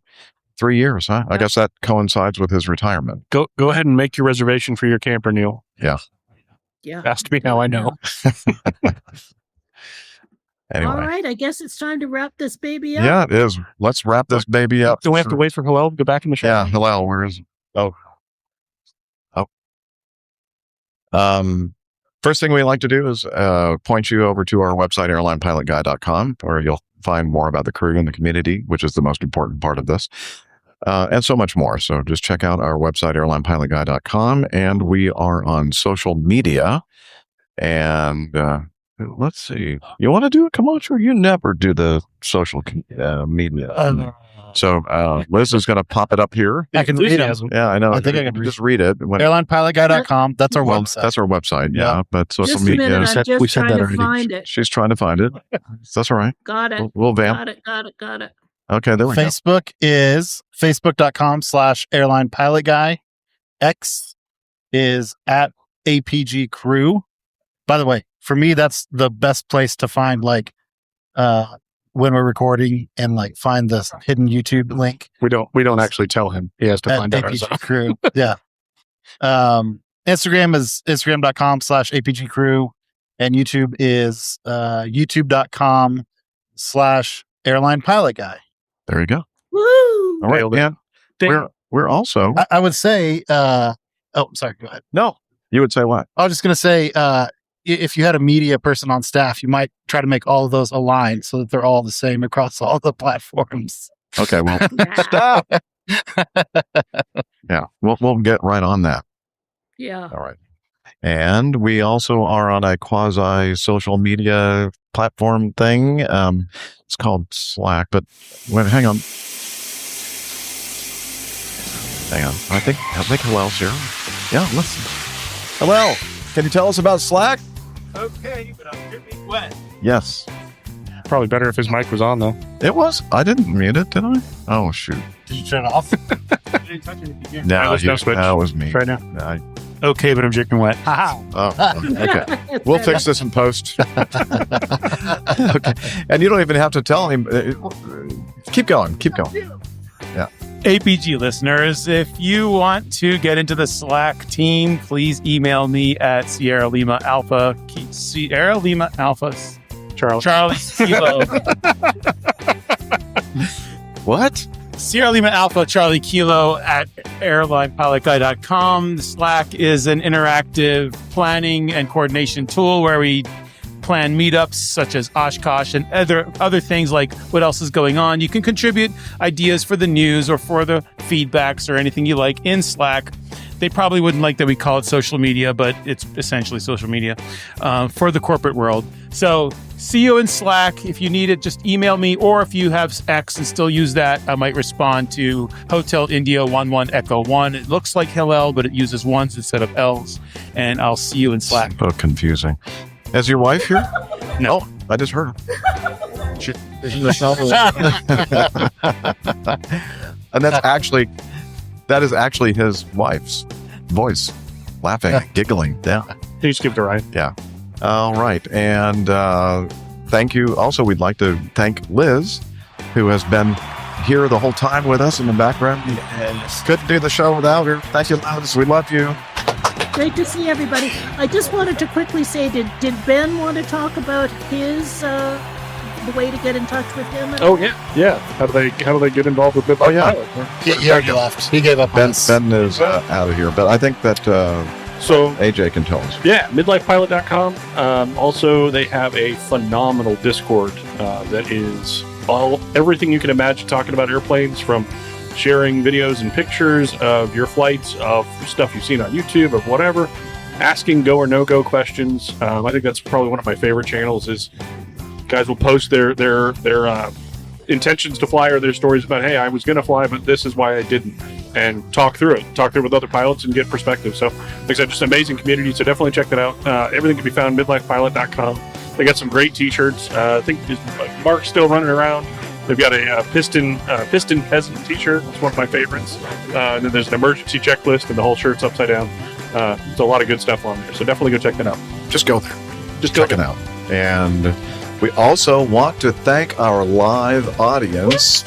3 years, huh? I guess that coincides with his retirement. Go ahead and make your reservation for your camper, Neil. Yeah. Yeah. Ask me how I know. Anyway. All right, I guess it's time to wrap this baby up. Yeah, it is. Let's wrap this baby up. Do we have to wait for Hillel to go back in the show? Yeah, Hillel, where is first thing we like to do is point you over to our website, airlinepilotguy.com, where you'll find more about the crew and the community, which is the most important part of this, and so much more. So just check out our website, airlinepilotguy.com, and we are on social media. And let's see. You want to do it, Camacho? You never do the social media. So Liz is going to pop it up here. I can read it. Yeah, I know. I think I can just read it. Airlinepilotguy.com. That's our website. That's our website. Yeah, but social Just a media. minute, I'm just trying to find it. She's trying to find it. That's all right. Got it. We'll vamp. Got it. Okay, there we go. Facebook is facebook.com/airlinepilotguy. X is at APG Crew. By the way, for me, that's the best place to find when we're recording and find this hidden YouTube link. We don't actually tell him. He has to At find out APG ourselves. Crew. Yeah. Instagram is instagram.com/APG Crew, and YouTube is youtube.com/Airline Pilot Guy. There you go. Woo! All right, man. We're also. I would say. Sorry. Go ahead. No, you would say what? I was just going to say, if you had a media person on staff, you might try to make all of those aligned so that they're all the same across all the platforms. Okay, well, stop. Yeah, we'll get right on that. Yeah. All right. And we also are on a quasi social media platform thing. It's called Slack, but hang on. I think Hillel's here. Yeah, listen. Hello. Can you tell us about Slack? Okay, but I'm dripping wet. Yes. Probably better if his mic was on, though. It was. I didn't mute it, did I? Oh, shoot. Did you turn it off? No, there's no switch. that was me. Right now. I- Okay, but I'm dripping wet. okay. We'll fix this in post. Okay. And you don't even have to tell him. Keep going. Keep going. Yeah. APG listeners, if you want to get into the Slack team, please email me at Sierra Lima Alpha Charlie Kilo. What? Sierra Lima Alpha Charlie Kilo at airlinepilotguy.com. Slack is an interactive planning and coordination tool where we plan meetups such as Oshkosh and other things like what else is going on. You can contribute ideas for the news or for the feedbacks or anything you like in Slack. They probably wouldn't like that we call it social media, but it's essentially social media for the corporate world. So see you in Slack. If you need it, just email me. Or if you have X and still use that, I might respond to Hotel India 11 Echo 1. It looks like Hillel, but it uses ones instead of L's. And I'll see you in Slack. So confusing. Is your wife here? No. I just heard her. And that is actually his wife's voice, laughing, giggling. Yeah. You just give it a ride. Yeah. All right. And thank you. Also, we'd like to thank Liz, who has been here the whole time with us in the background. Couldn't do the show without her. Thank you, Liz. We love you. Great to see everybody. I just wanted to quickly say, did Ben want to talk about his the way to get in touch with him? Oh yeah. How do they get involved with Midlife Pilot? He already left. He gave up. Ben is out of here, but I think that So AJ can tell us. Yeah, midlifepilot.com. Also, they have a phenomenal Discord that is everything you can imagine talking about airplanes, from sharing videos and pictures of your flights, of stuff you've seen on YouTube, of whatever, asking go or no go questions. I think that's probably one of my favorite channels. Is guys will post their intentions to fly or their stories about, hey, I was going to fly, but this is why I didn't, and talk through it with other pilots and get perspective. So, like I said, just an amazing community. So definitely check that out. Everything can be found midlifepilot.com. They got some great T-shirts. I think Mark's still running around. They've got a piston peasant T-shirt. It's one of my favorites. And then there's an emergency checklist, and the whole shirt's upside down. There's a lot of good stuff on there. So definitely go check that out. Just go there. Just check it out. And we also want to thank our live audience,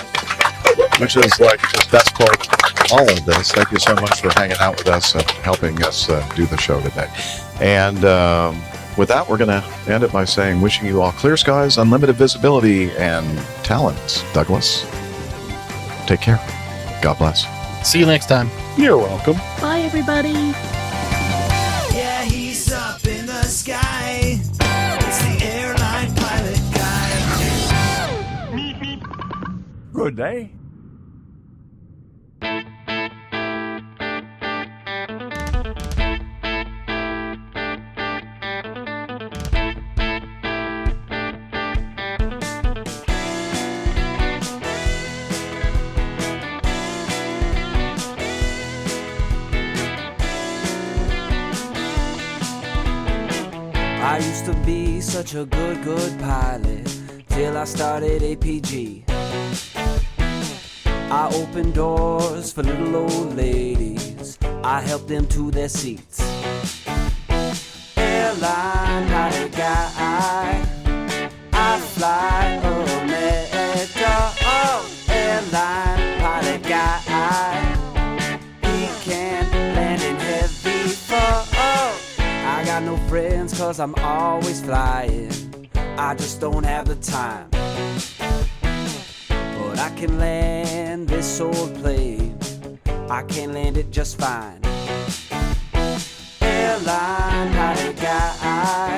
which is like the best part of all of this. Thank you so much for hanging out with us and helping us do the show today. And with that, we're going to end it by saying, wishing you all clear skies, unlimited visibility, and talents. Douglas, take care. God bless. See you next time. You're welcome. Bye, everybody. Yeah, he's up in the sky. It's the airline pilot guy. Good day. I used to be such a good pilot till I started APG. I opened doors for little old ladies. I helped them to their seats. Airline pilot guy, I fly Omega. Oh, airline pilot guy, he can land in heavy fog. I got no friends 'cause I'm always flying. I just don't have the time. But I can land this old plane. I can land it just fine. Airline pilot guy,